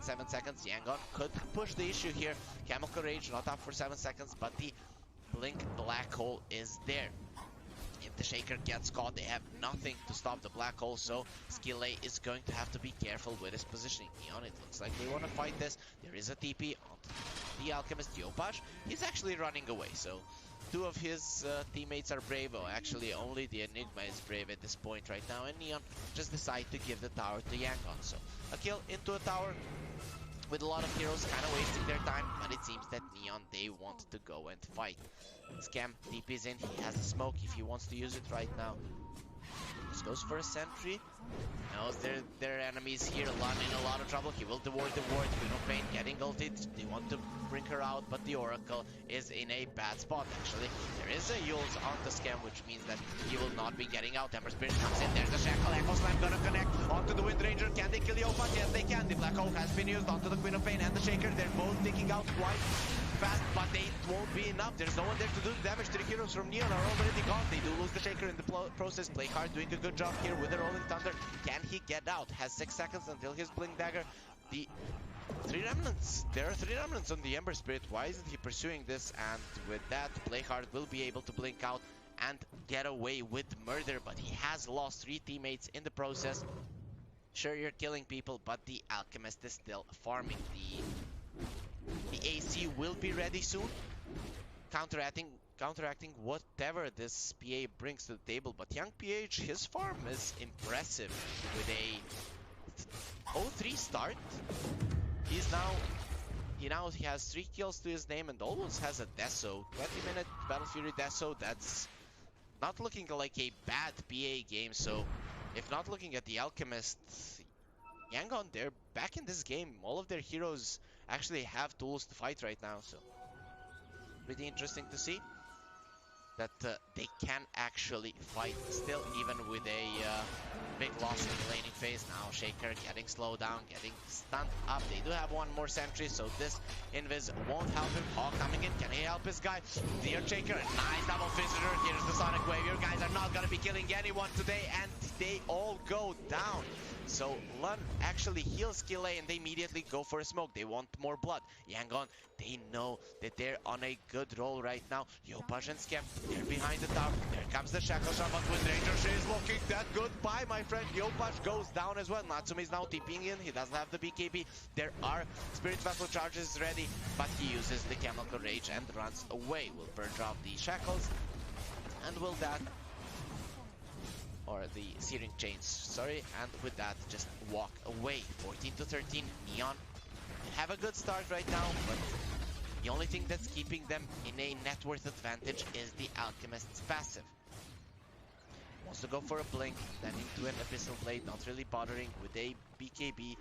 7 seconds. Yangon could push the issue here. Chemical Rage not up for 7 seconds, but the Blink Black Hole is there. If the Shaker gets caught, they have nothing to stop the Black Hole, so Skillay is going to have to be careful with his positioning. Neon, it looks like they want to fight this. There is a TP on the Alchemist DOTA2LIVE. He's actually running away, so two of his teammates are brave. Oh, actually, only the Enigma is brave at this point right now, and Neon just decide to give the tower to Yangon. So a kill into a tower with a lot of heroes kind of wasting their time, but it seems that Neon, they want to go and fight. Scam TP's in, he has a smoke if he wants to use it right now. Just goes for a sentry. Knows their enemies here. Lun in a lot of trouble. He will devoid the ward. Queen of Pain getting ulted. They want to bring her out, but the Oracle is in a bad spot actually. There is a Yules on the Scam, which means that he will not be getting out. Ember Spirit comes in. There's the Shackle. Echo Slam gonna connect onto the Wind Ranger. Can they kill the Opa? Yes, they can. The Black Hole has been used onto the Queen of Pain and the Shaker. They're both taking out quite fast, but they won't be enough. There's no one there to do the damage. 3 heroes from Neon are already gone. They do lose the Shaker in the process. Play hard, doing a good job here with the Rolling Thunder. Can he get out? Has 6 seconds until his Blink Dagger. The 3 remnants. There are 3 remnants on the Ember Spirit. Why isn't he pursuing this? And with that, Play hard will be able to blink out and get away with murder, but he has lost 3 teammates in the process. Sure, you're killing people, but the Alchemist is still farming. The AC will be ready soon, counteracting whatever this PA brings to the table. But young PH, his farm is impressive with a 0-3 start. He has 3 kills to his name and almost has a Deso. 20-minute Battle Fury Deso. That's not looking like a bad PA game. So if not looking at the Alchemist, Yangon, they're back in this game. All of their heroes actually have tools to fight right now, so pretty interesting to see that they can actually fight still, even with a big loss in the laning phase. Now Shaker getting slowed down, getting stunned up. They do have 1 more sentry, so this Invis won't help him. Hawk coming in, can he help his guy? The Shaker, nice double visitor. Here's the Sonic Wave. Your guys are not gonna be killing anyone today, and they all go down. So Lun actually heals Skillay and they immediately go for a smoke. They want more blood. Yangon, they know that they're on a good roll right now. Yopaj and Scam, they're behind the tower. There comes the Shackle Shot, but with Ranger, she is looking that good. Bye, my friend. Yopaj goes down as well. Natsumi is now TPing in. He doesn't have the BKB. There are Spirit Vessel charges ready, but he uses the Chemical Rage and runs away. Will purge off the Shackles. And will that... or the Searing Chains, sorry, and with that, just walk away. 14-13, Neon have a good start right now, but the only thing that's keeping them in a net worth advantage is the Alchemist's passive. Wants to go for a blink, then into an Abyssal Blade, not really bothering with a BKB.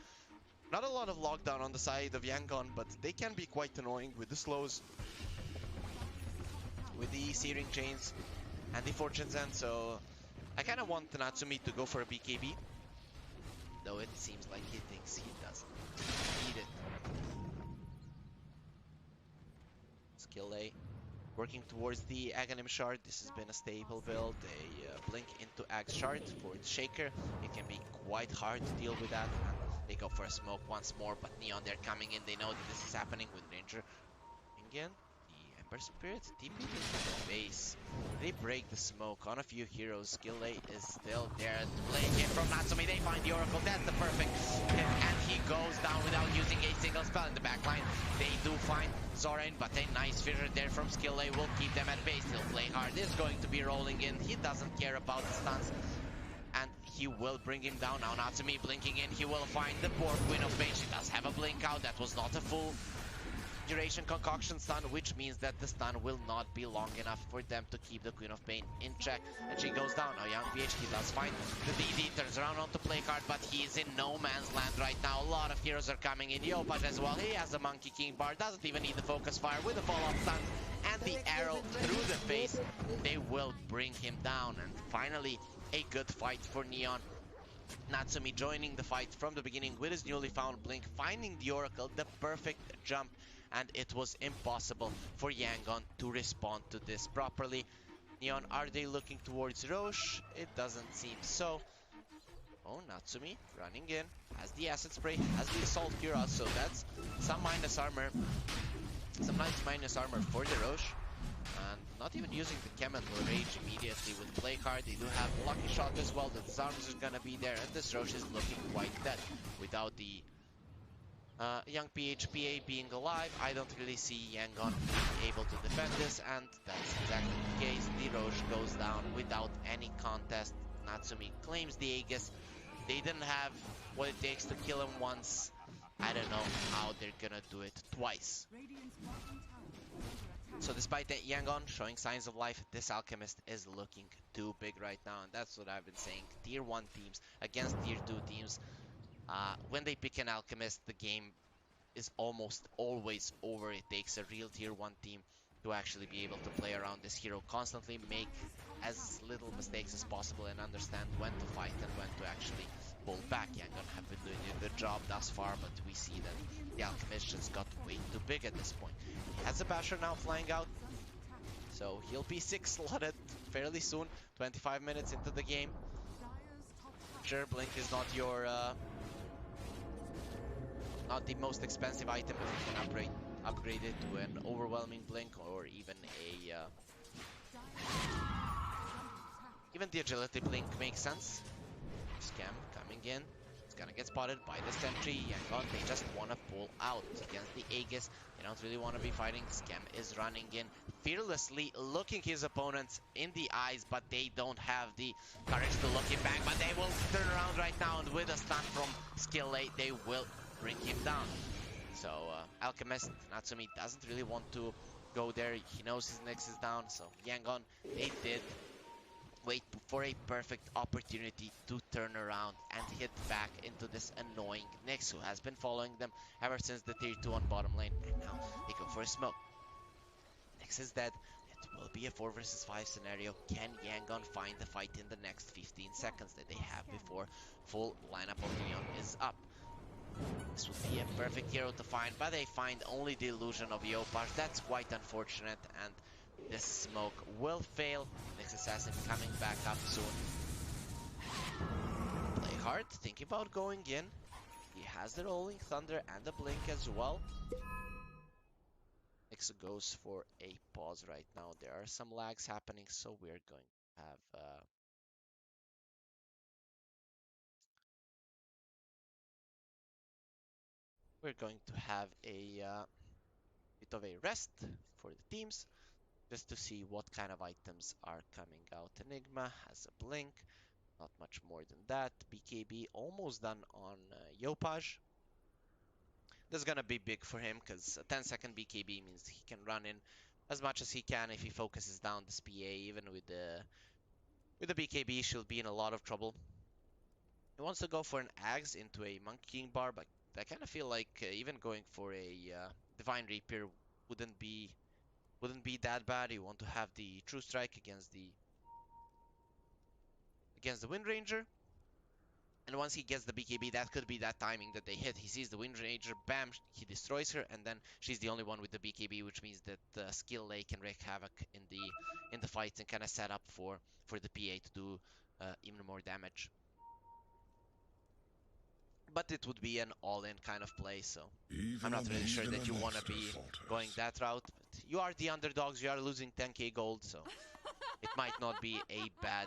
Not a lot of lockdown on the side of Yangon, but they can be quite annoying with the slows, with the Searing Chains, and the Fortune's End, so I kind of want Natsumi to go for a BKB, though it seems like he thinks he doesn't need it. Skillay working towards the Aghanim Shard. This has been a staple build, a blink into Ag Shard for the Shaker. It can be quite hard to deal with that. And they go for a smoke once more, but Neon, they're coming in. They know that this is happening with Ranger. Again, the Ember Spirit TP into the base. They break the smoke on a few heroes. Skillay is still there. Blade hit from Natsumi. They find the Oracle. That's the perfect hit. And he goes down without using a single spell in the backline. They do find Zorain, but a nice fissure there from Skillay will keep them at base. He'll play hard. Is going to be rolling in. He doesn't care about the stuns. And he will bring him down. Now Natsumi blinking in. He will find the poor Queen of Pain. She does have a blink out. That was not a full duration concoction stun, which means that the stun will not be long enough for them to keep the Queen of Pain in check. And she goes down. Now young PhD does find the DD, turns around onto play card, but he is in no man's land right now. A lot of heroes are coming in. Yopaj as well. He has the Monkey King bar, doesn't even need the focus fire with the follow-up stun and the arrow through the face. They will bring him down, and finally a good fight for Neon. Natsumi joining the fight from the beginning with his newly found blink, finding the Oracle, the perfect jump, and it was impossible for Yangon to respond to this properly. Neon, are they looking towards Roche? It doesn't seem so. Oh, Natsumi running in, has the acid spray, has the assault Kira, so that's some minus armor. Some nice minus armor for the Roche. And not even using the chemical rage immediately with play card. They do have lucky shot as well. The disarms are gonna be there, and this Roche is looking quite dead. Without the young PHPA being alive, I don't really see Yangon being able to defend this, and that's exactly the case. The Roche goes down without any contest. Natsumi claims the Aegis. They didn't have what it takes to kill him once. I don't know how they're gonna do it twice. So despite that, Yangon showing signs of life, this Alchemist is looking too big right now, and that's what I've been saying. Tier 1 teams against Tier 2 teams, when they pick an Alchemist, the game is almost always over. It takes a real Tier 1 team to actually be able to play around this hero, constantly make as little mistakes as possible and understand when to fight and when to actually pull back. Yangon have been doing a good job thus far, but we see that the Alchemist just got way too big at this point. He has a Basher now flying out, so he'll be 6 slotted fairly soon, 25 minutes into the game. Sure, Blink is not your not the most expensive item, if you can upgrade it to an overwhelming Blink or even a even the agility Blink makes sense. Scam coming in. It's gonna get spotted by the sentry. Yangon, they just want to pull out against the Aegis. They don't really want to be fighting. Scam is running in, fearlessly looking his opponents in the eyes, but they don't have the courage to look him back. But they will turn around right now, and with a stun from Skill 8, they will bring him down. So Alchemist, Natsumi doesn't really want to go there. He knows his Nyx is down, so Yangon, they did wait for a perfect opportunity to turn around and hit back into this annoying Nyx, who has been following them ever since the tier 2 on bottom lane, and now they go for a smoke. Nyx is dead. It will be a 4 versus 5 scenario. Can Yangon find the fight in the next 15 seconds that they have before full lineup of Neon is up? This would be a perfect hero to find, but they find only the illusion of Yopaj. That's quite unfortunate, and this smoke will fail. Nyx Assassin coming back up soon. Play hard, thinking about going in. He has the Rolling Thunder and the Blink as well. Nyx goes for a pause right now. There are some lags happening, so we're going to have a bit of a rest for the teams, just to see what kind of items are coming out. Enigma has a Blink, not much more than that. BKB almost done on Yopaj. This is gonna be big for him, because a 10-second BKB means he can run in as much as he can if he focuses down this PA. Even with the BKB, she'll be in a lot of trouble. He wants to go for an Axe into a Monkey King bar, but I kind of feel like even going for a Divine Rapier wouldn't be that bad. You want to have the True Strike against the Wind Ranger, and once he gets the BKB, that could be that timing that they hit. He sees the Wind Ranger, bam, he destroys her, and then she's the only one with the BKB, which means that Skill Lay can wreak havoc in the fights and kind of set up for the PA to do even more damage. But it would be an all-in kind of play, so I'm not really sure that you want to be going that route. But you are the underdogs, you are losing 10k gold, so it might not be a bad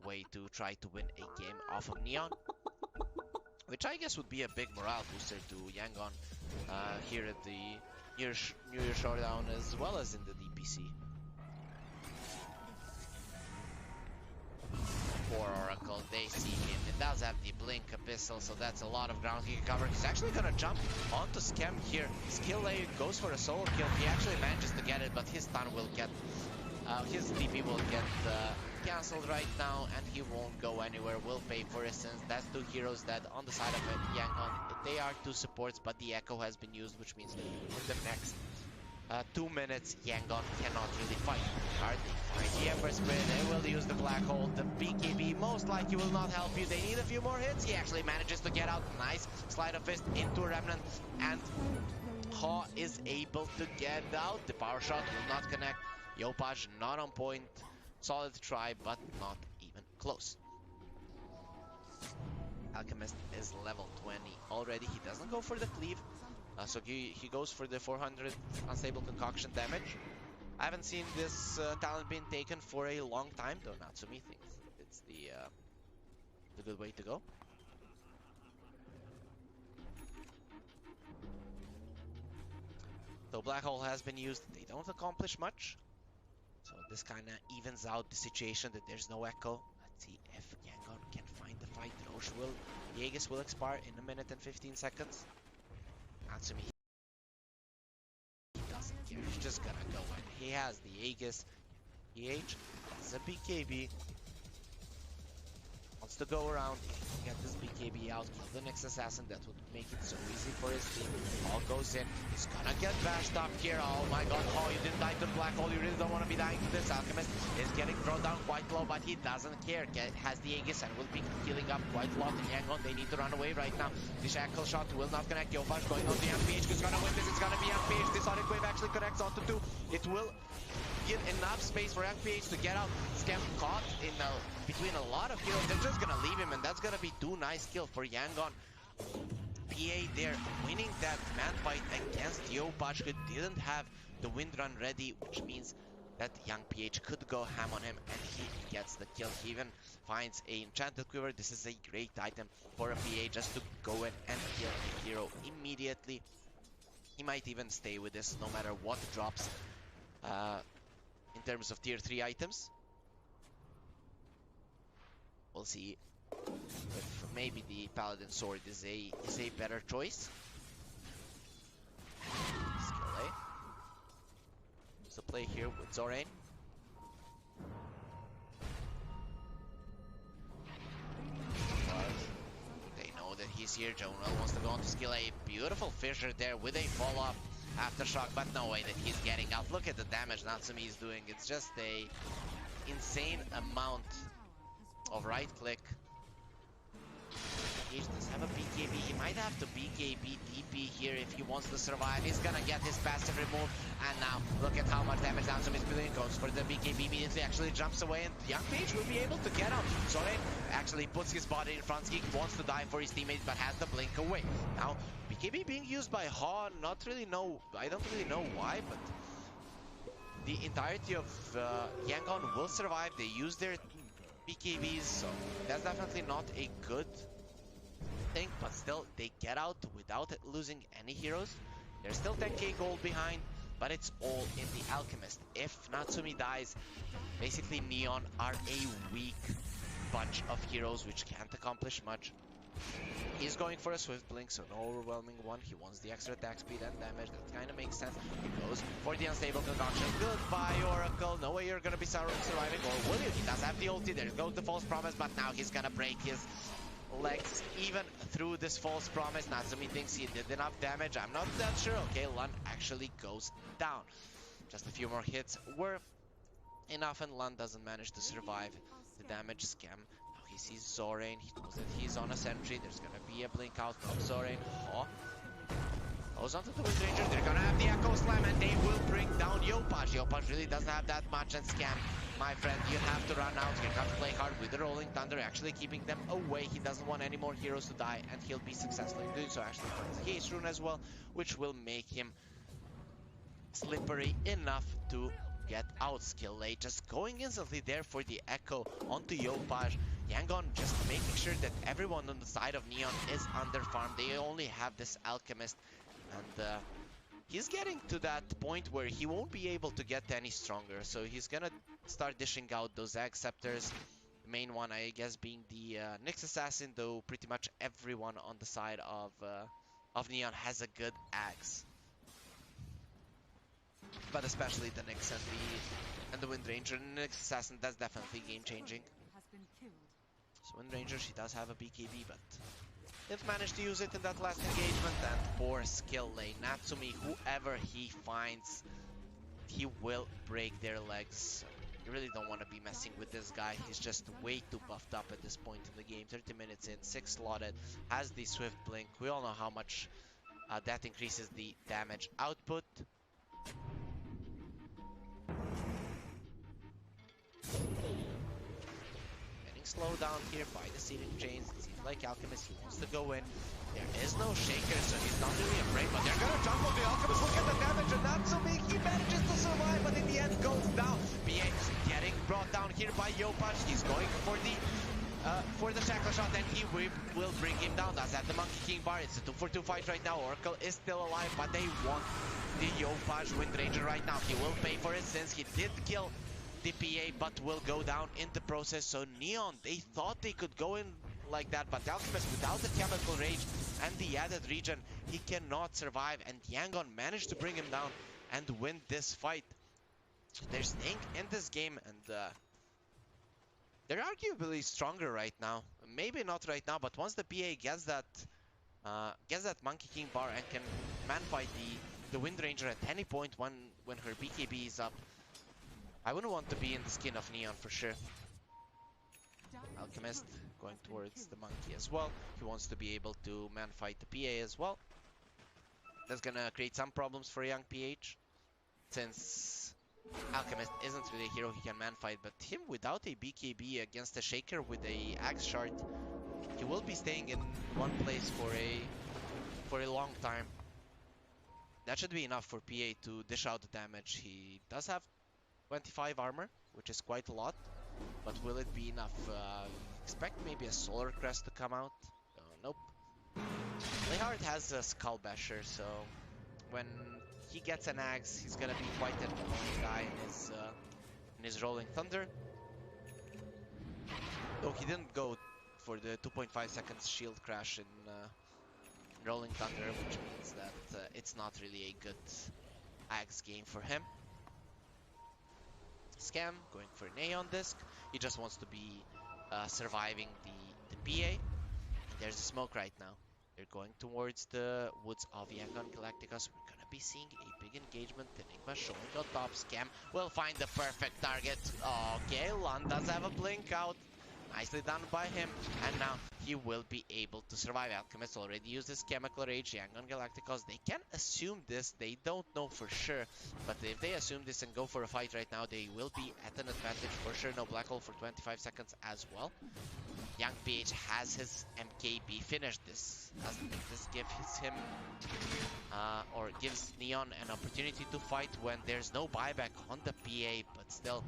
way to try to win a game off of Neon. Which I guess would be a big morale booster to Yangon here at the New Year Showdown, as well as in the DPC. Poor Oracle, they see him. It does have the Blink Abyssal, so that's a lot of ground he can cover. He's actually gonna jump onto Scam here. Skill Lay goes for a solo kill. He actually manages to get it, but his stun will get... his DP will get cancelled right now, and he won't go anywhere. Will pay for it, since that's 2 heroes that on the side of it, Yangon, they are 2 supports, but the Echo has been used, which means in the next 2 minutes, Yangon cannot really fight. Hardly find the Ember Spirit. They will use the Black Hole. The BKB most likely will not help you. They need a few more hits. He actually manages to get out. Nice Slide of Fist into a Remnant, and Haw is able to get out. The Power Shot will not connect. Yopaj not on point. Solid try, but not even close. Alchemist is level 20 already. He doesn't go for the cleave, so he goes for the 400 unstable concoction damage. I haven't seen this talent being taken for a long time, though Natsumi thinks it's the good way to go. Though Black Hole has been used, they don't accomplish much. So this kind of evens out the situation that there's no echo. Let's see if Yangon can find the fight. Roche will, the Aegis will expire in 1 minute and 15 seconds. Natsumi, he doesn't care. He's just gonna go in. He has the Aegis. EH has a BKB. Wants to go around, get this BKB out, kill the next assassin. That would make it so easy for his team. All goes in. He's gonna get bashed up here. Oh my god, oh, you didn't die to Black Hole. You really don't want to be dying to this. Alchemist is getting thrown down quite low, but he doesn't care. Has the Aegis and will be healing up quite a lot. And Yangon, they need to run away right now. The shackle shot will not connect. Yopash going on the MPH. Who's gonna win this? It's gonna be MPH. The Sonic Wave actually connects onto 2. It will give enough space for MPH to get out. Scam caught in between a lot of heroes. They're just gonna leave him, and that's gonna be 2 nice kills for Yangon. PA there winning that man fight against Yopash, who didn't have the wind run ready, which means that young PH could go ham on him, and he gets the kill. He even finds a enchanted quiver. This is a great item for a PA, just to go in and kill a hero immediately. He might even stay with this no matter what drops in terms of tier 3 items. We'll see if maybe the Paladin Sword is a better choice. Skill A. So play here with Zorain. They know that he's here. Jonah wants to go on to skill A. Beautiful fissure there with a follow-up aftershock, but no way that he's getting out. Look at the damage Natsumi is doing. It's just a insane amount of right click. He does have a BKB. He might have to BKB TP here if he wants to survive. He's gonna get his passive removed, and now look at how much damage Natsumi is doing. Goes for the BKB immediately, actually jumps away, and Young Page will be able to get out. Soren actually puts his body in front. He wants to die for his teammates, but has the blink away. Now BKB being used by Ha. I don't really know why, but the entirety of Yangon will survive. They use their BKBs, so that's definitely not a good thing, but still they get out without losing any heroes. There's still 10k gold behind, but it's all in the Alchemist. If Natsumi dies, basically Neon are a weak bunch of heroes which can't accomplish much. He's going for a Swift Blink, so no overwhelming one. He wants the extra attack speed and damage. That kind of makes sense. He goes for the unstable concoction. Goodbye, Oracle. No way you're going to be surviving. Or will you? He does have the ulti. There goes the false promise, but now he's going to break his legs even through this false promise. Natsumi thinks he did enough damage. I'm not that sure. Okay, Lun actually goes down. Just a few more hits were enough, and Lun doesn't manage to survive the damage scam. He sees Zorain, he knows that he's on a sentry. There's gonna be a blink out from Zorain. Oh. Goes onto the Wind Ranger. They're gonna have the Echo Slam, and they will bring down Yopash. Yopash really doesn't have that much, and Scam, my friend, you have to run out. You have to play hard with the Rolling Thunder, actually keeping them away. He doesn't want any more heroes to die, and he'll be successful in doing so. Actually plays a Haste Rune as well, which will make him slippery enough to get out. Skill A just going instantly there for the Echo onto Yopash. Yangon just making sure that everyone on the side of Neon is under farm. They only have this Alchemist, and he's getting to that point where he won't be able to get any stronger. So he's gonna start dishing out those Egg Scepters. The main one, I guess, being the Nyx Assassin, though pretty much everyone on the side of Neon has a good axe. But especially the Nyx and the Wind Ranger. Nyx Assassin, that's definitely game changing. So Wind Ranger, she does have a BKB, but didn't manage to use it in that last engagement. And poor skill lane. Natsumi, whoever he finds, he will break their legs. You really don't want to be messing with this guy. He's just way too buffed up at this point in the game. 30 minutes in, 6 slotted, has the Swift Blink. We all know how much that increases the damage output. slowed down here by the ceiling chains. It seems like Alchemist, he wants to go in. There is no shaker, so he's not really afraid, but they're gonna jump on the Alchemist. Look at the damage, and Natsumi, he manages to survive, but in the end goes down. BA getting brought down here by Yopaj. He's going for the shackle shot, and he will bring him down. That's at the Monkey King bar. It's a 2-for-2 fight right now. Oracle is still alive, but they want the Yopaj Wind Ranger right now. He will pay for it since he did kill the PA, but will go down in the process. So Neon, they thought they could go in like that, but Alchemist, without the chemical rage and the added regen, he cannot survive, and Yangon managed to bring him down and win this fight. They're staying in this game, and they're arguably stronger right now. Maybe not right now, but once the PA gets that Monkey King bar and can man fight the Wind Ranger at any point when her BKB is up, I wouldn't want to be in the skin of Neon for sure. Alchemist going towards the Monkey as well. He wants to be able to man fight the PA as well. That's gonna create some problems for young PH, since Alchemist isn't really a hero he can man fight, but him without a BKB against a Shaker with a Axe Shard, he will be staying in one place for a long time. That should be enough for PA to dish out the damage. He does have 25 armor, which is quite a lot, but will it be enough? Expect maybe a Solar Crest to come out. Nope. Playhard has a Skull Basher, so when he gets an axe, he's gonna be quite an annoying guy in his Rolling Thunder. Though he didn't go for the 2.5 seconds shield crash in Rolling Thunder, which means that it's not really a good axe game for him. Scam going for Neon Disc. He just wants to be surviving the PA. And there's a smoke right now. They're going towards the woods of Yangon Galacticos. We're gonna be seeing a big engagement. Enigma showing on top. Scam will find the perfect target. Okay, Lund does have a blink out. Nicely done by him, and now he will be able to survive. Alchemist already used his chemical rage. Yangon Galacticos, they can assume this, they don't know for sure, but if they assume this and go for a fight right now, they will be at an advantage for sure. No black hole for 25 seconds as well. Young PH has his MKB finished. This gives him or gives Neon an opportunity to fight when there's no buyback on the PA, but still,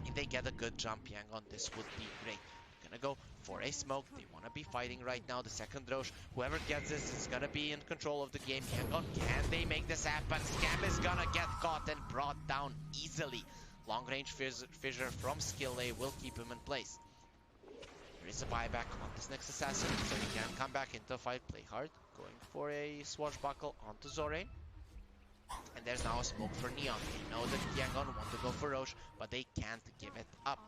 if they get a good jump Yangon, this would be great. Gonna go for a smoke. They want to be fighting right now. The second Roche, whoever gets this is gonna be in control of the game. Yangon, can they make this happen? Scam is gonna get caught and brought down easily. Long range fissure from Skill A will keep him in place. There is a buyback on this next assassin, so he can come back into a fight. Play hard, going for a swashbuckle onto Zorain. And there's now a smoke for Neon. They know that Yangon want to go for Roche, but they can't give it up.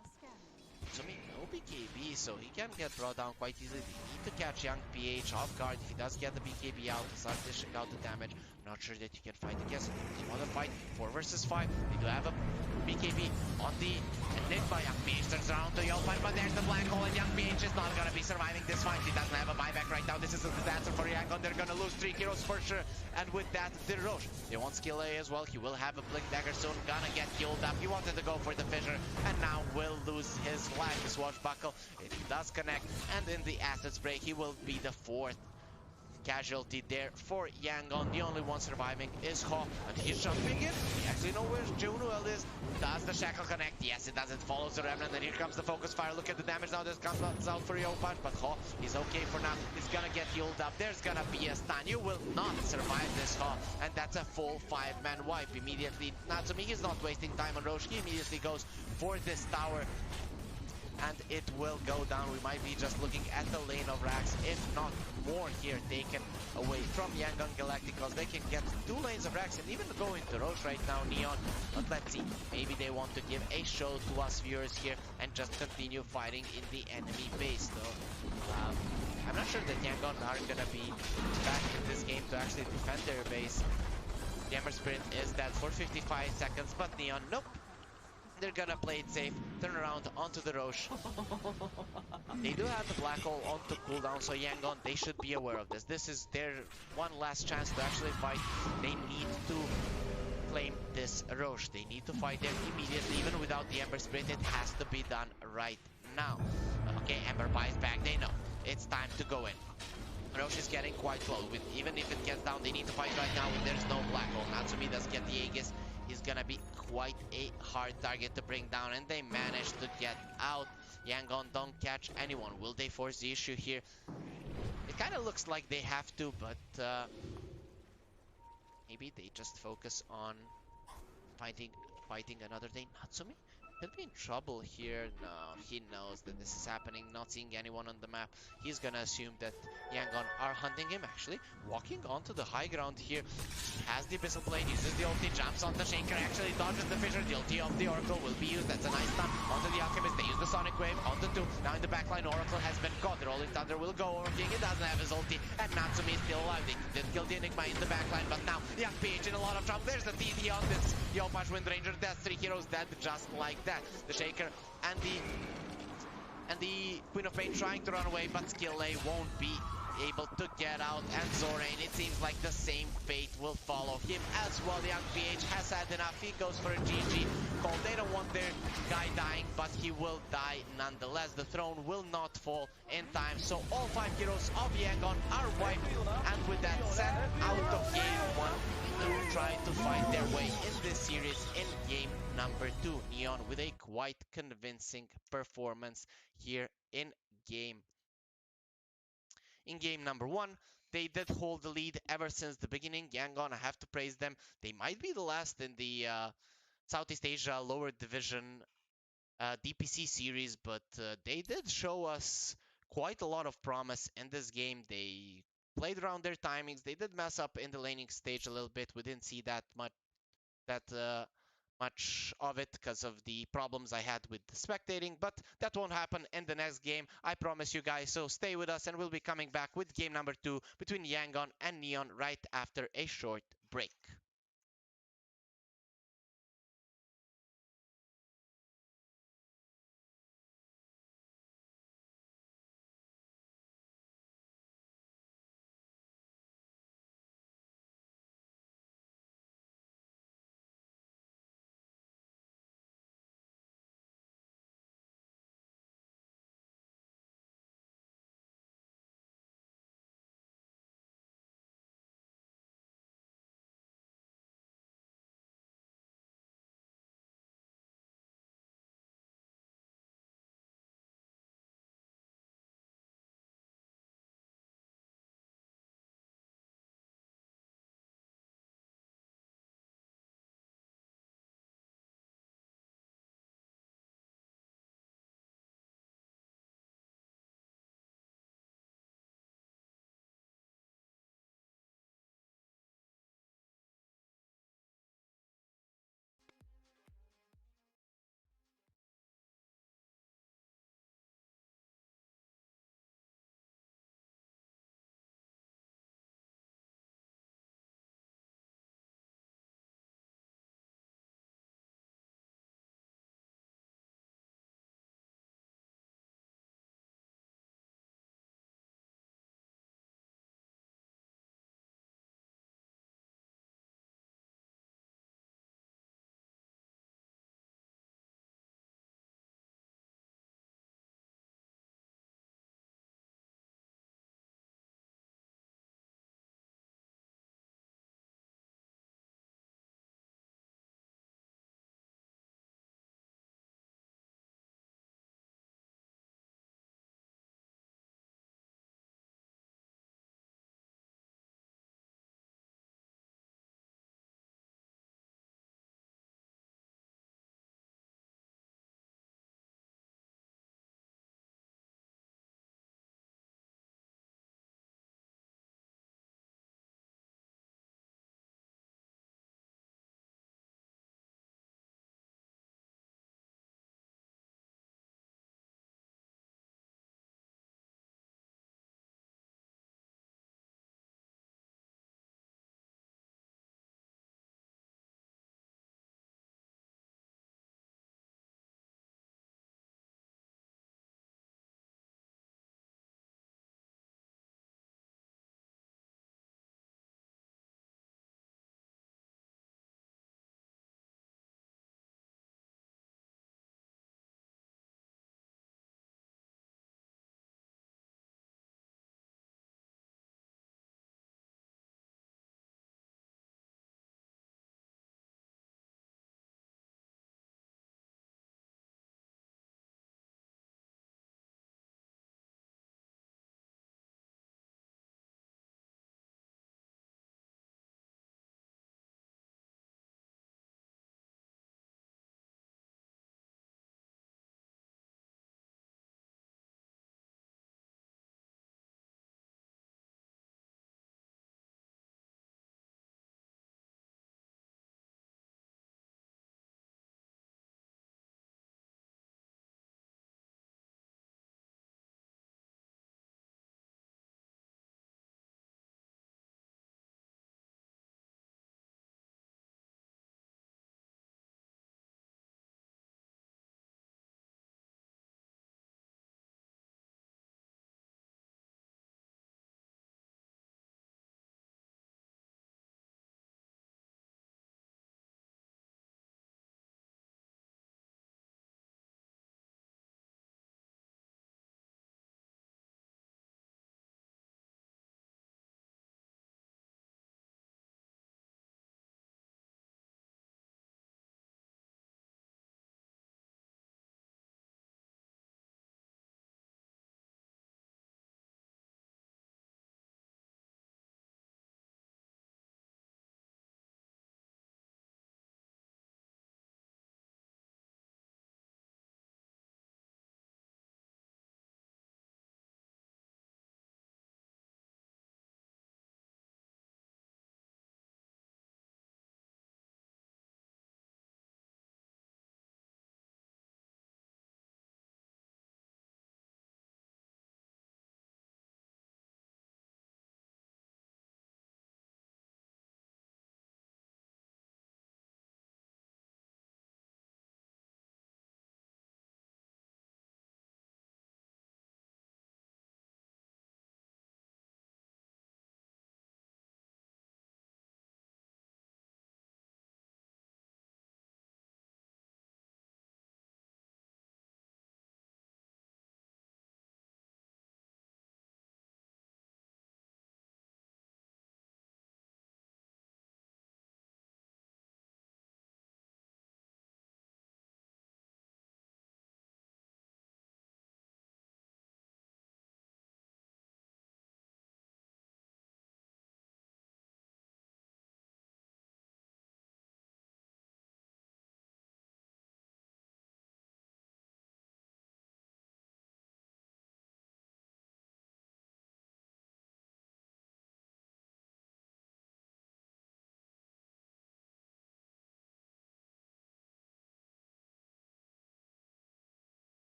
So no BKB, so he can get brought down quite easily. They need to catch young PH off guard. If he does get the BKB out, he starts dishing out the damage. Not sure that you can fight against it. If you want to fight 4 versus 5, they do have a BKB on the Enigma. Young PH turns around to Yopaj, but there's the black hole, and young PH is not gonna be surviving this fight. He doesn't have a buyback right now. This is a disaster for Yangon. They're gonna lose 3 heroes for sure. And with that, the Roche, they want Skill A as well. He will have a Blink Dagger soon. Gonna get killed up. He wanted to go for the fissure, and now will lose his flag. The swashbuckle, it does connect, and in the acid spray, he will be the 4th casualty there for Yangon. The only one surviving is Ho, and he's jumping in. He actually knows where Junuel is. Does the shackle connect? Yes, it does. It follows the remnant, and here comes the focus fire. Look at the damage now. This comes out for Yopaj, but Ho is okay for now. He's gonna get healed up. There's gonna be a stun. You will not survive this Ho, and that's a full 5-man wipe immediately. Natsumi is not wasting time on Roche. He immediately goes for this tower, and it will go down. We might be just looking at the lane of Rax, if not more here taken away from Yangon Galacticos. They can get 2 lanes of Rax and even go into Roche right now, Neon. But let's see, maybe they want to give a show to us viewers here and just continue fighting in the enemy base, though. I'm not sure that Yangon are gonna be back in this game to actually defend their base. The Ember Spirit is dead for 55 seconds, but Neon, nope. They're gonna play it safe, turn around onto the Roche. They do have the black hole onto cooldown, so Yangon, they should be aware of this. This is their one last chance to actually fight. They need to claim this Roche. They need to fight them immediately, even without the Ember Spirit. It has to be done right now. Okay, Ember buys back. They know it's time to go in. Roche is getting quite low. Even if it gets down, they need to fight right now. There's no black hole. Natsumi does get the Aegis. He's gonna be quite a hard target to bring down, and they manage to get out. Yangon don't catch anyone. Will they force the issue here? It kind of looks like they have to, but maybe they just focus on fighting another day. Natsumi could be in trouble here. No, he knows that this is happening, not seeing anyone on the map. He's gonna assume that Yangon are hunting him, actually. Walking onto the high ground here. He has the Abyssal Blade, uses the ulti, jumps on the Shaker, actually dodges the Fissure. The ulti of the Oracle will be used. That's a nice stun onto the Alchemist. They use the Sonic Wave onto 2. Now in the backline, Oracle has been caught. The Rolling Thunder will go over King. It doesn't have his ulti, and Natsumi is still alive. They did kill the Enigma in the backline, but now Young PH in a lot of trouble. There's the TD on this Yopaj Wind Ranger. That's 3 heroes dead just like that. The Shaker and the Queen of Pain trying to run away, but Skillay won't be able to get out. And Zorain, it seems like the same fate will follow him as well. The Young PH has had enough. He goes for a GG call. They don't want their guy dying, but he will die nonetheless. The throne will not fall in time. So all 5 heroes of Yangon are wiped. And with that said, out of game 1, to try to fight their way in this series in game number 2. Neon with a quite convincing performance here in game number 1. They did hold the lead ever since the beginning. Yangon, I have to praise them. They might be the last in the Southeast Asia lower division DPC series, but they did show us quite a lot of promise in this game. They played around their timings. They did mess up in the laning stage a little bit. We didn't see that much of it because of the problems I had with the spectating, but that won't happen in the next game, I promise you guys. So stay with us, and we'll be coming back with game number 2 between Yangon and Neon right after a short break.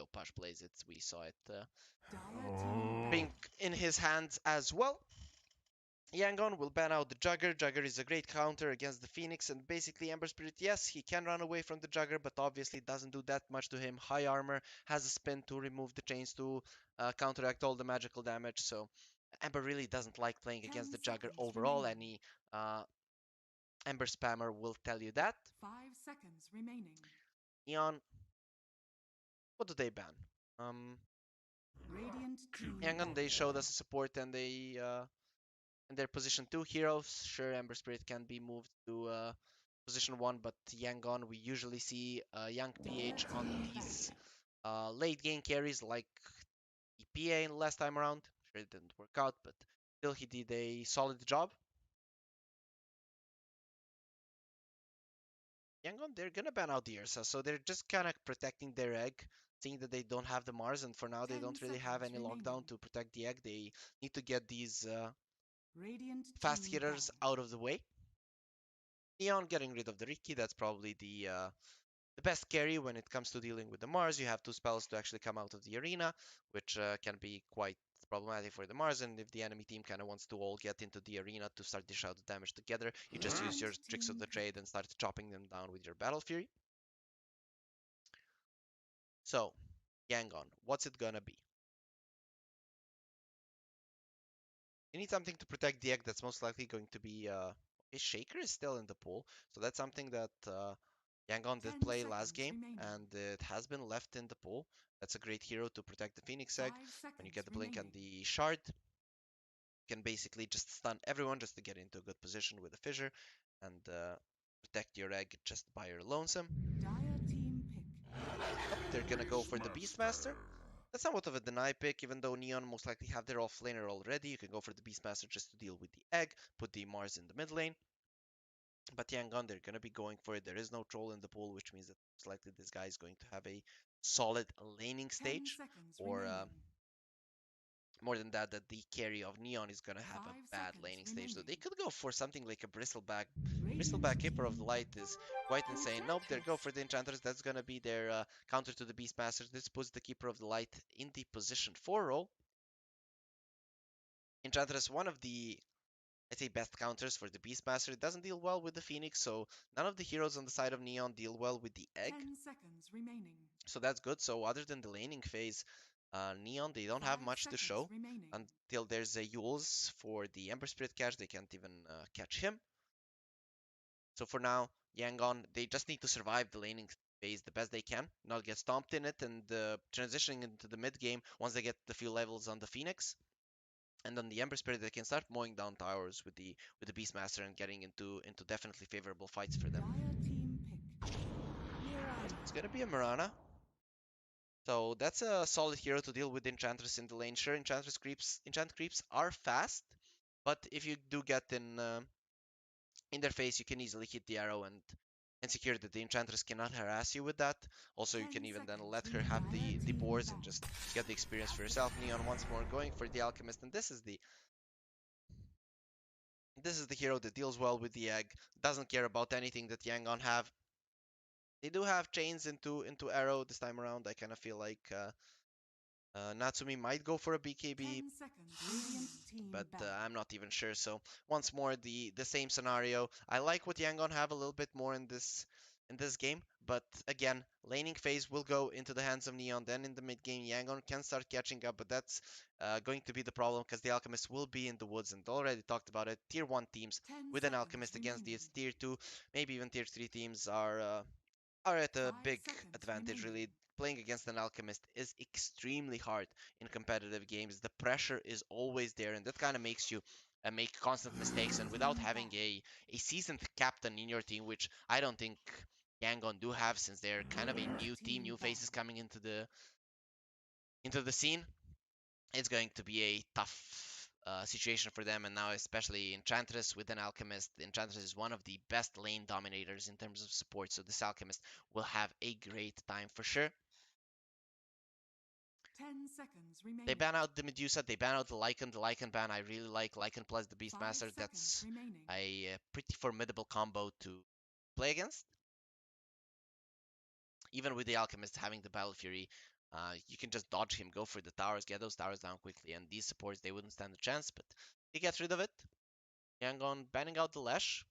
video Push plays it, we saw it being in his hands as well. Yangon will ban out the Jugger. Jugger is a great counter against the Phoenix, and basically Ember Spirit, yes, he can run away from the Jugger, but obviously doesn't do that much to him. High armor, has a spin to remove the chains to counteract all the magical damage, so Ember really doesn't like playing against the Jugger overall. Any Ember spammer will tell you that. 5 seconds remaining. Neon, what do they ban? Radiant team. Yangon, they showed us a support and they in their position 2 heroes. Sure, Ember Spirit can be moved to position 1, but Yangon, we usually see Young PH on these late game carries like EPA in the last time around. Sure, it didn't work out, but still he did a solid job. Yangon, they're gonna ban out the Ursa, so they're just kind of protecting their egg, seeing that they don't have the Mars, and for now they don't really have any lockdown to protect the egg. They need to get these fast hitters out of the way. Neon getting rid of the Riki, that's probably the best carry when it comes to dealing with the Mars. You have 2 spells to actually come out of the arena, which can be quite problematic for the Mars, and if the enemy team kind of wants to all get into the arena to start dish out the damage together, you just use your tricks of the trade and start chopping them down with your Battle Fury. So, Yangon, what's it gonna be? You need something to protect the egg. That's most likely going to be Shaker is still in the pool, so that's something that Yangon did play last game, and it has been left in the pool. That's a great hero to protect the Phoenix egg. When you get the blink and the shard, you can basically just stun everyone just to get into a good position with a fissure and protect your egg just by your lonesome. They're gonna go for the Beastmaster. That's somewhat of a deny pick, even though Neon most likely have their offlaner already. You can go for the Beastmaster just to deal with the egg, put the Mars in the mid lane. But Yangon, they're going to be going for it. There is no troll in the pool, which means that most likely this guy is going to have a solid laning stage. Or more than that, that the carry of Neon is going to have a bad laning stage. So they could go for something like a Bristleback. Bristleback Keeper of the Light is quite insane. Nope, they go for the Enchantress. That's going to be their counter to the Beastmaster. This puts the Keeper of the Light in the position 4 role. Enchantress, one of the I'd say best counters for the Beastmaster. It doesn't deal well with the Phoenix, so none of the heroes on the side of Neon deal well with the egg. 10 seconds remaining. So that's good. So other than the laning phase, Neon, they don't have much to show until there's a Yules for the Ember Spirit catch. They can't even catch him. So for now, Yangon, they just need to survive the laning phase the best they can, not get stomped in it, and transitioning into the mid game once they get the few levels on the Phoenix. And on the Ember Spirit, they can start mowing down towers with the Beastmaster and getting into definitely favorable fights for them. It's gonna be a Mirana. So that's a solid hero to deal with Enchantress in the lane. Sure, enchant creeps are fast, but if you do get in their face, you can easily hit the arrow and secure that the Enchantress cannot harass you with that. Also, you can even then let her have the boards and just get the experience for yourself. Neon once more going for the Alchemist, and this is the hero that deals well with the egg, doesn't care about anything that Yangon have. They do have chains into arrow this time around. I kind of feel like Natsumi might go for a BKB, but I'm not even sure. So once more, the same scenario. I like what Yangon have a little bit more in this game, but again, laning phase will go into the hands of Neon. Then in the mid game, Yangon can start catching up, but that's going to be the problem because the Alchemist will be in the woods, and already talked about it. Tier 1 teams with an Alchemist against these Tier 2, maybe even Tier 3 teams are at a big advantage, really. Playing against an Alchemist is extremely hard in competitive games. The pressure is always there, and that kind of makes you make constant mistakes. And without having a seasoned captain in your team, which I don't think Yangon do have, since they're kind of a new team, new faces coming into the scene, it's going to be a tough situation for them. And now, especially Enchantress with an Alchemist. Enchantress is one of the best lane dominators in terms of support, so this Alchemist will have a great time for sure. 10 seconds remaining. They ban out the Medusa, they ban out the Lycan. The Lycan ban, I really like Lycan plus the Beastmaster. That's a pretty formidable combo to play against. Even with the Alchemist having the Battle Fury, You can just dodge him, go for the towers, get those towers down quickly, and these supports, they wouldn't stand a chance, but he gets rid of it. Yangon banning out the Lesh.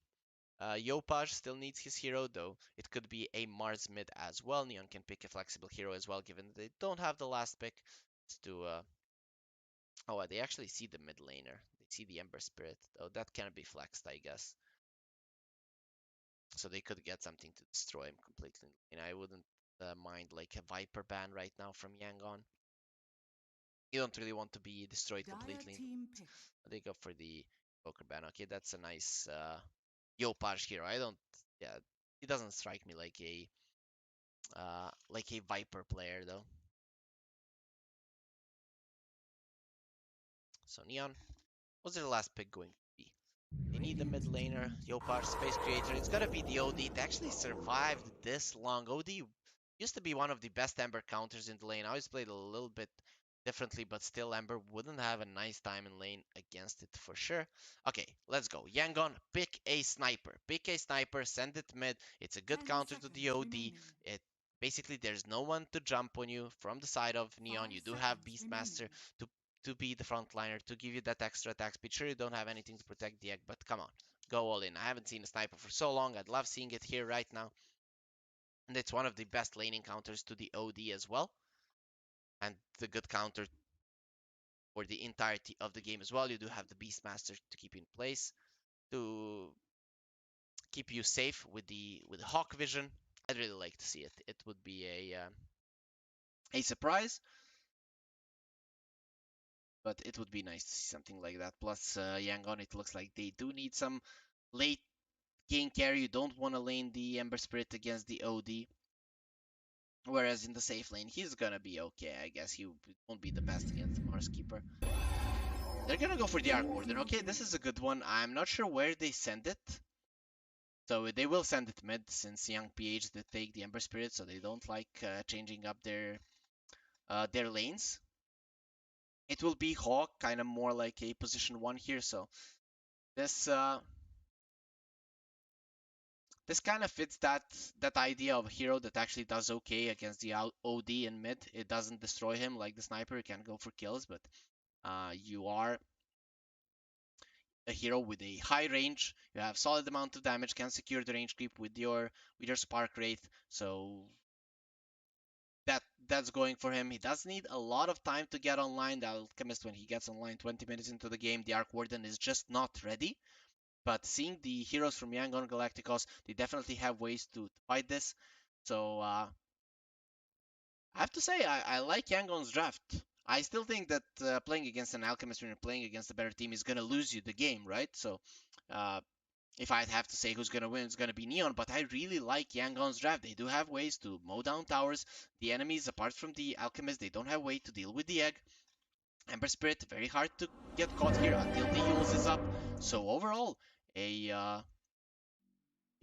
Yopaj still needs his hero, though it could be a Mars mid as well. Neon can pick a flexible hero as well, given that they don't have the last pick to... Oh, they actually see the mid laner. They see the Ember Spirit, though that can be flexed, I guess. So they could get something to destroy him completely. And I wouldn't mind like a Viper ban right now from Yangon. You don't really want to be destroyed completely. They go for the Poker ban. Okay, that's a nice Yopaj hero. Yeah, he doesn't strike me like a Viper player though. So Neon, what's their last pick going to be? They need the mid laner, Yopaj, Space Creator. It's gonna be the OD. It actually survived this long. OD used to be one of the best Ember counters in the lane. I always played a little bit differently, but still Ember wouldn't have a nice time in lane against it for sure. Okay, let's go. Yangon, pick a sniper. Pick a sniper, send it mid. It's a good counter to the OD. It basically there's no one to jump on you from the side of Neon. You do have Beastmaster to be the frontliner, to give you that extra attack speed. Sure, you don't have anything to protect the egg, but come on, go all in. I haven't seen a sniper for so long. I'd love seeing it here right now. And it's one of the best laning counters to the OD as well. And the good counter for the entirety of the game as well. You do have the Beastmaster to keep in place, to keep you safe with the Hawk Vision. I'd really like to see it. It would be a surprise. But it would be nice to see something like that. Plus, Yangon, it looks like they do need some late game carry. You don't want to lane the Ember Spirit against the OD. Whereas in the safe lane, he's gonna be okay. I guess he won't be the best against the Mars Keeper. They're gonna go for the Arc Warden. Okay, this is a good one. I'm not sure where they send it. So they will send it mid, since Young PH did take the Ember Spirit, so they don't like changing up their lanes. It will be Hawk, kind of more like a position 1 here, so this kind of fits that idea of a hero that actually does okay against the OD in mid. It doesn't destroy him like the sniper. You can go for kills, but you are a hero with a high range. You have solid amount of damage, can secure the range creep with your Spark Wraith. So that's going for him. He does need a lot of time to get online. The Alchemist, when he gets online 20 minutes into the game, the Arc Warden is just not ready. But seeing the heroes from Yangon Galacticos, they definitely have ways to fight this. So I have to say, I like Yangon's draft. I still think that playing against an Alchemist when you're playing against a better team is going to lose you the game, right? So if I'd have to say who's going to win, it's going to be Neon. But I really like Yangon's draft. They do have ways to mow down towers. The enemies, apart from the Alchemist, they don't have a way to deal with the egg. Ember Spirit, very hard to get caught here until the Yules is up. So overall, a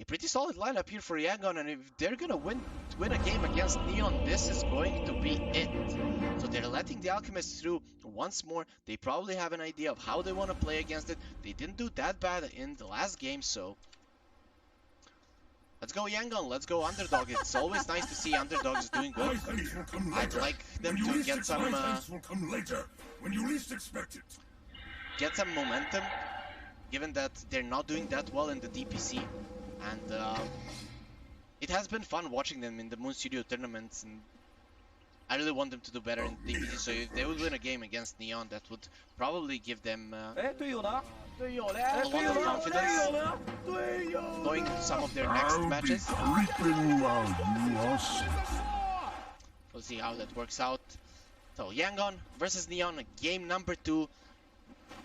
pretty solid lineup here for Yangon, and if they're gonna win a game against Neon, this is going to be it. So they're letting the Alchemist through once more. They probably have an idea of how they want to play against it. They didn't do that bad in the last game, so let's go Yangon, let's go underdog. It's always nice to see underdogs doing good. I'd like them to get some get some momentum, given that they're not doing that well in the DPC. And it has been fun watching them in the Moon Studio tournaments, and I really want them to do better in the DPC. So if they would win a game against Neon, that would probably give them a lot of confidence going into some of their next matches. We'll see how that works out. So Yangon versus Neon, game number 2.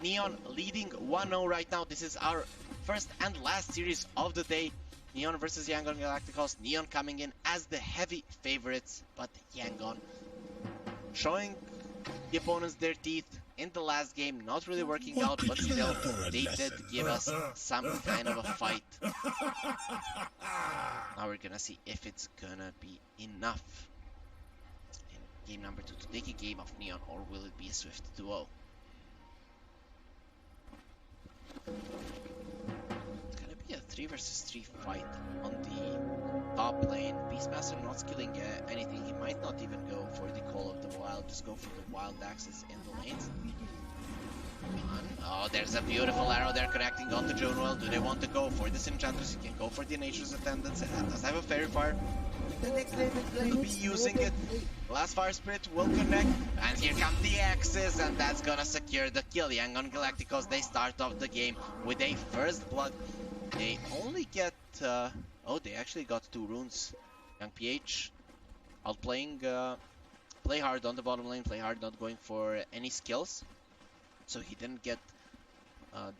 Neon leading 1-0 right now. This is our first and last series of the day. Neon versus Yangon Galacticos. Neon coming in as the heavy favorites, but Yangon showing the opponents their teeth in the last game. Not really working out, but still, they did give us some kind of a fight. Now we're gonna see if it's gonna be enough in game number 2 to take a game of Neon, or will it be a swift duo? It's gonna be a 3 versus 3 fight on the top lane. Beastmaster not skilling anything. He might not even go for the Call of the Wild, just go for the Wild Axes in the lanes. Oh, there's a beautiful arrow there connecting onto Junewell. Do they want to go for this Enchantress? You can go for the Nature's Attendants. It does have a Fairy Fire. Will be using it. Last Fire Spirit will connect. And here come the Axes, and that's gonna secure the kill. Yangon Galacticos, they start off the game with a first blood. They only get... oh, they actually got 2 runes. Young PH outplaying... play hard on the bottom lane. Play hard, not going for any skills. So he didn't get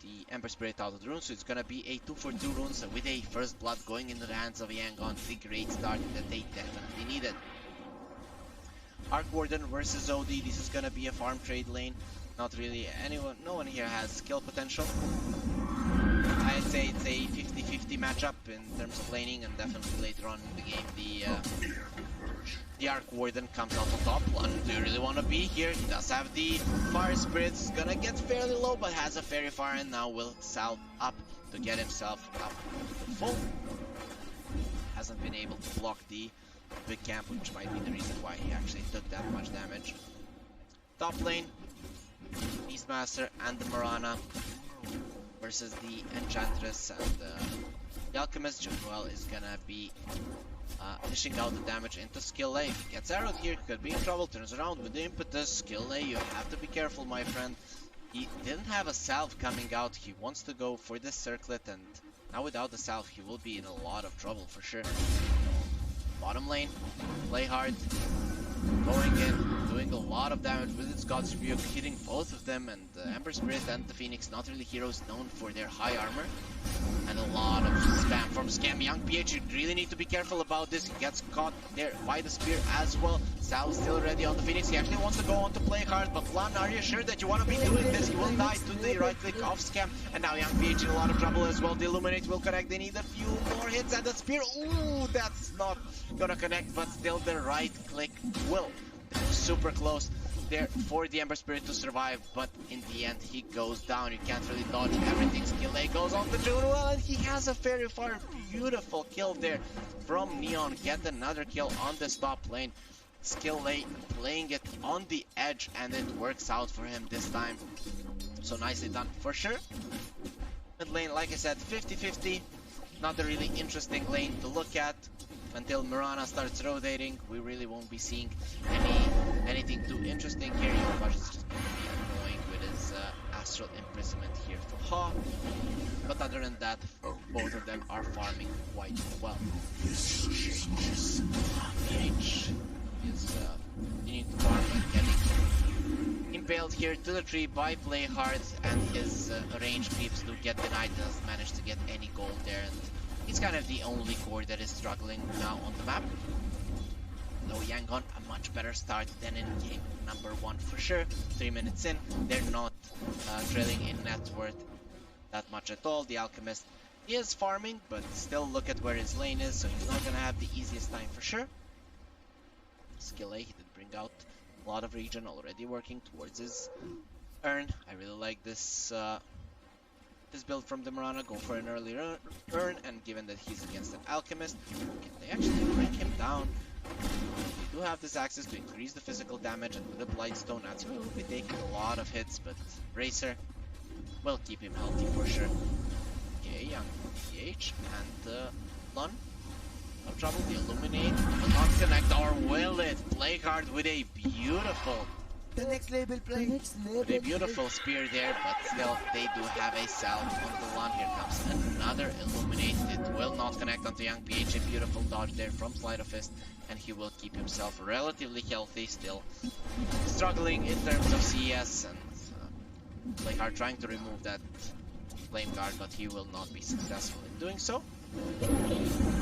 the Ember Spirit out of the rune, so it's gonna be a 2 for 2 runes with a first blood going into the hands of Yangon. The great start that they definitely needed. Arc Warden versus OD. This is gonna be a farm trade lane. Not really anyone, no one here has skill potential. I'd say it's a 50-50 matchup in terms of laning, and definitely later on in the game the Arc Warden comes out on top. Do you really want to be here? He does have the Fire Spirits. Gonna get fairly low, but has a Fairy Fire, and now will salve up to get himself up to full. Hasn't been able to block the big camp, which might be the reason why he actually took that much damage. Top lane, Beastmaster and the Mirana versus the Enchantress, and the Alchemist. Junewell is gonna be dishing out the damage into Skill A. If he gets arrowed here, could be in trouble. Turns around with the impetus. Skill A, you have to be careful, my friend. He didn't have a salve coming out. He wants to go for this circlet, and now without the salve, he will be in a lot of trouble for sure. Bottom lane, play hard, going in, doing a lot of damage with its God's Rebuke, hitting both of them, and the Ember Spirit and the Phoenix, not really heroes known for their high armor. And a lot of spam from Scam. Young PH, you really need to be careful about this. He gets caught there by the spear as well. Sal's still ready on the Phoenix. He actually wants to go on to play hard, but Lan, are you sure that you want to be doing this? He will die to the right click of Scam. And now Young PH in a lot of trouble as well. The Illuminate will connect. They need a few more hits at the spear. Ooh, that's not gonna connect, but still the right click will. Super close there for the Ember Spirit to survive, but in the end he goes down. You can't really dodge everything. Skill A goes on to Junewell, and he has a Fairy Fire. Beautiful kill there from Neon. Get another kill on this top lane. Skill A playing it on the edge, and it works out for him this time. So nicely done for sure. Mid lane, like I said, 50-50. Not a really interesting lane to look at. Until Mirana starts rotating, we really won't be seeing anything too interesting here. Yovash is just going to be annoying with his Astral Imprisonment here for Ha. But other than that, both of them are farming quite well. PH is needing to farm and getting impaled here to the tree by Play Hard, and his range creeps do get denied. He doesn't manage to get any gold there, and he's kind of the only core that is struggling now on the map. Though Yangon, a much better start than in game number 1 for sure. 3 minutes in, they're not trailing in net worth that much at all. The Alchemist is farming, but still look at where his lane is, so he's not gonna have the easiest time for sure. Skill A, he did bring out a lot of regen, already working towards his urn. I really like this build from the Mirana. Go for an early urn, and given that he's against an Alchemist, they actually bring him down. They do have this access to increase the physical damage, and with the Blightstone, Natsu will be taking a lot of hits, but Racer will keep him healthy for sure. Okay, Young PH and Lun. No trouble, the Illuminate will not connect, or will it? Play hard with a beautiful The next label play. a beautiful spear there, but still they do have a salve on the Lan. Here comes another Illuminate. It will not connect onto Young PH. A beautiful dodge there from Sleight of Fist, and he will keep himself relatively healthy, still struggling in terms of CS, and Play Hard trying to remove that Flame Guard, but he will not be successful in doing so.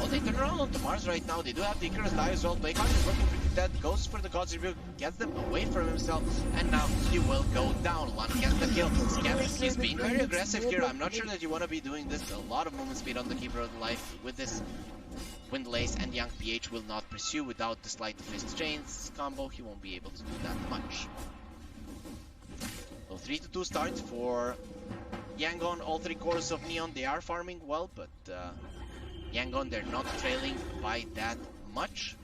Oh, they turn around onto Mars right now. They do have the Icarus die as well. Play Hard is looking pretty dead. Goes for the God's Rebuke, gets them away from himself, and now he will go down. Lan gets the kill. Scavenge is being very aggressive here. I'm not sure that you want to be doing this. A lot of movement speed on the Keeper of the Life with this Windlace, and Young PH will not pursue without the Sleight of Fist Chains combo. He won't be able to do that much. So 3-2 start for Yangon. All 3 cores of Neon, they are farming well, but Yangon, they're not trailing by that much,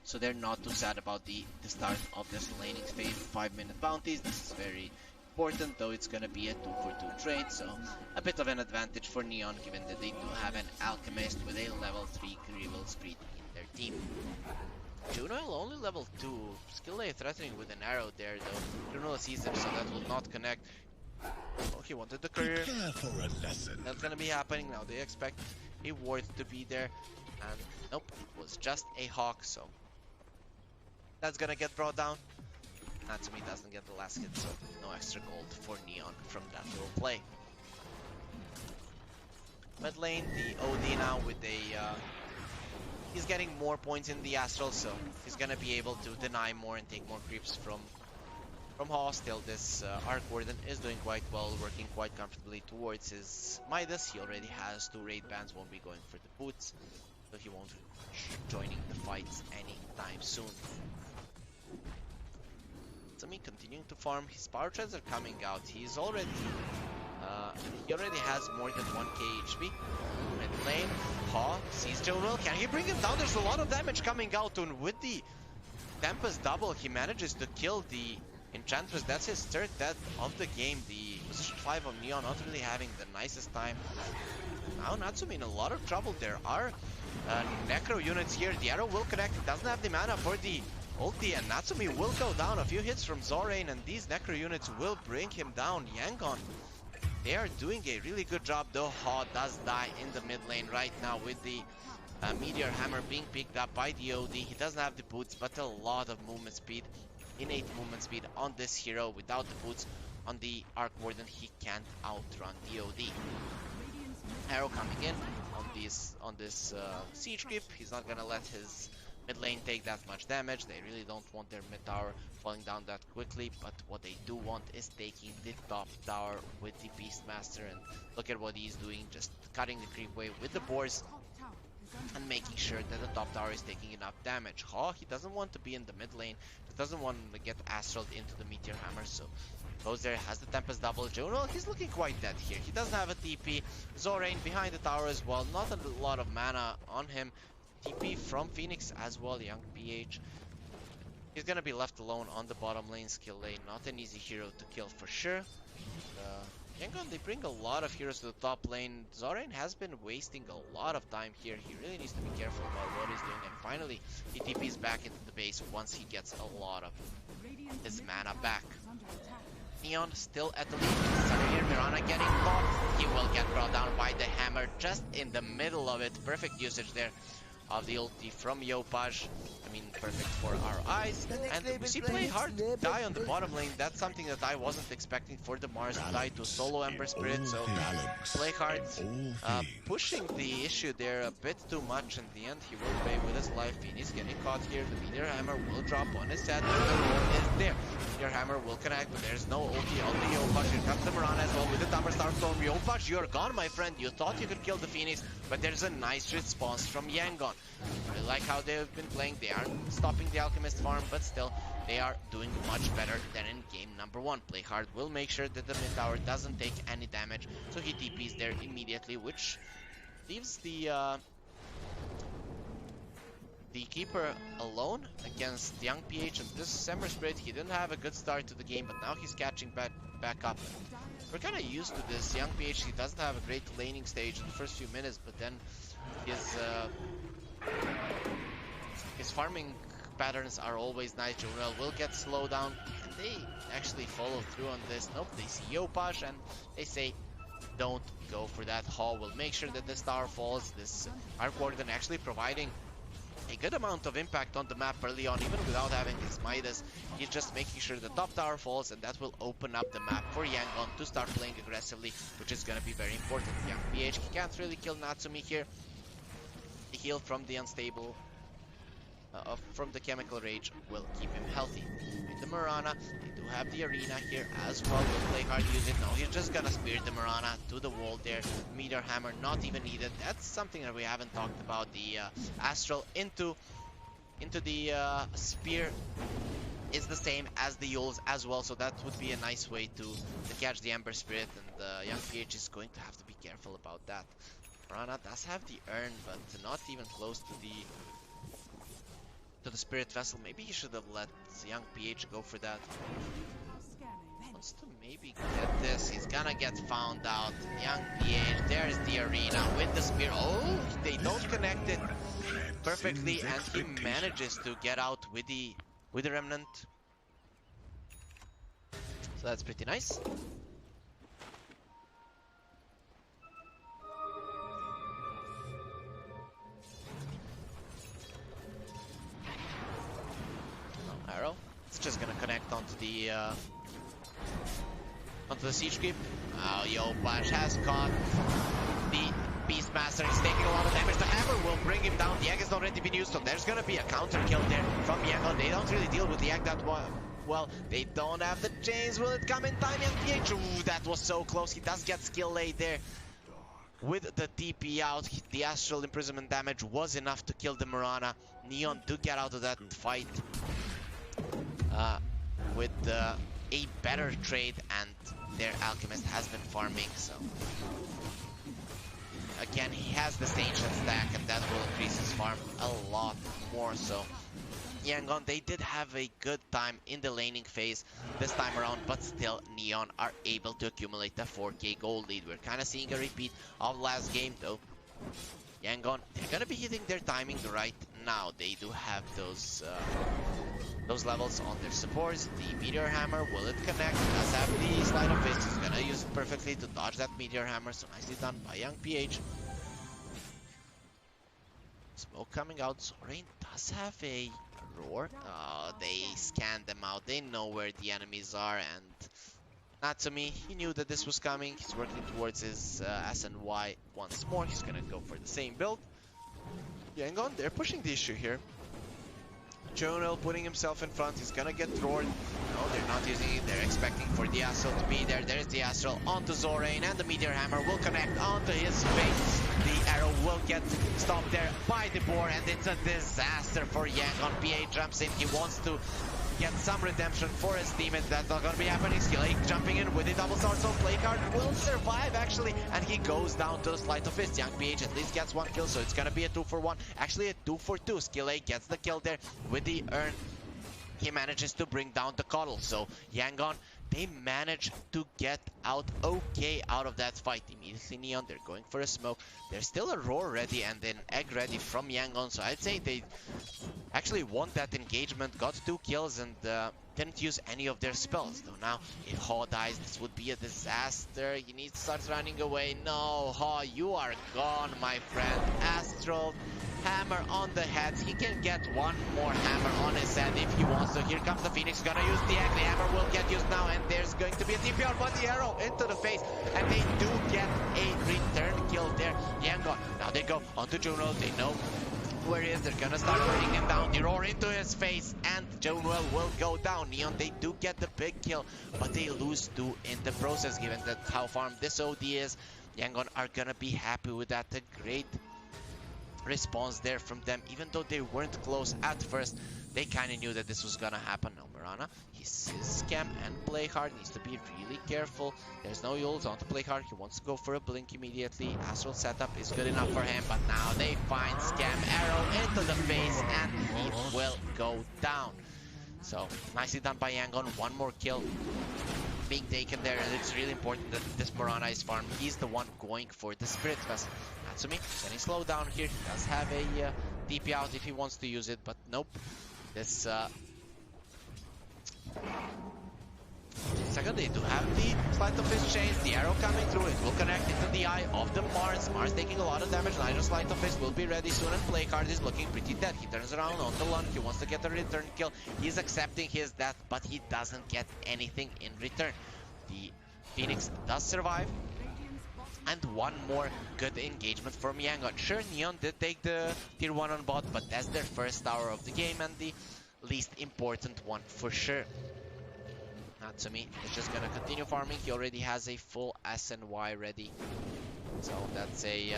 so they're not too sad about the start of this laning phase. 5-minute bounties, this is very important, though it's gonna be a 2-for-2 trade, so a bit of an advantage for Neon, given that they do have an Alchemist with a level 3 Grievous Spirit in their team. Junoil only level 2, skill A threatening with an arrow there, though Junoil sees him, so that will not connect. Oh, he wanted the career. That's gonna be happening now. They expect a ward to be there, and nope, it was just a hawk, so that's gonna get brought down. Natsumi doesn't get the last hit, so no extra gold for Neon from that little play. Mid lane, the OD now with a he's getting more points in the Astral, so he's gonna be able to deny more and take more creeps from Haw. Still, this Arc Warden is doing quite well, working quite comfortably towards his Midas. He already has 2 raid bans, won't be going for the boots, so he won't be joining the fights anytime soon. Natsumi continuing to farm. His power treads are coming out. He's already he already has more than 1k HP. Mid lane, Haw sees Joel. Can he bring him down? There's a lot of damage coming out, and with the Tempest double, he manages to kill the Enchantress. That's his 3rd death of the game. The position 5 of Neon not really having the nicest time. Now Natsumi in a lot of trouble. There are Necro units here. The arrow will connect. It doesn't have the mana for the ulti, and Natsumi will go down. A few hits from Zorain, and these Necro units will bring him down. Yangon, they are doing a really good job, though Haw does die in the mid lane right now with the Meteor Hammer being picked up by the OD. He doesn't have the boots, but a lot of movement speed, innate movement speed on this hero. Without the boots on the Arc Warden, he can't outrun the OD. Arrow coming in on this siege creep. He's not gonna let his mid lane take that much damage. They really don't want their mid tower falling down that quickly, but what they do want is taking the top tower with the Beastmaster, and look at what he's doing, just cutting the creep wave with the boars and making sure that the top tower is taking enough damage. Haw, he doesn't want to be in the mid lane, he doesn't want to get astraled into the Meteor Hammer, so goes there, has the Tempest double. Joel, he's looking quite dead here. He doesn't have a TP. Zorain behind the tower as well, not a lot of mana on him. TP from Phoenix as well, young PH. He's gonna be left alone on the bottom lane, skill lane. Not an easy hero to kill for sure. Yangon, they bring a lot of heroes to the top lane. Zorain has been wasting a lot of time here. He really needs to be careful about what he's doing. And finally, he TPs back into the base once he gets a lot of his mana back. Neon still at the lead. Sorry here, Mirana getting caught. He will get brought down by the hammer just in the middle of it. Perfect usage there of the ulti from Yopaj. I mean, perfect for our eyes. And we see Playhard die on the bottom lane. That's something that I wasn't expecting for the Mars to die to solo Ember Spirit. So Playhard pushing the issue there a bit too much. In the end, he will pay with his life. Phoenix getting caught here. The Meteor Hammer will drop on his head. The roll is there. Meteor Hammer will connect, but there's no ulti on the Yopaj. Here comes the Mirana as well with the Thunder Star Storm. Yopaj, you're gone, my friend. You thought you could kill the Phoenix, but there's a nice response from Yangon. I like how they've been playing. They aren't stopping the Alchemist farm, but still, they are doing much better than in game number 1. Playhard will make sure that the mid tower doesn't take any damage, so he TPs there immediately, which leaves the Keeper alone against Young PH. And this Ember Spirit, he didn't have a good start to the game, but now he's catching back up. We're kind of used to this. Young PH, he doesn't have a great laning stage in the first few minutes, but then his farming patterns are always nice. Jorel will get slowed down, and they actually follow through on this. Nope, they see Yopaj and they say, don't go for that. Haw will make sure that this tower falls. This Arc Warden actually providing a good amount of impact on the map early on, even without having his Midas. He's just making sure the top tower falls, and that will open up the map for Yangon to start playing aggressively, which is going to be very important. Young PH can't really kill Natsumi here. The heal from the unstable, from the chemical rage will keep him healthy. With the Mirana, they do have the arena here as well. Will Playhard use it? No, he's just gonna spear the Mirana to the wall there. Meteor Hammer not even needed. That's something that we haven't talked about. The Astral into the spear is the same as the Yules as well, so that would be a nice way to catch the Ember Spirit, and Young PH is going to have to be careful about that. Mirana does have the urn, but not even close to the spirit vessel. Maybe he should have let young PH go for that. Wants to maybe get this. He's gonna get found out. Young PH, there's the arena with the spear. Oh, they don't connect it perfectly, and he manages to get out with the remnant. So that's pretty nice. No arrow. It's just gonna connect onto the siege creep. Oh, Yobash has caught the Beastmaster. He's taking a lot of damage. The hammer will bring him down. The egg has already been used, so there's gonna be a counter kill there from Yangon. They don't really deal with the egg that well. They don't have the chains. Will it come in time? And PH, ooh, that was so close. He does get skill laid there. With the TP out, the Astral Imprisonment damage was enough to kill the Mirana. Neon do get out of that fight with a better trade, and their Alchemist has been farming, so again he has this ancient stack, and that will increase his farm a lot more. So Yangon, they did have a good time in the laning phase this time around, but still Neon are able to accumulate the 4k gold lead. We're kind of seeing a repeat of last game though. Yangon, they're gonna be hitting their timing right now. They do have those levels on their supports. The Meteor Hammer, will it connect? Does have the Slide of Fist. He's gonna use it perfectly to dodge that Meteor Hammer, so nicely done by young PH. Smoke coming out. Zorain does have a roar. They scanned them out. They know where the enemies are, and Natsumi, he knew that this was coming. He's working towards his SNY once more. He's gonna go for the same build. Yangon, they're pushing the issue here. Jonel putting himself in front. He's gonna get roared. No, they're not using it. They're expecting for the Astral to be there. There's the Astral onto Zorain, and the Meteor Hammer will connect onto his face. The arrow will get stopped there by the boar, and it's a disaster for Yangon. PA jumps in. He wants to get some redemption for his teammates. That's not gonna be happening. Skillake jumping in with the double sword, so Playcard will survive actually, and he goes down to the Sleight of Fist. Young PH at least gets one kill, so it's gonna be a 2-for-1. Actually a 2-for-2. Skillake gets the kill there with the urn. He manages to bring down the Coddle, so Yangon, they manage to get out okay out of that fight. Immediately Neon, they're going for a smoke. There's still a roar ready and an egg ready from Yangon, so I'd say they actually won that engagement, got 2 kills, and didn't use any of their spells. Though now, if Haw dies, this would be a disaster. He needs to start running away. No, Haw, you are gone, my friend. Astral Hammer on the head. He can get one more hammer on his head if he wants to. Here comes the Phoenix, gonna use the egg. The hammer will get used now, and there's going to be a TPR, but the arrow into the face, and they do get a return kill there. Yangon, now they go onto Juno. They know where he is. They're gonna start bringing him down. The roar into his face, and Jonewell will go down. Neon, they do get the big kill, but they lose 2 in the process, given that how farmed this OD is. Yangon are gonna be happy with that. A great response there from them, even though they weren't close at first. They kind of knew that this was gonna happen. Now Mirana, he sees Scam and play hard, needs to be really careful. There's no ult on to play hard. He wants to go for a blink immediately. Astral setup is good enough for him, but now they find Scam, arrow into the face, and he will go down. So nicely done by Yangon. One more kill being taken there, and it's really important that this Mirana is farmed. He's the one going for the Spirit Vessel. Natsumi getting slowed down here. He does have a TP out if he wants to use it, but nope. This second, they do have the Sleight of Fist chains, the arrow coming through, it will connect into the eye of the Mars. Mars taking a lot of damage. Nitro Sleight of Fist will be ready soon, and Playcard is looking pretty dead. He turns around on the Lun, he wants to get a return kill. He's accepting his death, but he doesn't get anything in return. The Phoenix does survive, and one more good engagement from Yangon. Sure, Neon did take the tier 1 on bot, but that's their first tower of the game, and the least important one for sure. Natsumi is just gonna continue farming. He already has a full SNY ready, so that's a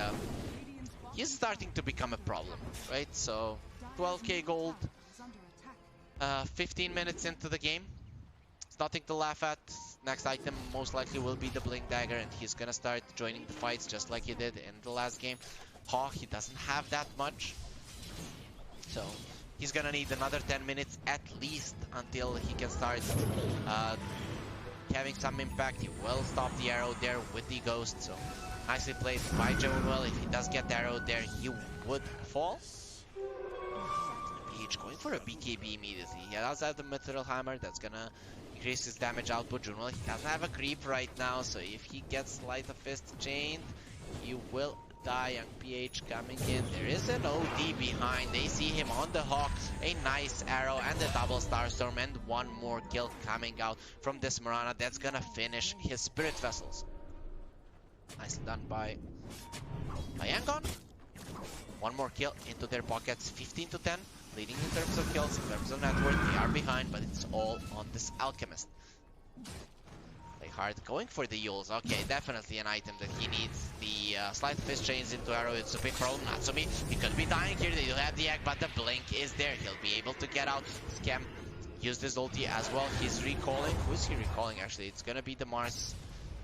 he's starting to become a problem, right? So 12k gold, 15 minutes into the game. It's nothing to laugh at. next item most likely will be the Blink Dagger, and he's gonna start joining the fights just like he did in the last game. Hawk, he doesn't have that much, so he's gonna need another 10 minutes at least until he can start having some impact. He will stop the arrow there with the Ghost, so nicely played by Joel. If he does get the arrow there, he would fall. PH going for a BKB immediately. He does have the Mithril Hammer, that's gonna increase his damage output. Junwell, he doesn't have a creep right now, so if he gets Sleight of Fist chained, he will die. Young PH coming in. There is an OD behind. They see him on the Hawk. A nice arrow and a double Starstorm, and one more kill coming out from this Mirana. That's gonna finish his Spirit Vessels. Nicely done by Yangon. One more kill into their pockets. 15 to 10. Leading in terms of kills, in terms of net worth, they are behind, but it's all on this Alchemist. Play hard, going for the Yules. Okay, definitely an item that he needs. The Sleight of Fist chains into arrow, it's a big problem. Natsumi, he could be dying here. They do have the egg, but the blink is there. He'll be able to get out. Scam used his ulti as well. He's recalling. Who is he recalling actually? It's gonna be the Mars.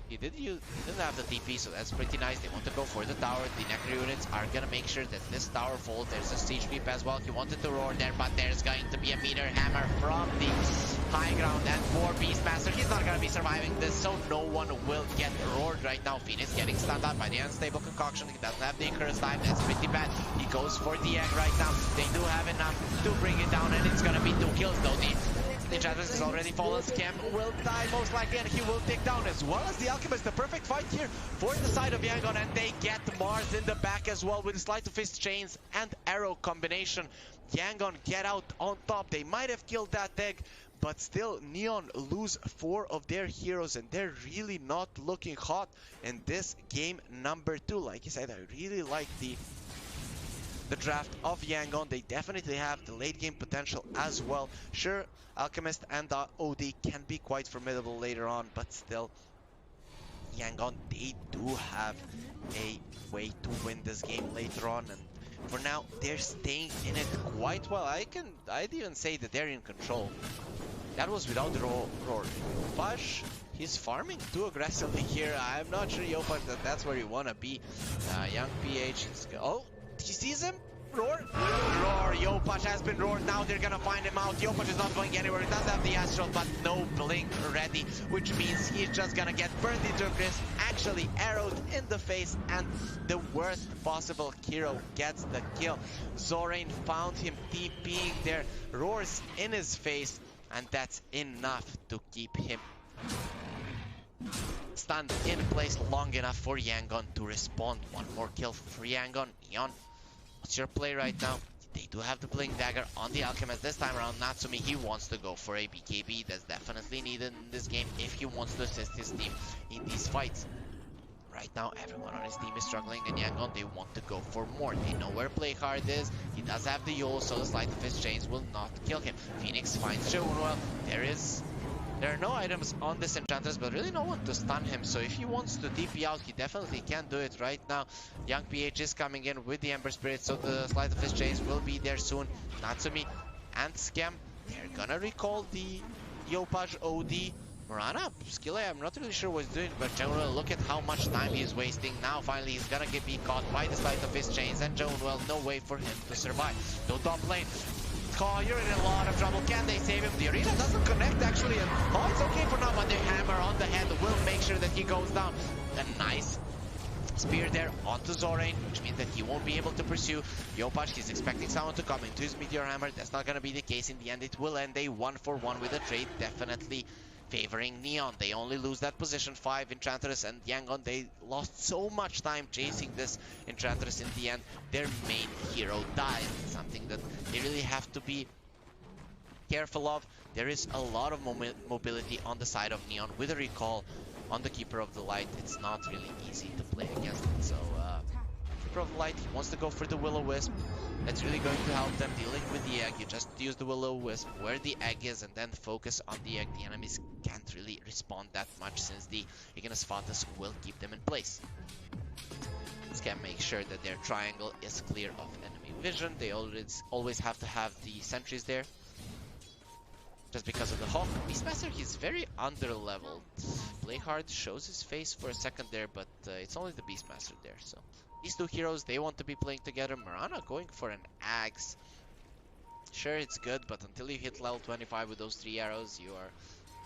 He didn't have the TP, so that's pretty nice. They want to go for the tower. The Necro units are gonna make sure that this tower falls. There's a siege creep as well. He wanted to roar there, but there's going to be a meter hammer from the high ground and for Beastmaster. He's not gonna be surviving this, so no one will get roared right now. Phoenix getting stunned up by the unstable concoction. He doesn't have the Icarus time. That's pretty bad. He goes for the egg right now. They do have enough to bring it down, and it's gonna be 2 kills though. The Enchantress is already fallen. Scam will die most likely, and he will take down as well as the Alchemist. The perfect fight here for the side of Yangon, and they get Mars in the back as well with Sleight of Fist chains and arrow combination. Yangon get out on top. They might have killed that egg, but still Neon lose 4 of their heroes, and they're really not looking hot in this game number 2. Like I said, I really like the draft of Yangon. They definitely have the late game potential as well. Sure, Alchemist and OD can be quite formidable later on, but still, Yangon, they do have a way to win this game later on, and for now, they're staying in it quite well. I'd even say that they're in control. That was without roar. Fash, he's farming too aggressively here. I'm not sure, Yopash, that's where you want to be. Young PH is... Oh, he sees him? Roar! Roar! Yopash has been roared. Now they're gonna find him out. Yopash is not going anywhere. He does have the Astral, but no blink ready, which means he's just gonna get burned into a crisp, actually arrowed in the face, and the worst possible hero gets the kill. Zorain found him TPing there, roars in his face, and that's enough to keep him stunned in place long enough for Yangon to respond. One more kill for Yangon. Neon, what's your play right now? They do have the Blink Dagger on the Alchemist. This time around, Natsumi, he wants to go for a BKB. That's definitely needed in this game if he wants to assist his team in these fights. Right now, everyone on his team is struggling, and Yangon, they want to go for more. They know where Play Hard is. He does have the Yule, so the Sleight of Fist chains will not kill him. Phoenix finds Joel. There are no items on this Enchantress, but really no one to stun him. So if he wants to TP out, he definitely can do it right now. Young PH is coming in with the Ember Spirit, so the Sleight of Fist chains will be there soon. Natsumi and Scam, they're gonna recall the Yopash OD. Mirana, Skille, I'm not really sure what he's doing, but Joel, look at how much time he's wasting. Now finally he's gonna be caught by the Sleight of Fist chains, and Joel, no way for him to survive. No top lane. You're in a lot of trouble. Can they save him? The arena doesn't connect actually, and it's okay for now, but the hammer on the head will make sure that he goes down. A nice spear there onto Zorain, which means that he won't be able to pursue Yopash. He's expecting someone to come into his Meteor Hammer. That's not going to be the case. In the end, it will end a 1-for-1 with a trade, definitely favoring Neon. They only lose that position 5 Enchantress, and Yangon, they lost so much time chasing this Enchantress. In the end, their main hero died. Something that they really have to be careful of. There is a lot of mobility on the side of Neon with a recall on the Keeper of the Light. It's not really easy to play against it. So Keeper of the Light, he wants to go for the Will-O-Wisp. That's really going to help them dealing with the egg. You just use the Will-O-Wisp where the egg is and then focus on the egg. The enemies can't really respond that much since the Ignis Fatuus will keep them in place. Scam make sure that their triangle is clear of enemy vision. They always have to have the sentries there. just because of the Hawk. Beastmaster, he's very under-leveled. Playhard shows his face for a second there, but it's only the Beastmaster there. So these two heroes, they want to be playing together. Mirana going for an Axe. Sure, it's good, but until you hit level 25 with those 3 arrows, you are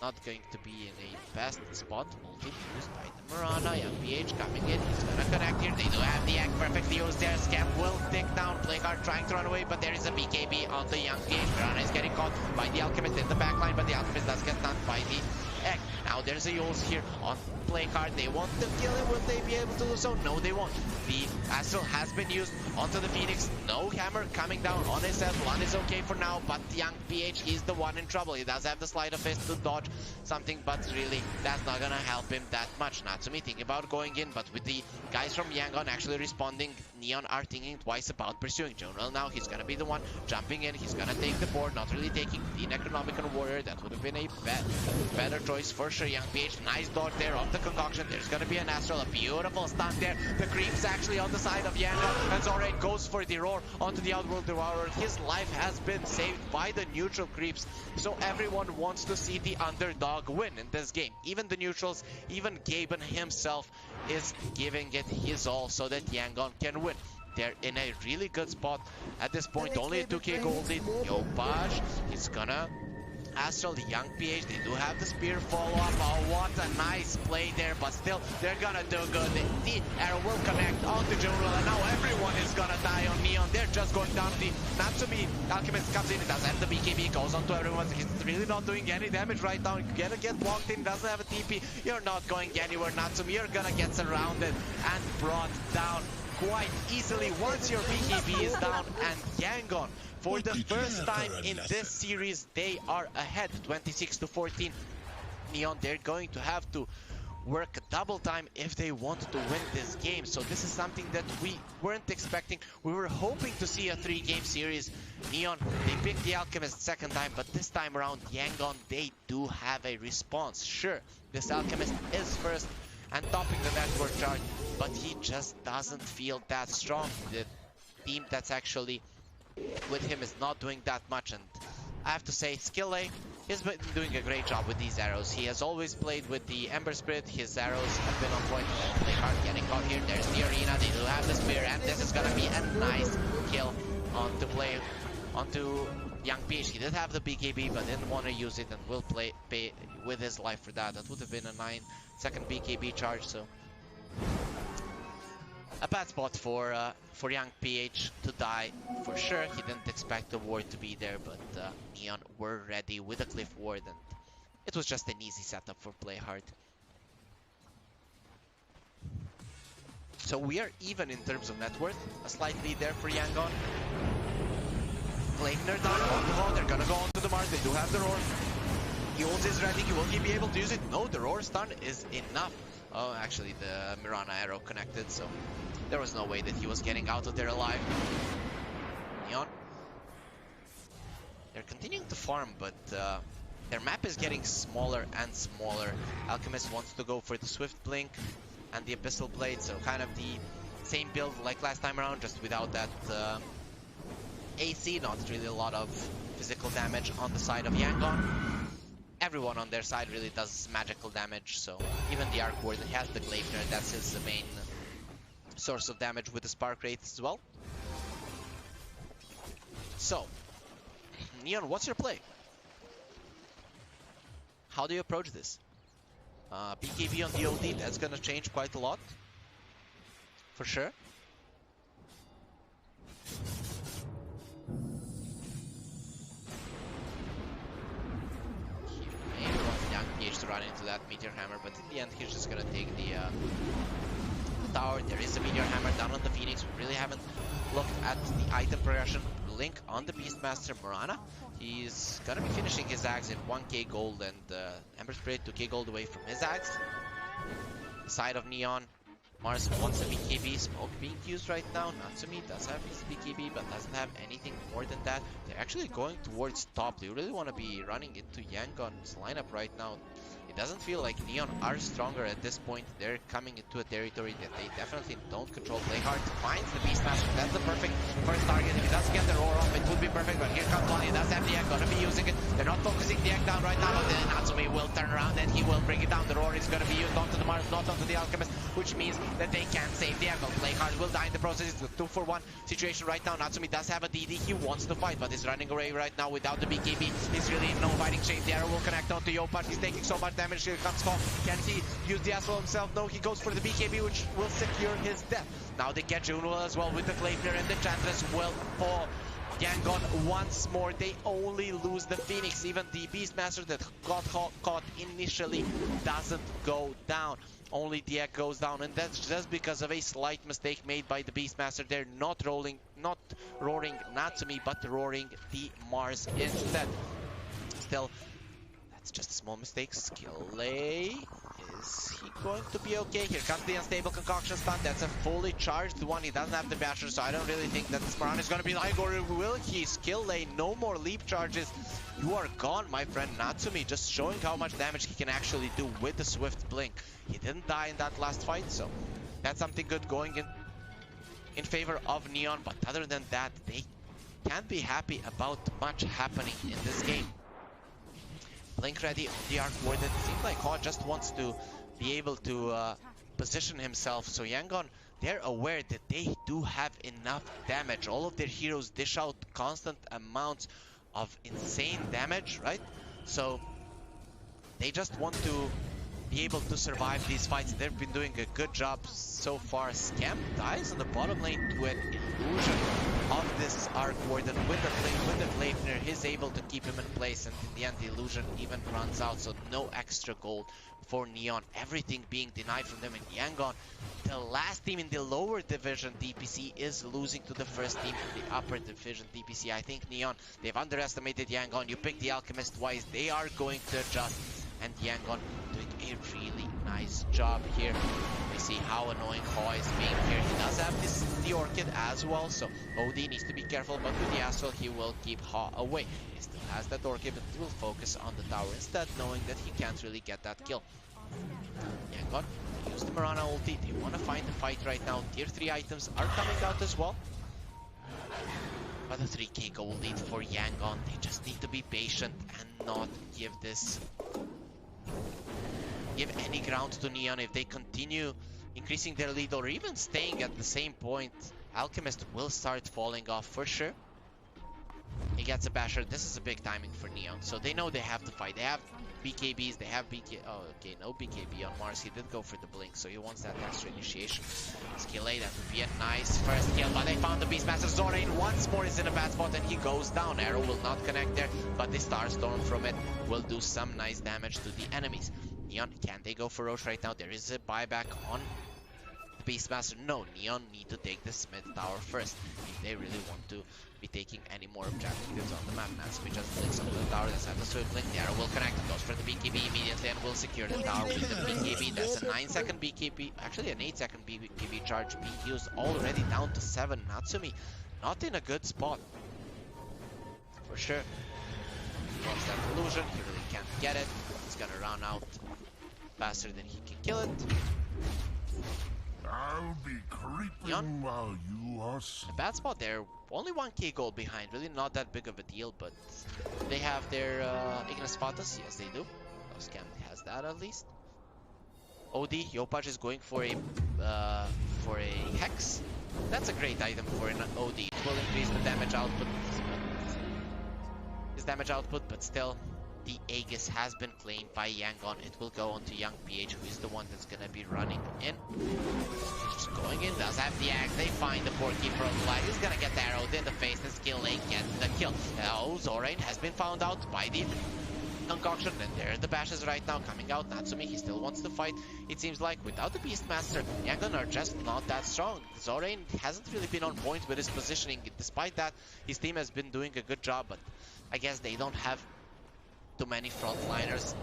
not going to be in a best spot. Ulti used by the Mirana. Young PH coming in. He's gonna connect here. They do have the egg perfectly used there. Scamp will take down. Playcard trying to run away, but there is a BKB on the Young PH. Mirana is getting caught by the Alchemist in the backline, but the Alchemist does get stunned by the egg. Now there's a Yules here on Playcard. They want to kill him. Will they be able to do so? No, they won't. The Astral has been used onto the Phoenix. No hammer coming down on his head. One is okay for now, but Young PH is the one in trouble. He does have the sleight of fist to dodge something, but really that's not gonna help him that much. Natsumi thinking about going in, but with the guys from Yangon actually responding, Neon are thinking twice about pursuing. Journal now, he's gonna be the one jumping in. He's gonna take the board, not really taking the Necronomicon Warrior. That would have been a better choice for sure. Young PH, nice dodge there of the concoction. There's gonna be an Astral, a beautiful stun there. The creeps actually on the side of Yangon, and Zorate goes for the roar onto the Outworld Devourer. His life has been saved by the neutral creeps, so everyone wants to see the underdog win in this game. Even the neutrals, even Gaben himself is giving it his all so that Yangon can win. They're in a really good spot at this point. Only a 2k gold lead. Yopaj, he's gonna Astral, the Young PH, they do have the spear follow-up. Oh, what a nice play there, but still, they're gonna do good. The arrow will connect onto Journal, and now everyone is gonna die on Neon. They're just going down the Natsumi. Alchemist comes in, it does have the BKB, goes onto everyone. He's really not doing any damage right now. You're gonna get walked in, doesn't have a TP. You're not going anywhere, Natsumi. You're gonna get surrounded and brought down quite easily once your BKB is down. And Yangon, for the first time in this series, they are ahead 26-14. Neon, they're going to have to work double time if they want to win this game. So this is something that we weren't expecting. We were hoping to see a 3-game series. Neon, they picked the Alchemist second time, but this time around, Yangon, they do have a response. Sure, this Alchemist is first and topping the network chart, but he just doesn't feel that strong. The team that's actually with him is not doing that much, and I have to say, Skillay, he's been doing a great job with these arrows. He has always played with the Ember Spirit. His arrows have been on point. Playhard getting caught here. There's the arena. They do have the spear, and this is gonna be a nice kill onto Young PH. He did have the BKB, but didn't want to use it, and will pay with his life for that. That would have been a 9-second BKB charge, so a bad spot for Young PH to die for sure. He didn't expect the ward to be there, but Neon were ready with a Cliff Ward, and it was just an easy setup for Playhard. So we are even in terms of net worth, a slight lead there for Yangon. Gleipnir down on the hole, they're gonna go on to the Mars, they do have the Roar. Yules is ready, will he be able to use it? No, the Roar stun is enough. Oh, actually the Mirana arrow connected, so there was no way that he was getting out of there alive. Neon, they're continuing to farm, but their map is getting smaller and smaller. Alchemist wants to go for the Swift Blink and the Abyssal Blade, so kind of the same build like last time around, just without that AC, not really a lot of physical damage on the side of Yangon. Everyone on their side really does magical damage, so even the Arc Warden has the Gleipnir, that's his main source of damage with the Spark Wraith as well. So, Neon, what's your play? How do you approach this? BKB on the OD, that's gonna change quite a lot, for sure. To run into that Meteor Hammer, but in the end he's just gonna take the tower. There is a Meteor Hammer down on the Phoenix. We really haven't looked at the item progression. Link on the Beastmaster. Mirana, he's gonna be finishing his Axe in 1k gold, and Ember Spirit 2k gold away from his Axe. The side of Neon, Mars wants a BKB. Smoke being used right now. Natsumi does have his BKB, but doesn't have anything more than that. They're actually going towards top. They really want to be running into Yangon's lineup right now. It doesn't feel like Neon are stronger at this point. They're coming into a territory that they definitely don't control. Playhard finds the Beastmaster. That's the perfect first target. If he doesn't get the roar off, it would be perfect, but here comes one. He does have the egg, gonna be using it. They're not focusing the egg turn around and he will bring it down. The roar is gonna be used onto the Mars, not onto the Alchemist, which means that they can't save the angle. Play hard will die in the process. It's a 2-for-1 situation right now. Natsumi does have a DD. He wants to fight, but he's running away right now without the BKB. He's really in no fighting shape. The arrow will connect onto Yopash. He's taking so much damage. Here comes Call. Can he use the asshole himself? No, he goes for the BKB, which will secure his death. Now they get Juno as well with the Flavor, and the Enchantress will fall. Yangon once more. They only lose the Phoenix. Even the Beastmaster that got caught initially doesn't go down. Only the egg goes down, and that's just because of a slight mistake made by the Beastmaster. They're not roaring Natsumi, but roaring the Mars instead. Still, that's just a small mistake. Skillay, is he going to be okay? Here comes the unstable concoction stun. That's a fully charged one. He doesn't have the basher, so I don't really think that Smaran is going to be like, or will he? Skillay, no more leap charges. You are gone, my friend. Natsumi just showing how much damage he can actually do with the Swift Blink. He didn't die in that last fight, so that's something good going in favor of Neon. But other than that, they can't be happy about much happening in this game. Blink ready on the Arc Warden. It seems like Hot just wants to be able to position himself. So Yangon, they're aware that they do have enough damage. All of their heroes dish out constant amounts of insane damage, right? So they just want to be able to survive these fights. They've been doing a good job so far. Scamp dies on the bottom lane to an illusion of this Arc Warden with the flame, with the Flavor. He's able to keep him in place, and in the end the illusion even runs out, so no extra gold for Neon. Everything being denied from them in Yangon. The last team in the lower division DPC is losing to the first team in the upper division DPC. I think Neon, they've underestimated Yangon. You pick the Alchemist twice, they are going to adjust, and Yangon doing a really nice job here. We see how annoying Haw is being here. He does have the Orchid as well, so OD needs to be careful, but with the Asshole he will keep Haw away. He still has that Orchid, but he will focus on the tower instead, knowing that he can't really get that kill. Yangon, use the Mirana ulti. They want to find the fight right now. Tier 3 items are coming out as well. But a 3k gold lead for Yangon. They just need to be patient and not give any ground to Neon. If they continue increasing their lead or even staying at the same point, Alchemist will start falling off for sure. He gets a basher. This is a big timing for Neon, so they know they have to fight. They have BKBs, they have BK. Oh, okay, no BKB on Mars. He did go for the blink, so he wants that extra initiation. Skillay, that would be a nice first kill, but they found the Beastmaster. Zorain once more is in a bad spot and he goes down. Arrow will not connect there, but the Starstorm from it will do some nice damage to the enemies. Neon, can they go for Roche right now? There is a buyback on the Beastmaster. No, Neon need to take this mid tower first if they really want to be taking any more objectives on the map. Natsumi just blinks onto the tower. That's have the Swift Blink. The arrow will connect. Goes for the BKB immediately and will secure the tower with the BKB. That's a 9-second BKB. Actually, an 8-second BKB charge being used. Already down to 7. Natsumi not in a good spot. For sure. He wants that illusion. He really can't get it. He's gonna run out faster than he can kill it. I'll be creeping while you are a bad spot there. Only 1k gold behind. Really not that big of a deal, but they have their Ignis Fatus. Yes, they do. Scam has that at least. OD, Yopaj is going for a Hex. That's a great item for an OD. It will increase the damage output. His damage output, but still, the Aegis has been claimed by Yangon. It will go on to Young PH, who is the one that's gonna be running in. Just going in, does have the axe. They find the Porkeeper on the line. He's gonna get arrowed in the face, and Skillay gets the kill. Oh, Zorain has been found out by the concoction, and there are the bashes right now coming out. Natsumi, he still wants to fight. It seems like without the Beastmaster, Yangon are just not that strong. Zorain hasn't really been on point with his positioning. Despite that, his team has been doing a good job, but I guess they don't have too many frontliners.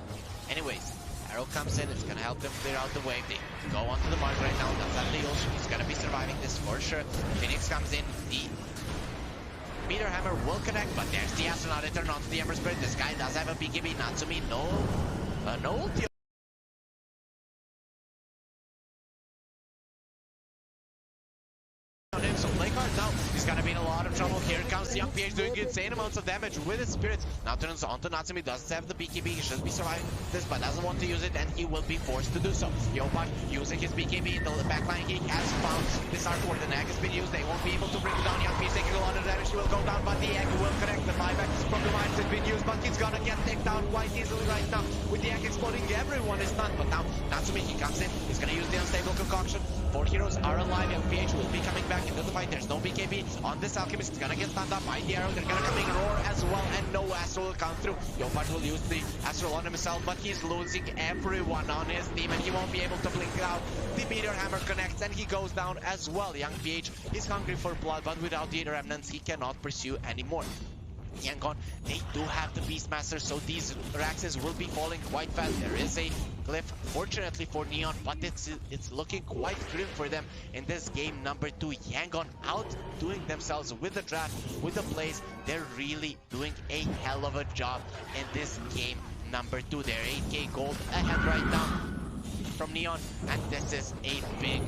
Anyways, arrow comes in, it's gonna help them clear out the wave. They go onto the Mars right now. That's at the Ocean. He's gonna be surviving this for sure. Phoenix comes in, the Meteor Hammer will connect, but there's the Astronaut. They turn onto the Ember Spirit. This guy does have a BKB. Natsumi, no ulti. So play card now. He's gonna be in a lot of trouble. Here comes the Young PH doing insane amounts of damage with his spirits. Now turns on to Natsumi, doesn't have the BKB, he should be surviving this, but doesn't want to use it, and he will be forced to do so. Yopaj using his BKB in the backline, he has found this hardcore. The egg has been used, they won't be able to bring it down. Young PH taking a lot of damage, he will go down, but the egg will connect. The buyback from the mines has been used, but he's gonna get taken down quite easily right now. With the egg exploding, everyone is done, but now Natsumi, he comes in, he's gonna use the unstable concoction. 4 heroes are alive, and PH will be coming back into the fight. There's no BKB on this Alchemist. He's gonna get stunned up by the arrow. They're gonna come in roar as well, and no Astral will come through. Yopaj will use the Astral on himself, but he's losing everyone on his team, and he won't be able to blink out. The Meteor Hammer connects, and he goes down as well. Young PH is hungry for blood, but without the remnants, he cannot pursue anymore. Yangon, they do have the Beastmaster, so these Raxes will be falling quite fast. There is a cliff, fortunately for Neon, but it's looking quite grim for them in this game number 2. Yangon outdoing themselves with the draft, with the plays. They're really doing a hell of a job in this game number 2. They're 8k gold ahead right now from Neon, and this is a big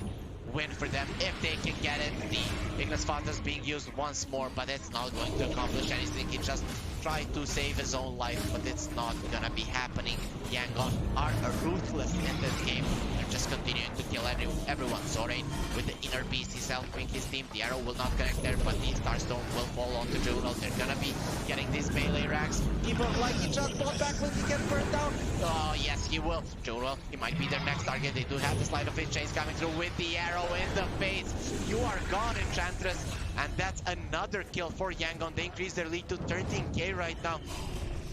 win for them if they can get it. The Ignis Fata's being used once more, but it's not going to accomplish anything. He just tried to save his own life, but it's not gonna be happening. Yangon are ruthless in this game. They're just continuing to kill everyone. Zorain with the inner beast, he's helping his team. The arrow will not connect there, but the Starstone will fall onto Juno. They're gonna be getting these melee racks. People like he just fought back, will he get burned down? Oh yes, he will. Juno, he might be their next target. They do have the Slide of Fate Chains coming through with the arrow in the face. You are gone, Enchantress, and that's another kill for Yangon. They increase their lead to 13k right now.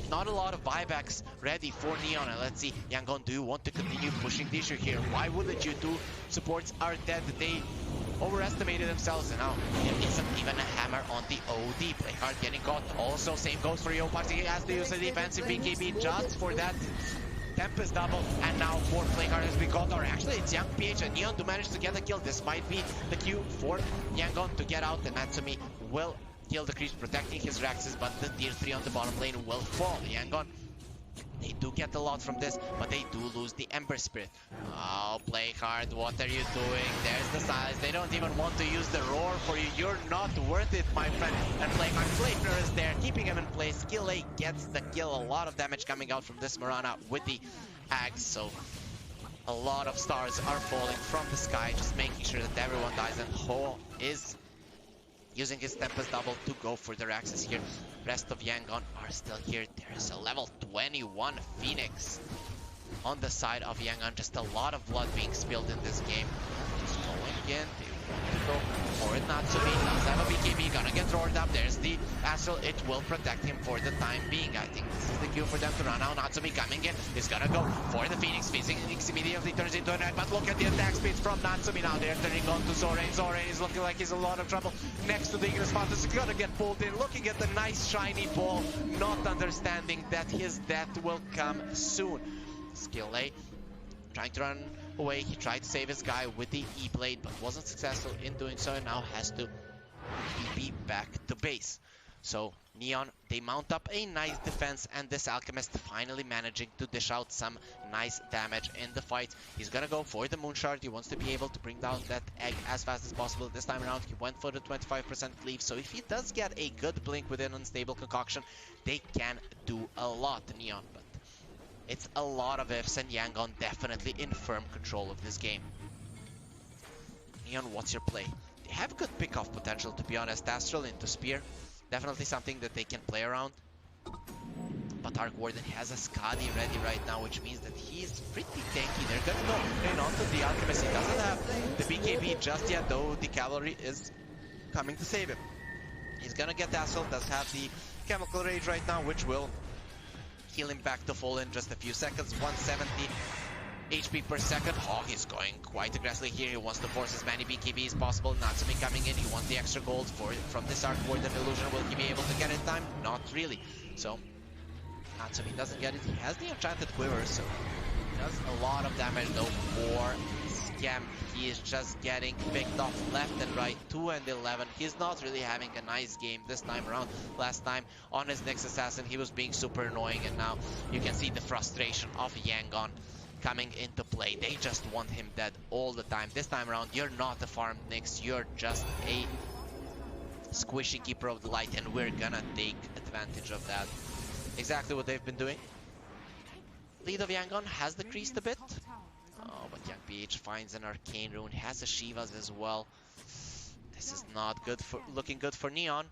Not a lot of buybacks ready for Neon, and let's see, Yangon, do you want to continue pushing the issue here? Why wouldn't you? Two supports are dead. They overestimated themselves, and now there isn't even a hammer on the OD. Playhard getting caught. Also, same goes for Yopaj. He has to use the defensive BKB just for that Tempest double, and now 4 Playhard has been caught, or actually it's Young PH and Neon to manage to get a kill. This might be the cue for Yangon to get out, and Natsumi will kill the creeps protecting his Raxes, but the tier 3 on the bottom lane will fall. Yangon, they do get a lot from this, but they do lose the Ember Spirit. Oh, Playhard, what are you doing? There's the silence. They don't even want to use the roar for you. You're not worth it, my friend. And Playhard, Flamer is there, keeping him in place. Skill A gets the kill. A lot of damage coming out from this Mirana with the axe, so a lot of stars are falling from the sky, just making sure that everyone dies, and Ho is using his Tempest double to go for the Raxes here. Rest of Yangon are still here. There is a level 21 Phoenix on the side of Yangon. Just a lot of blood being spilled in this game. Just going in. They want to go for it. Natsumi does have a BKB. Gonna get roared up. There's the Astral. It will protect him for the time being. I think this is the cue for them to run out. Natsumi coming in. He's gonna go for the Phoenix. Phoenix immediately turns into a knight. But look at the attack speeds from Natsumi now. They're turning on to Zorain. Zorain is looking like he's in a lot of trouble. Next to the Ignis Fata, he's gonna get pulled in. Looking at the nice shiny ball. Not understanding that his death will come soon. Skill A. Trying to run away. He tried to save his guy with the E-Blade, but wasn't successful in doing so, and now has to be back to base. So Neon, they mount up a nice defense, and this Alchemist finally managing to dish out some nice damage in the fight. He's gonna go for the Moon Shard. He wants to be able to bring down that egg as fast as possible. This time around, he went for the 25% cleave, so if he does get a good blink with an unstable concoction, they can do a lot, Neon. But it's a lot of ifs, and Yangon definitely in firm control of this game. Neon, what's your play? They have good pick-off potential, to be honest. Astral into Spear, definitely something that they can play around. But Arc Warden has a Skadi ready right now, which means that he's pretty tanky. They're gonna go in onto the Alchemist. He doesn't have the BKB just yet, though the Cavalry is coming to save him. He's gonna get Astral, does have the Chemical Rage right now, which will heal him back to full in just a few seconds. 170 HP per second. Oh, he's going quite aggressively here. He wants to force as many BKB as possible. Natsumi coming in. He wants the extra gold from this Arc Warden illusion. Will he be able to get it in time? Not really. So Natsumi doesn't get it. He has the enchanted quiver, so he does a lot of damage though for Scam. He is just getting picked off left and right. 2 and 11. He's not really having a nice game this time around. Last time on his Nyx Assassin, he was being super annoying, and now you can see the frustration of Yangon coming into play. They just want him dead all the time. This time around, you're not a farmed Nyx. You're just a squishy Keeper of the Light, and we're gonna take advantage of that. Exactly what they've been doing. Lead of Yangon has decreased a bit. Oh, but Young PH finds an Arcane Rune, has a Shivas as well. This is not good for looking good for Neon.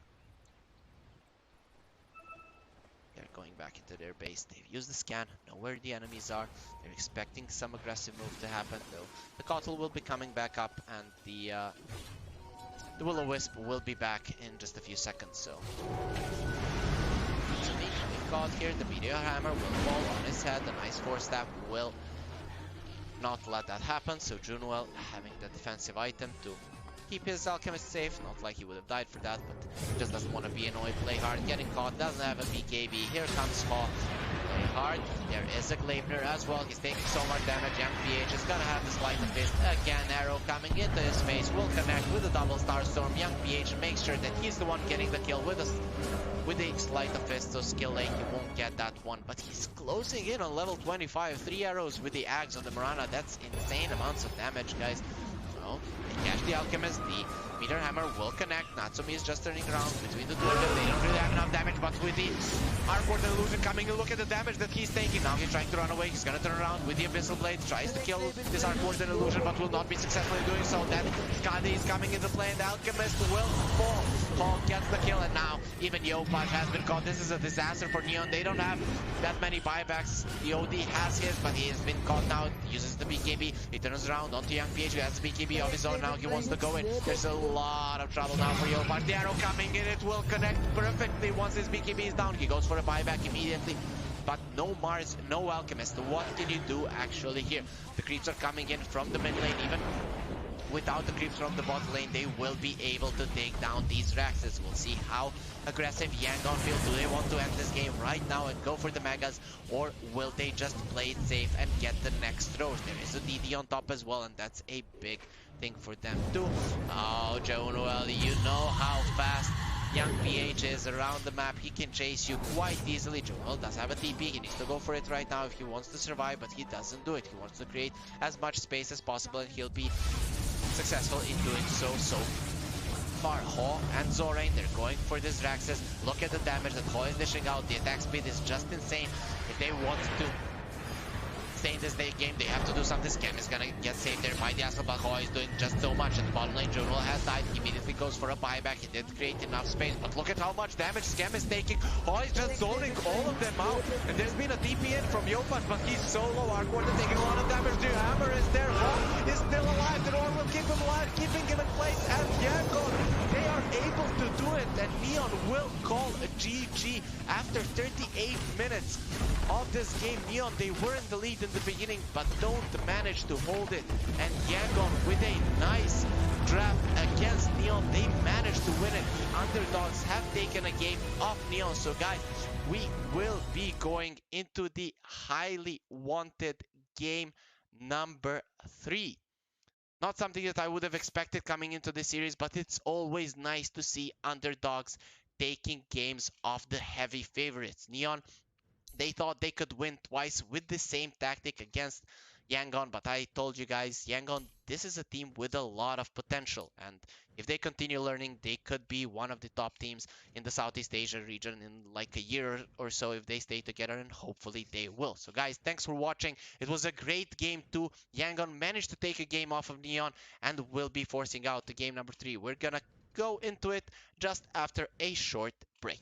They're going back into their base. They've used the scan, know where the enemies are. They're expecting some aggressive move to happen, though. The Kotl will be coming back up, and the Will-O-Wisp will be back in just a few seconds. So, being caught here. The Meteor Hammer will fall on his head. The nice Force Staff will not let that happen. So Junuel having the defensive item to keep his Alchemist safe. Not like he would have died for that, but he just doesn't want to be annoyed. Play hard, getting caught, doesn't have a BKB. Here comes Haw. Play hard. There is a Gleipnir as well. He's taking so much damage. Young PH is gonna have the Sleight of Fist again. Arrow coming into his face. Will connect with a double Starstorm. Young PH makes sure that he's the one getting the kill with the Sleight of Fist. So skill lane, he won't get that one, but he's closing in on level 25. 3 arrows with the Axe on the Mirana. That's insane amounts of damage, guys. They catch the Alchemist, the Meteor Hammer will connect. Natsumi is just turning around between the two of them. They don't really have enough damage, but with the Arcboard and Illusion coming, look at the damage that he's taking. Now he's trying to run away. He's gonna turn around with the Abyssal Blade, tries to kill this Arcboard and Illusion, but will not be successful in doing so. Then Skadi is coming into play, and the Alchemist will fall. Paul gets the kill, and now even Yopaj has been caught. This is a disaster for Neon. They don't have that many buybacks. The OD has his, but he has been caught now. He uses the BKB. He turns around onto Young PH, who has the BKB of his own. Now he wants to go in. There's a lot of trouble now for Yopaj. The arrow coming in. It will connect perfectly once his BKB is down. He goes for a buyback immediately. But no Mars, no Alchemist. What can you do actually here? The creeps are coming in from the mid lane. Even without the creeps from the bot lane, they will be able to take down these Raxes. We'll see how aggressive Yangon feel. Do they want to end this game right now and go for the Megas, or will they just play it safe and get the next throws? There is a DD on top as well, and that's a big thing for them too. Oh, Jonuel, you know how fast Young PH is around the map. He can chase you quite easily. Jonuel does have a TP. He needs to go for it right now if he wants to survive, but he doesn't do it. He wants to create as much space as possible, and he'll be successful in doing so. So far, Haw and Zorain, they're going for this Raxus. Look at the damage that Haw is dishing out. The attack speed is just insane. If they want to stay in this game, they have to do something. Scam is gonna get saved there by the Asshole, but Haw is doing just so much. And the bottom lane, Junuel has died. He immediately goes for a buyback. He did create enough space, but look at how much damage Scam is taking. Haw is just zoning all of them out. And there's been a TP in from Yopaj, but he's so low. Arcboard is taking a lot of damage. The hammer is there. Haw is still alive. The Nor will keep him alive, keeping him in place. And Yangon, they are able to do it. And Neon will call a GG after 38 minutes of this game. Neon, they were in the lead in the beginning, but don't manage to hold it. And Yangon, with a nice draft against Neon, they managed to win it. The underdogs have taken a game off Neon. So guys, we will be going into the highly wanted game number 3. Not something that I would have expected coming into this series, but it's always nice to see underdogs taking games off the heavy favorites. Neon, they thought they could win twice with the same tactic against Yangon, but I told you guys, Yangon, this is a team with a lot of potential, and if they continue learning, they could be one of the top teams in the Southeast Asia region in like a year or so if they stay together, and hopefully they will. So guys, thanks for watching. It was a great game 2. Yangon managed to take a game off of Neon and will be forcing out the game number 3. We're gonna go into it just after a short break.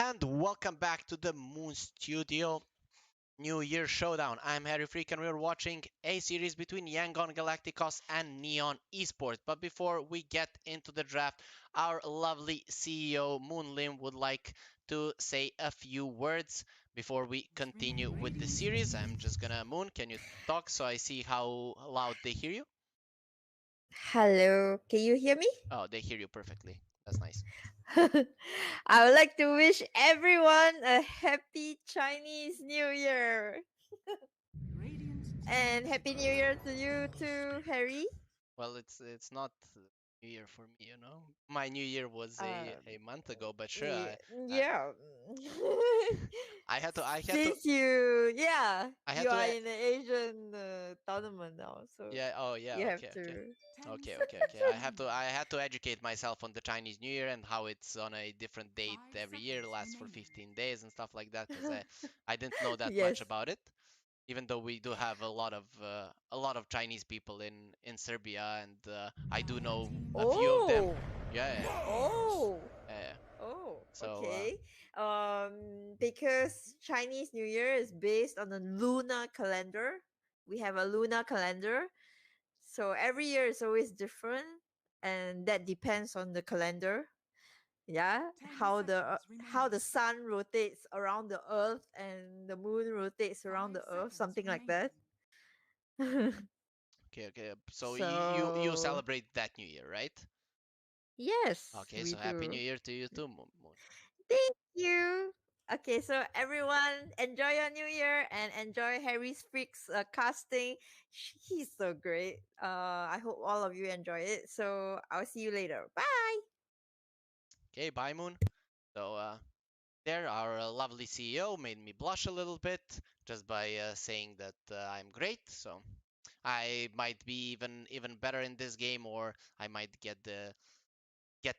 And welcome back to the Moon Studio New Year Showdown. I'm Harry Freak and we're watching a series between Yangon Galacticos and Neon Esports. But before we get into the draft, our lovely CEO Moon Lim would like to say a few words before we continue with the series. I'm just gonna, Moon, can you talk so I see how loud they hear you? Hello, can you hear me? Oh, they hear you perfectly. That's nice. I would like to wish everyone a happy Chinese New Year. Radiant And happy New Year to you too, Harry. Well, it's not New Year for me, you know. My New Year was a month ago, but sure, I Yeah. I had to I had to Since I had you to are in the Asian tournament now, so yeah, oh yeah, you have okay, okay. to. 10 Okay, okay, seconds okay. remaining. I had to educate myself on the Chinese New Year and how it's on a different date 5 every year, seconds lasts for remaining. 15 days and stuff like that, because I didn't know that much Yes. about it. Even though we do have a lot of Chinese people in Serbia, and I do Your know team a few of them. Oh. Yeah, yeah, Oh. yeah. Oh, So okay. Because Chinese New Year is based on a lunar calendar. We have a lunar calendar. So every year is always different and that depends on the calendar. Yeah, 10 how the seconds remaining. sun rotates around the earth and the moon rotates around 5 the earth, seconds something like that. remaining. okay, okay. So you So, celebrate that New Year, right? yes, Okay, we so Happy New do. Year to you too, Moon. Thank you. Okay, so everyone enjoy your new year and enjoy Harry's Freaks casting. He's so great. I hope all of you enjoy it. So I'll see you later. Bye. Okay, bye, Moon. So there, our lovely CEO made me blush a little bit just by saying that I'm great. So I might be even better in this game, or I might get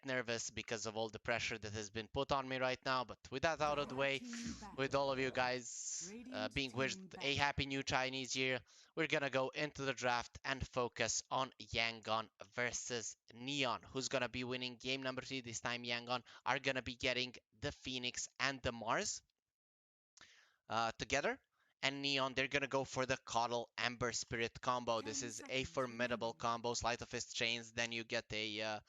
nervous because of all the pressure that has been put on me right now. But with that out of the Your way, team with battle. all of you guys Radiant being wished team a battle. happy new Chinese year, we're gonna go into the draft and focus on Yangon versus Neon. Who's gonna be winning game number 3 this time? Yangon are gonna be getting the Phoenix and the Mars together. And Neon, they're gonna go for the Coddle Ember Spirit combo. This 10 is a seconds formidable remaining. combo. Sleight of Fist chains, then you get a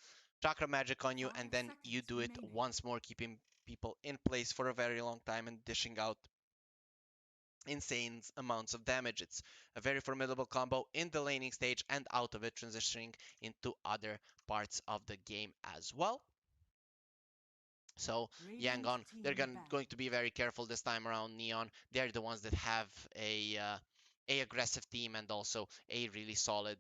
Chakra Magic on you, 5 and then you seconds do it remaining. once more, keeping people in place for a very long time and dishing out insane amounts of damage. It's a very formidable combo in the laning stage and out of it, transitioning into other parts of the game as well. So Radiant Yangon, they're team battle. going to be very careful this time around. Neon, they're the ones that have a aggressive team and also a really solid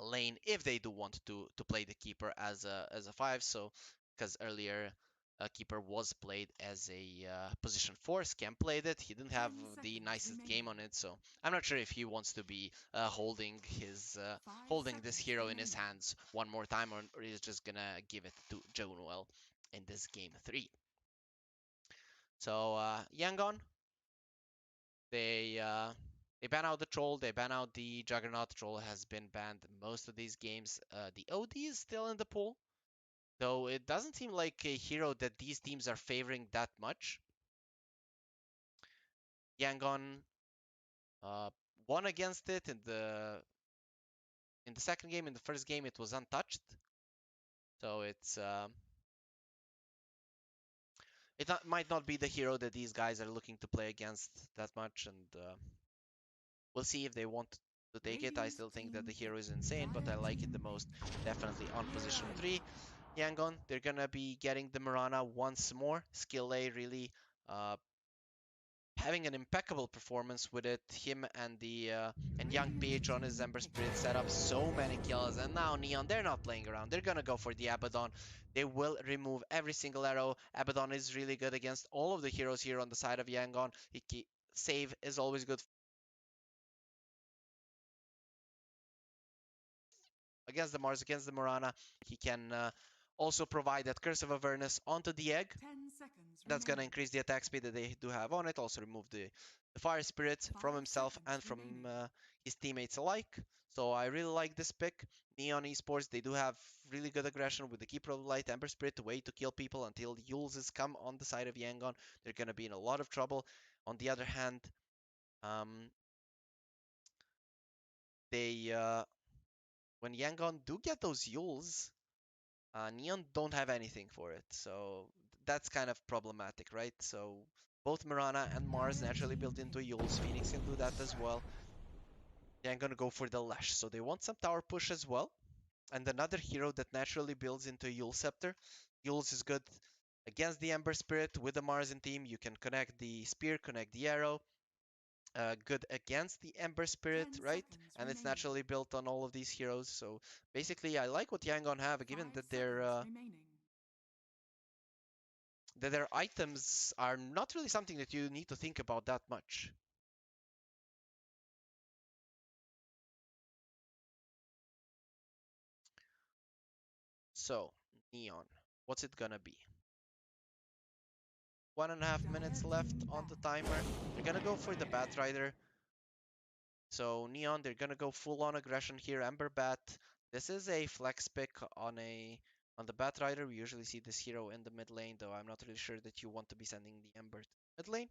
lane if they do want to play the keeper as a 5. So because earlier keeper was played as a position 4. Scam played it. He didn't have 10 the seconds nicest game remaining. on it, so I'm not sure if he wants to be Five holding this seconds hero in his remaining. hands one more time, or he's just gonna give it to Jonuel in this game 3. So Yangon, they uh, they ban out the troll, they ban out the Juggernaut. Troll has been banned most of these games. The OD is still in the pool, though it doesn't seem like a hero that these teams are favoring that much. Yangon uh, won against it in the second game. In the first game, it was untouched, so might not be the hero that these guys are looking to play against that much, and we'll see if they want to take it. I Radiant still think that team the hero is pick. insane, but I Dire like it the team most pick. definitely on Hero. position 3. Yangon, they're gonna be getting the Mirana once more. Skill A really uh, having an impeccable performance with it. Him and Young Radiant PH on his team Ember pick. Spirit set up so many kills, and now Neon, they're not playing around. They're gonna go for the Abaddon. They will remove every single arrow. Abaddon is really good against all of the heroes here on the side of Yangon. Save is always good against the Mars, against the Morana. He can also provide that Curse of Avernus onto the egg. 10 seconds That's gonna increase the attack speed that they do have on it. Also remove the fire spirit from himself and from his teammates alike. So I really like this pick. Neon Esports, they do have really good aggression with the Keeper of the Light, Ember Spirit, way to kill people until Yules come on the side of Yangon. They're gonna be in a lot of trouble. On the other hand, they when Yangon do get those Yules, Neon don't have anything for it, so that's kind of problematic, right? So both Mirana and Mars naturally built into Yules. Phoenix can do that as well. Yeah, I'm gonna go for the Lash. So they want some tower push as well. And another hero that naturally builds into Yule Scepter. Yule's is good against the Ember Spirit with the Marzen team. You can connect the spear, connect the arrow. Good against the Ember Spirit, right? And it's naturally built on all of these heroes. So basically, I like what Yangon have, given that their items are not really something that you need to think about that much. So, Neon, what's it gonna be? 1.5 minutes left on the timer. They're gonna go for the Batrider. So Neon, they're gonna go full on aggression here. Ember Bat. This is a flex pick on the Batrider. We usually see this hero in the mid lane, though I'm not really sure that you want to be sending the Ember to mid lane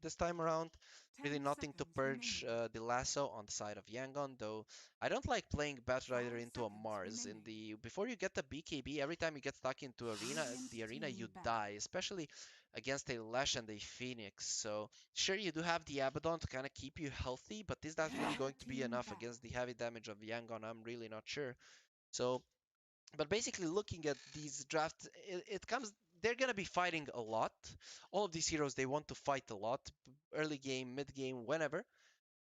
this time around. Really nothing to purge the lasso on the side of Yangon, though I don't like playing Batrider into a Mars. Before you get the BKB, every time you get stuck into the arena you die, especially against a Lash and a Phoenix. So sure, you do have the Abaddon to kind of keep you healthy, but is that really going to be enough against the heavy damage of Yangon? I'm really not sure. So but basically looking at these drafts, they're gonna be fighting a lot. All of these heroes, they want to fight a lot, early game, mid game, whenever,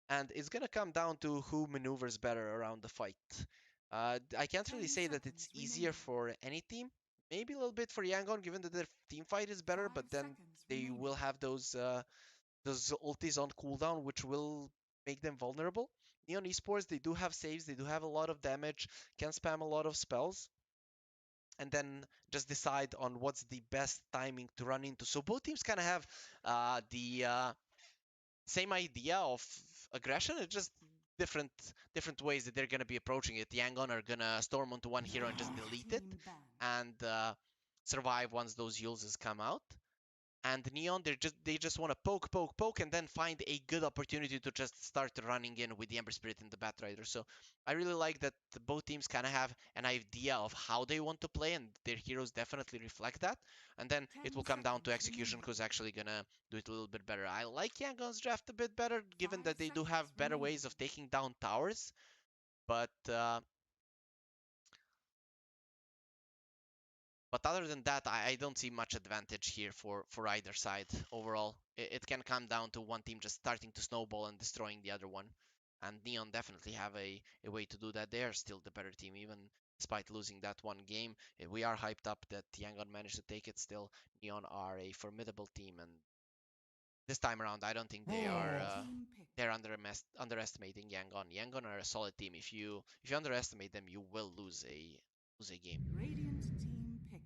and it's gonna come down to who maneuvers better around the fight. I can't really say that it's easier for any team. Maybe a little bit for Yangon, given that their team fight is better, but then they will have those ultis on cooldown, which will make them vulnerable. Neon Esports, they do have saves, they do have a lot of damage, can spam a lot of spells, and then just decide on what's the best timing to run into. So both teams kind of have the same idea of aggression. It's just different ways that they're going to be approaching it. Yangon are going to storm onto one hero and just delete it and survive once those Yules come out. And Neon, they just want to poke, and then find a good opportunity to just start running in with the Ember Spirit and the Batrider. So I really like that both teams kind of have an idea of how they want to play, and their heroes definitely reflect that. And then it will come down to execution, who's actually gonna do it a little bit better. I like Yangon's draft a bit better, given that they do have better ways of taking down towers, but other than that, I don't see much advantage here for either side overall. It can come down to one team just starting to snowball and destroying the other one. And Neon definitely have a way to do that. They are still the better team, even despite losing that one game. We are hyped up that Yangon managed to take it still. Neon are a formidable team, and this time around, I don't think they're underestimating Yangon. Yangon are a solid team. If you underestimate them, you will lose a game. Radiant team pick.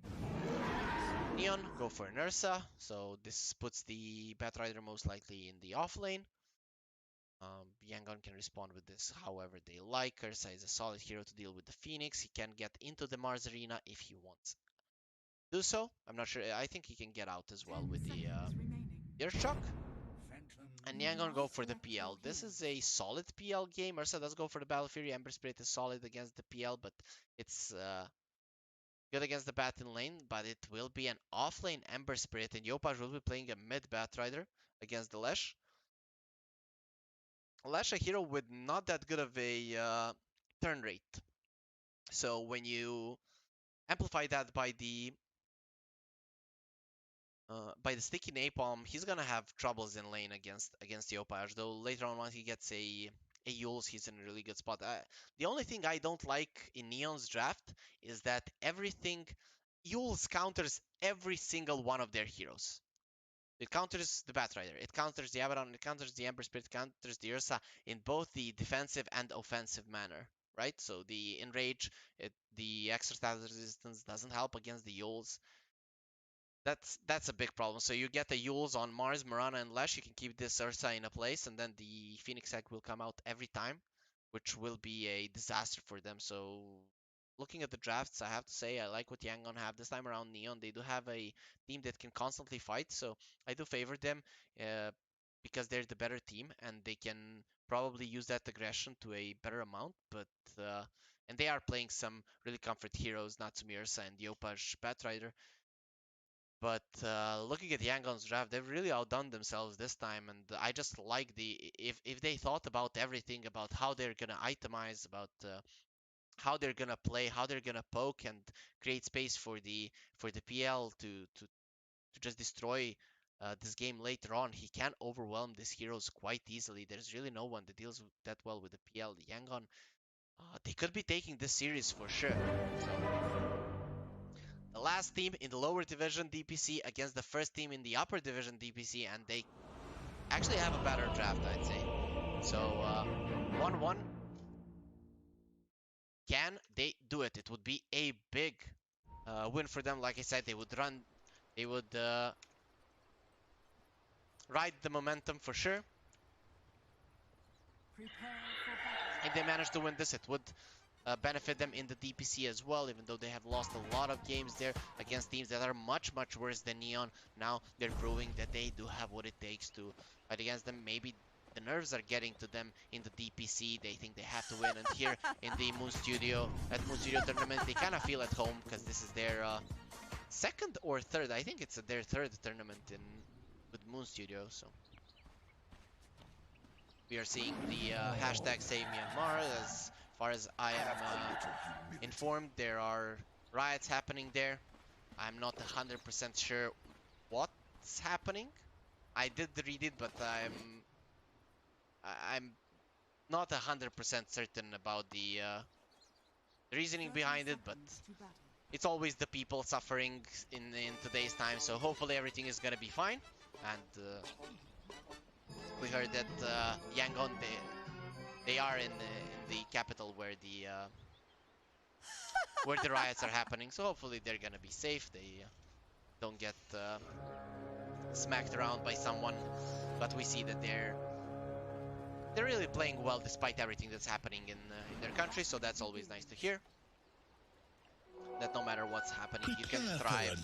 Neon go for an Ursa, so this puts the Batrider most likely in the off lane. Yangon can respond with this however they like. Ursa is a solid hero to deal with the Phoenix. He can get into the Mars arena if he wants to do so. I'm not sure. I think he can get out as well with the Earthshock. And Yangon go for the PL. This is a solid PL game. Ursa does go for the Battle Fury. Ember Spirit is solid against the PL, but it's good against the bat in lane, but it will be an off-lane Ember Spirit, and Yopaj will be playing a mid Batrider against the Lash. Lash, a hero with not that good of a turn rate. So when you amplify that by the sticky napalm, he's gonna have troubles in lane against Yopaj. Though later on, once he gets a Yules, he's in a really good spot. The only thing I don't like in Neon's draft is that Yules counters every single one of their heroes. It counters the Batrider, it counters the Abaddon, it counters the Ember Spirit, it counters the Ursa in both the defensive and offensive manner, right? So the Enrage, the extra status resistance doesn't help against the Yules. That's a big problem. So you get the Yules on Mars, Mirana, and Lesh. You can keep this Ursa in a place, and then the Phoenix Egg will come out every time, which will be a disaster for them. So looking at the drafts, I have to say I like what Yangon have this time around. Neon, they do have a team that can constantly fight, so I do favor them uh, because they're the better team and they can probably use that aggression to a better amount. But and they are playing some really comfort heroes, Natsumi Ursa and Yopaj Batrider. But looking at Yangon's draft, they've really outdone themselves this time, and I just like the if they thought about everything, about how they're gonna itemize, about how they're gonna play, how they're gonna poke and create space for the PL to just destroy this game later on. He can overwhelm these heroes quite easily. There's really no one that deals that well with the PL. Yangon, they could be taking this series for sure. So the last team in the lower division DPC against the first team in the upper division DPC, and they actually have a better draft, I'd say. So 1-1. Can they do it? It would be a big win for them. Like I said, they would ride the momentum for sure. If they manage to win this, it would benefit them in the DPC as well, even though they have lost a lot of games there against teams that are much, much worse than Neon. Now they're proving that they do have what it takes to fight against them. Maybe the nerves are getting to them in the DPC. They think they have to win, and here in the Moon Studio tournament, they kind of feel at home because this is their second or third. I think it's their third tournament with Moon Studio. So we are seeing the hashtag Save Myanmar. As far as I am informed, there are riots happening there. I'm not 100% sure what's happening. I did read it, but I'm not 100% certain about the reasoning behind it. But it's always the people suffering in today's time. So hopefully everything is gonna be fine. And we heard that Yangon, they are in the capital where the riots are happening. So hopefully they're gonna be safe. They don't get smacked around by someone. But we see that they're really playing well despite everything that's happening in their country. So that's always nice to hear. That no matter what's happening, you can thrive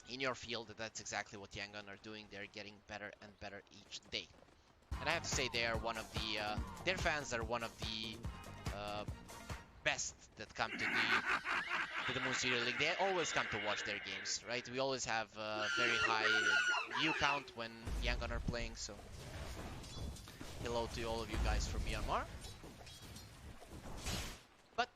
in your field. That's exactly what Yangon are doing. They're getting better and better each day. And I have to say, they are one of the their fans are one of the best that come to the Moon Studio League. They always come to watch their games, right? We always have very high view count when Yangon are playing. So hello to all of you guys from Myanmar. But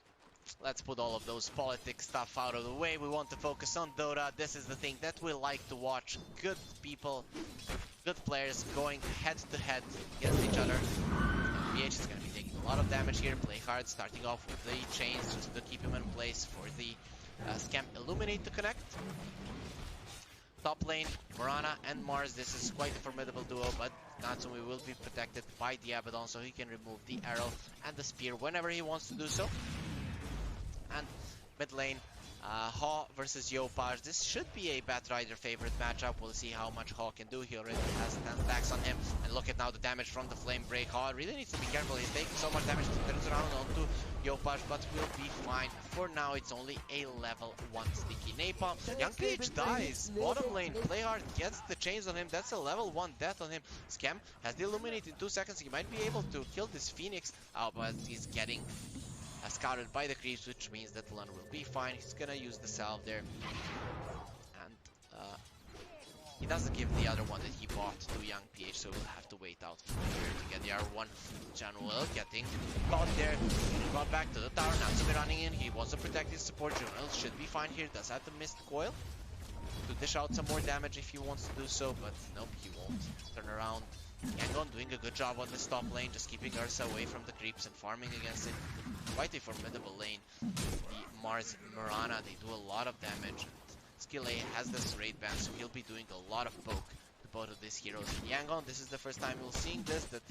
let's put all of those politics stuff out of the way. We want to focus on Dota. This is the thing that we like to watch. Good people, good players going head to head against each other. PH is going to be taking a lot of damage here. Play hard, starting off with the chains just to keep him in place for the Scam Illuminate to connect. Top lane, Mirana and Mars. This is quite a formidable duo, but Natsumi will be protected by the Abaddon, so he can remove the arrow and the spear whenever he wants to do so. And mid lane, Haw versus Yopaj. This should be a Batrider favorite matchup. We'll see how much Haw can do. He already has 10 stacks on him. And look at now the damage from the Flame Break. Haw really needs to be careful. He's taking so much damage. He turns around onto Yopaj, but will be fine. For now, it's only a level 1 sticky napalm. Young PH dies. Bottom lane, play hard, gets the chains on him. That's a level 1 death on him. Scam has the Illuminate in 2 seconds. He might be able to kill this Phoenix, but he's getting scouted by the creeps, which means that Lun will be fine. He's gonna use the salve there, and he doesn't give the other one that he bought to Young PH, so we'll have to wait out for here to get the R1. Januel getting caught there, brought back to the tower. Natsumi running in. He wants to protect his support. Januel should be fine here. Does have the missed coil to dish out some more damage if he wants to do so, but nope, he won't. Turn around. Yangon doing a good job on this top lane, just keeping Ursa away from the creeps and farming against it. Quite a formidable lane. The Mars Mirana, they do a lot of damage. Skill A has this raid ban, so he'll be doing a lot of poke to both of these heroes. In Yangon, this is the first time we're seeing this, that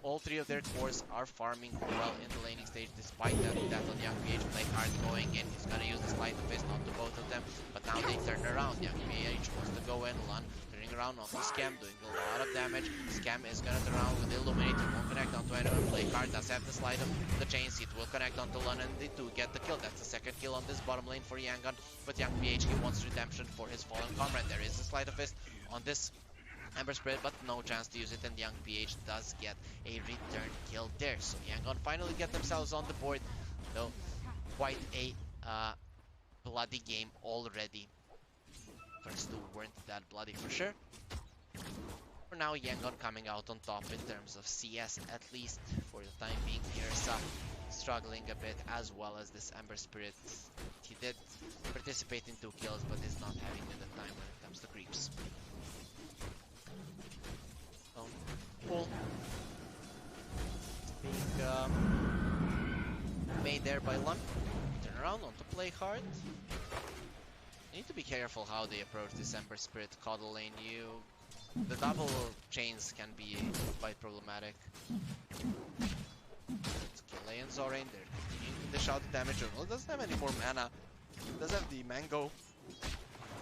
all three of their cores are farming well in the laning stage, despite that death on Young PH. Blackheart going in, he's gonna use the Sleight of Fist onto both of them, but now they turn around. Young PH wants to go in, Lun turning around onto Scam, doing a lot of damage. Scam is gonna turn around with the Illuminator, won't connect onto anyone. Blackheart does have the slide of the chains, it will connect onto Lun, and they do get the kill. That's the second kill on this bottom lane for Yangon, but Young PH, he wants redemption for his fallen comrade. There is a Sleight of Fist on this Ember Spirit, but no chance to use it, and Young PH does get a return kill there. So Yangon finally get themselves on the board, though quite a bloody game already. First two weren't that bloody for sure. For now, Yangon coming out on top in terms of CS, at least for the time being. Here's struggling a bit, as well as this Ember Spirit. He did participate in 2 kills, but is not having the time when it comes to creeps. Cool. Being made there by Lun. Turn around onto play hard. You need to be careful how they approach this Ember Spirit Coddle lane. The double chains can be quite problematic. Skillay and Zorain, they're continuing to dish out the damage. Well, it doesn't have any more mana. It does have the Mango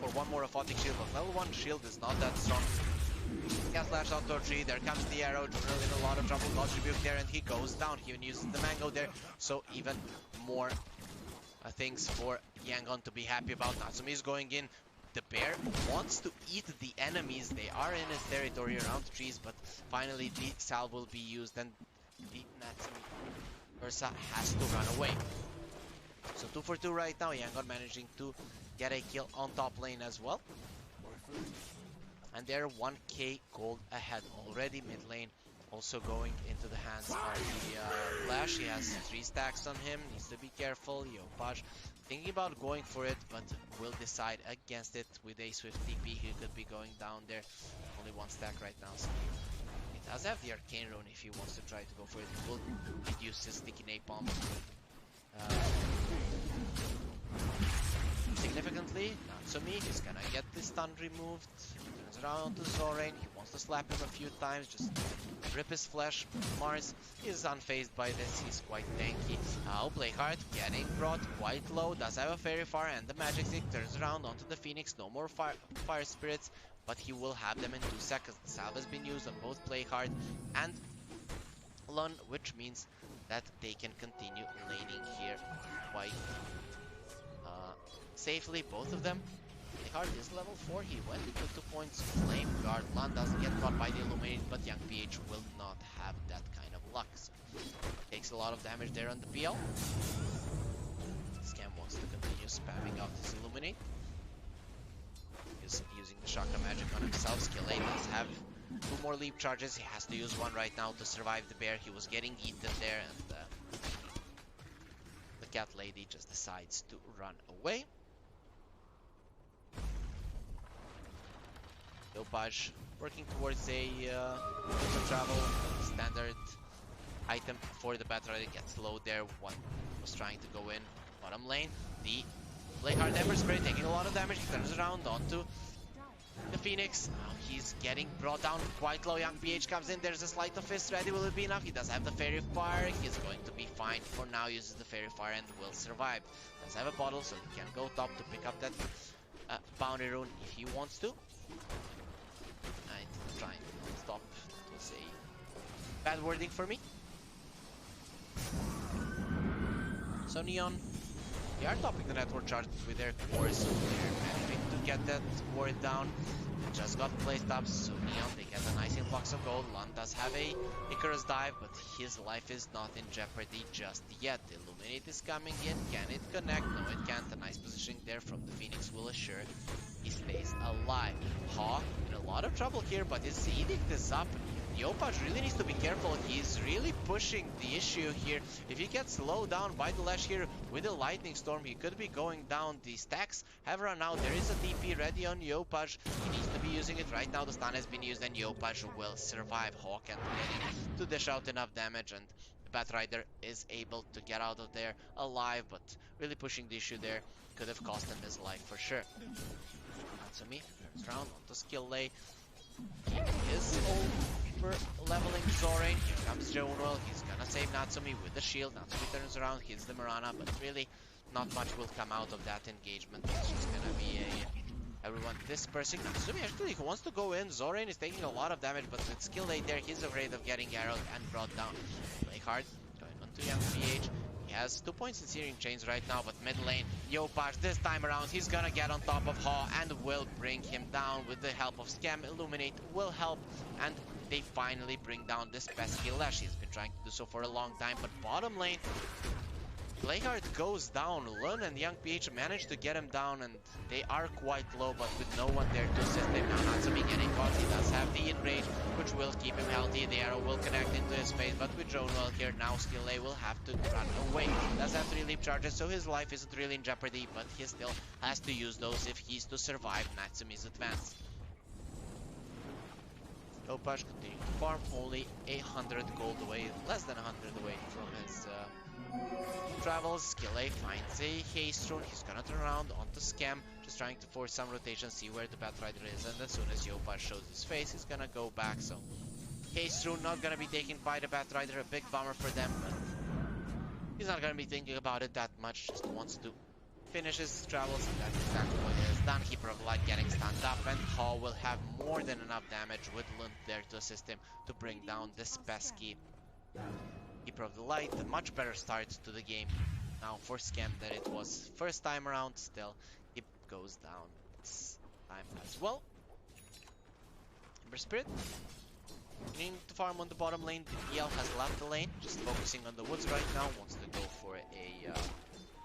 for one more Aphotic Shield, but level 1 shield is not that strong. Can slash out to a tree, there comes the arrow, Junel in a lot of trouble, God's Rebuke there, and he goes down. He even uses the Mango there, so even more things for Yangon to be happy about. Natsumi is going in. The bear wants to eat the enemies. They are in his territory around the trees, but finally the salve will be used, and the Natsumi Ursa has to run away. So 2 for 2 right now. Yangon managing to get a kill on top lane as well. And they're 1k gold ahead already. Mid lane also going into the hands of the Flash. He has 3 stacks on him, needs to be careful. Yopaj thinking about going for it, but will decide against it with a swift TP. He could be going down there. Only 1 stack right now, so he does have the Arcane Rune if he wants to try to go for it. He will reduce his sticky napalm significantly. Natsumi is gonna get the stun removed. Turns around to Zorain. He wants to slap him a few times, just rip his flesh. Mars is unfazed by this. He's quite tanky. Now Blackheart getting brought quite low. Does have a Fairy Fire and the Magic Stick. Turns around onto the Phoenix. No more fire spirits, but he will have them in 2 seconds. The salve has been used on both Blackheart and Lun, which means that they can continue laning here quite safely, both of them. Blackheart is level 4, he went into 2 points Flame Guard. Lun doesn't get caught by the Illuminated, but Young PH will not have that kind of luck. So takes a lot of damage there on the PL. Scam wants to continue spamming out his Illuminate. He's using the Chakra Magic on himself. Skillay does have 2 more leap charges. He has to use 1 right now to survive the bear. He was getting eaten there, and the cat lady just decides to run away. Yopaj working towards a travel standard item for the battle. It gets low there. One was trying to go in bottom lane. The Blackheart Ember Spray taking a lot of damage. He turns around onto the Phoenix. He's getting brought down quite low. Young PH comes in. There's a Sleight of Fist ready. Will it be enough? He does have the Fairy Fire. He's going to be fine for now. Uses the Fairy Fire and will survive. Does have a bottle, so he can go top to pick up that Bounty Rune if he wants to. Trying to stop. That was a bad wording for me. So Neon, they are topping the network chart with their cores. They're managing to get that ward down. Just got placed up, so Neon, they get a nice influx of gold. Lun does have a Icarus dive, but his life is not in jeopardy just yet. Illuminate is coming in. Can it connect? No, it can't. A nice positioning there from the Phoenix will assure he stays alive. Hawk in a lot of trouble here, but his edict is up. Yopaj really needs to be careful. He's really pushing the issue here. If he gets slowed down by the Lash here with the Lightning Storm, he could be going down. The stacks have run out. There is a TP ready on Yopaj. He needs to be using it right now. The stun has been used and Yopaj will survive. Hawk and to dish out enough damage, and the Batrider is able to get out of there alive, but really pushing the issue there could have cost him his life for sure. Natsumi turns around onto Skillay. He is super leveling Zorain. Here comes Jonwell. He's gonna save Natsumi with the shield. Natsumi turns around, hits the Mirana, but really not much will come out of that engagement. It's just gonna be everyone dispersing. Natsumi actually who wants to go in. Zorain is taking a lot of damage, but with skill 8 there, he's afraid of getting arrowed and brought down. Play hard, going on to young PH. He has 2 points in Searing Chains right now, but mid lane, Yopaj this time around, he's gonna get on top of Ha and will bring him down with the help of Scam. Illuminate will help, and they finally bring down this pesky Lash. He's been trying to do so for a long time, but bottom lane, Playhard goes down. Lun and Young PH manage to get him down, and they are quite low, but with no one there to assist him. Now Natsumi getting caught. He does have the enrage, which will keep him healthy. The arrow will connect into his face, but with Jonwell here, now Skill A will have to run away. Does have 3 leap charges, so his life isn't really in jeopardy, but he still has to use those if he's to survive Natsumi's advance. Opash continuing to farm, only 100 gold away, less than 100 away from his travels. Skill A finds a haste rune. He's gonna turn around onto Scam, just trying to force some rotation, see where the Batrider is, and as soon as Yopa shows his face, he's gonna go back. So haste rune not gonna be taken by the Batrider, a big bummer for them, but he's not gonna be thinking about it that much, just wants to finish his travels, and that's exactly what it is done. Keeper of Light getting stunned up, and Hall will have more than enough damage with Lund there to assist him to bring down this pesky Keeper of the Light. A much better start to the game now for Scam than it was first time around. Still, it goes down this time as well. Ember Spirit needing to farm on the bottom lane. DPL has left the lane, just focusing on the woods right now. Wants to go for a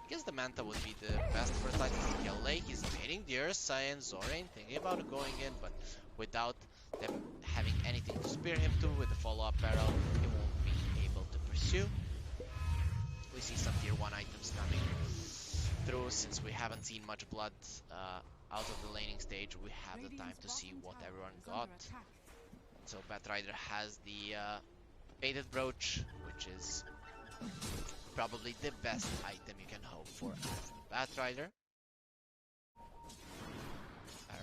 I guess the Manta would be the best for Titan Skill Lake. He's baiting the Ursa and Zorain, thinking about going in, but without them having anything to spear him to with the follow-up arrow, he won't be able to pursue. We see some tier 1 items coming through. Since we haven't seen much blood out of the laning stage, we have the time to see what everyone got. So Batrider has the baited brooch, which is probably the best item you can hope for as Batrider.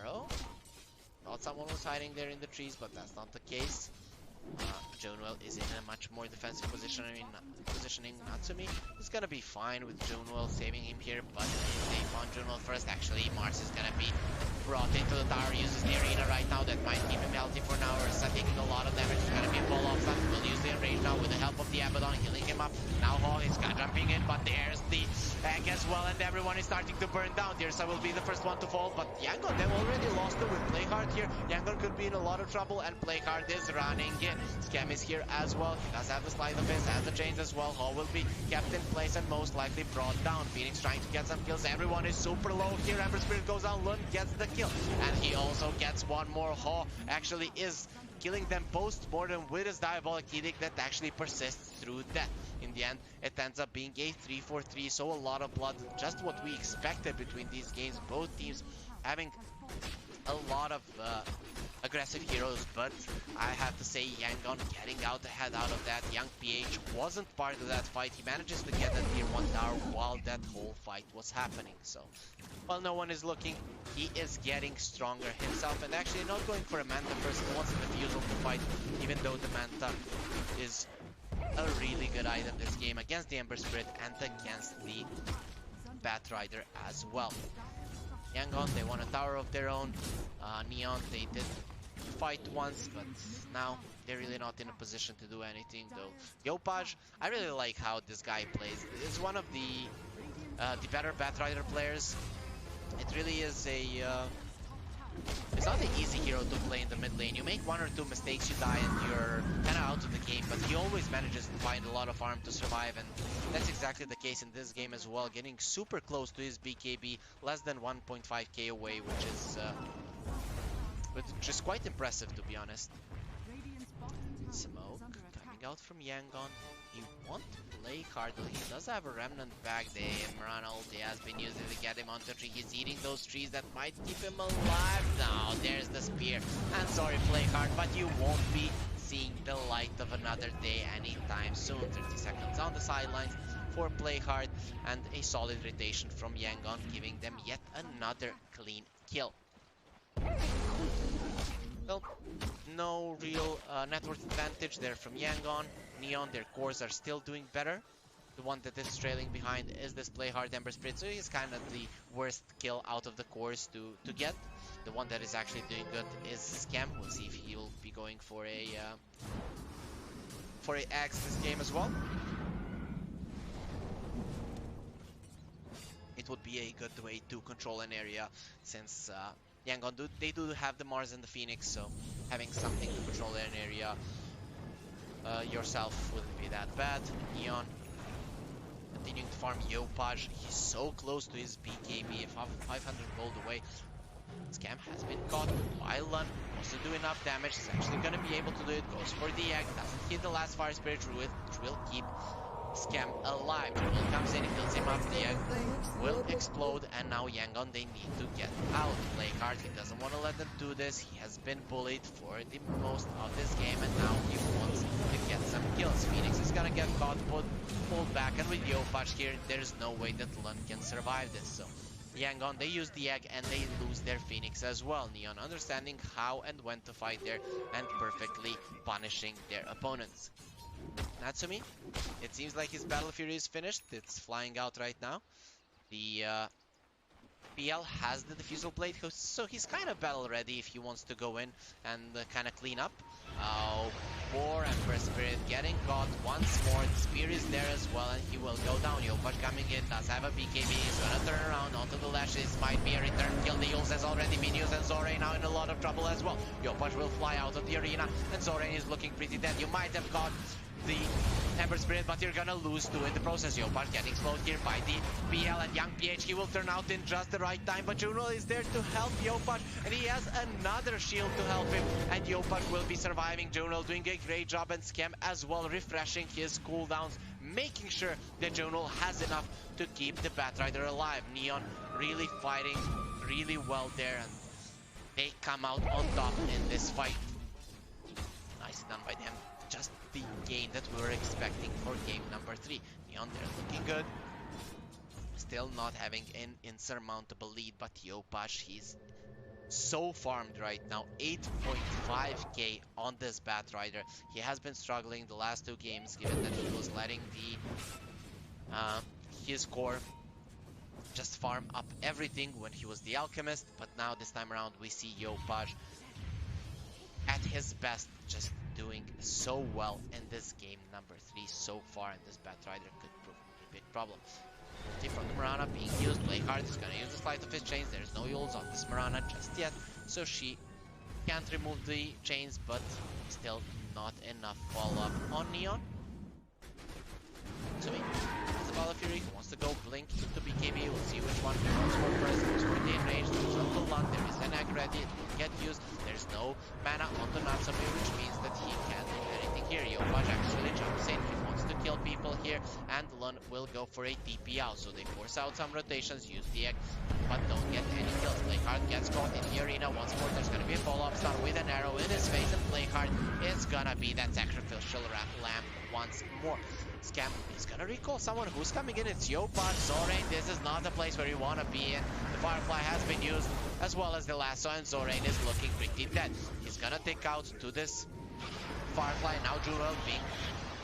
Arrow. Thought someone was hiding there in the trees, but that's not the case. Jonwell is in a much more defensive positioning Natsumi. He's gonna be fine with Jonwell saving him here, but they found Jonwell first. Actually, Mars is gonna be brought into the tower, uses the arena right now. That might keep him healthy for now. Ursa taking a lot of damage. It's gonna be a follow-up stun. We'll use the enrage now with the help of the Abaddon, healing him up. Now Hall is jumping in, but there's the egg as well, and everyone is starting to burn down. Ursa will be the first one to fall, but Yangon, they've already lost it with Playhard here. Yangon could be in a lot of trouble, and Playhard is running in. Scam is here as well. He does have the slide of his, has the chains as well. Hall will be kept in place and most likely brought down. Phoenix trying to get some kills. Everyone is super low here. Ember Spirit goes down. Lund gets the kill, and he also gets one more. Hall actually is killing them post-mortem with his Diabolic Edict that actually persists through death. In the end, it ends up being a 3-4-3, so a lot of blood. Just what we expected between these games. Both teams having a lot of aggressive heroes, but I have to say Yangon getting out ahead out of that. Young PH wasn't part of that fight. He manages to get a tier 1 tower while that whole fight was happening. So while no one is looking, he is getting stronger himself, and actually not going for a Manta first. He wants the refusal to fight, even though the Manta is a really good item this game against the Ember Spirit and against the Batrider as well. Yangon, they want a tower of their own. Neon, they did fight once, but now they're really not in a position to do anything though. Yopaj, I really like how this guy plays. He's one of the better Batrider players. It really is it's not an easy hero to play in the mid lane. You make 1 or 2 mistakes, you die, and you're kind of out of the game, but he always manages to find a lot of farm to survive, and that's exactly the case in this game as well. Getting super close to his BKB, less than 1.5k away, which is quite impressive, to be honest. Smoke coming out from Yangon. He wants to play hardly. He does have a remnant back there. Mirana ulti has been used to get him onto a tree. He's eating those trees that might keep him alive. Now there's the spear. And sorry, play hard, but you won't be seeing the light of another day anytime soon. 30 seconds on the sidelines for play hard, and a solid rotation from Yangon, giving them yet another clean kill. Well, no real net worth advantage there from Yangon. Neon, their cores are still doing better. The one that is trailing behind is this Playhard Ember Spirit, so he's kind of the worst kill out of the cores to get. The one that is actually doing good is Scam. We'll see if he'll be going for a axe this game as well. It would be a good way to control an area, since Yangon do have the Mars and the Phoenix, so having something to control an area yourself wouldn't be that bad. Neon continuing to farm Yopaj. He's so close to his BKB, 500 gold away. Scam has been caught by Lun. Wants to do enough damage. He's actually going to be able to do it. Goes for the egg. Doesn't hit the last Fire Spirit Druid, which will keep Scam alive. Will comes in, fills him up. The egg will explode, and now Yangon, they need to get out. Play hard. He doesn't want to let them do this. He has been bullied for the most of this game, and now he wants to get some kills. Phoenix is gonna get caught, pulled back, and with Yopaj here, there's no way that Lun can survive this. So Yangon, they use the egg and they lose their Phoenix as well. Neon understanding how and when to fight there and perfectly punishing their opponents. Natsumi, it seems like his Battle Fury is finished. It's flying out right now. The PL has the Diffusal Blade, so he's kind of battle ready if he wants to go in and kind of clean up. War and First Spirit getting caught once more. The Spear is there as well, and he will go down. Yopaj coming in, does have a BKB. He's gonna turn around onto the lashes. Might be a return kill. The Yules has already been used, and Zorain now in a lot of trouble as well. Yopaj will fly out of the arena, and Zorain is looking pretty dead. You might have caught the Ember Spirit, but you're gonna lose two in the process. Yopaj getting slowed here by the PL, and Young PH, he will turn out in just the right time, but Juno is there to help Yopaj, and he has another shield to help him, and Yopaj will be surviving. Juno doing a great job, and Scam as well, refreshing his cooldowns, making sure that Juno has enough to keep the Batrider alive. Neon really fighting really well there, and they come out on top in this fight. Nicely done by them. Just the game that we were expecting for game number 3. Neon, they're looking good. Still not having an insurmountable lead, but Yopaj, he's so farmed right now. 8.5k on this Batrider. He has been struggling the last 2 games, given that he was letting the his core just farm up everything when he was the Alchemist, but now this time around we see Yopaj at his best, just doing so well in this game number 3 so far, and this Batrider could prove a big problem. From the Mirana being used, Playhard is gonna use the Sleight of Fist chains. There's no Yules on this Mirana just yet, so she can't remove the chains, but still not enough follow-up on Neon. So the Battle Fury who wants to go blink into BKB. We'll see which one goes for first. Goes for the range. There's a Lun. There is an egg ready. It will get used. There's no mana onto Natsumi, which means that he can't do anything here. Yopaj actually jumps in. He wants to kill people here, and Lun will go for a TP out. So they force out some rotations, use the egg, but don't get any kills. Playhard gets caught in the arena once more. There's gonna be a follow-up star with an arrow in his face, and Playhard is gonna be that sacrificial lamb once more. Scam is gonna recall someone who's coming in. It's Yopaj. Zorain, this is not the place where you wanna be in. The Firefly has been used, as well as the lasso, and Zorain is looking pretty dead. He's gonna take out to this Firefly. Now Juno being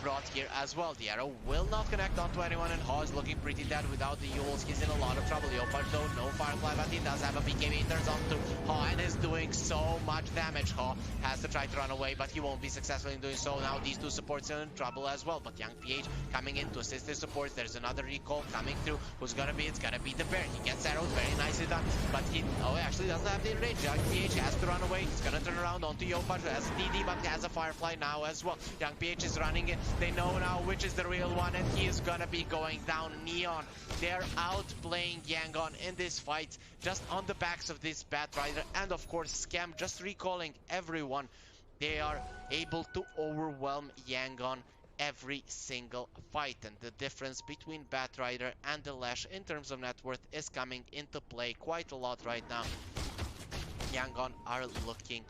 brought here as well. The arrow will not connect onto anyone, and Haw is looking pretty dead without the Yules. He's in a lot of trouble. Yopaj though, no Firefly, but he does have a BKB. He turns on to Haw and is doing so much damage. Haw has to try to run away, but he won't be successful in doing so. Now these two supports are in trouble as well, but Young PH coming in to assist his supports. There's another recall coming through. Who's gonna be? It's gonna be the Bear. He gets arrowed, very nicely done, but he actually doesn't have the range. Young PH has to run away. He's gonna turn around onto Yopaj, who has a DD, but has a Firefly now as well. Young PH is running it. They know now which is the real one, and he is gonna be going down. Neon, they're outplaying Yangon in this fight, just on the backs of this Batrider, and of course Scam just recalling everyone. They are able to overwhelm Yangon every single fight, and the difference between Batrider and the Lash in terms of net worth is coming into play quite a lot right now. Yangon are looking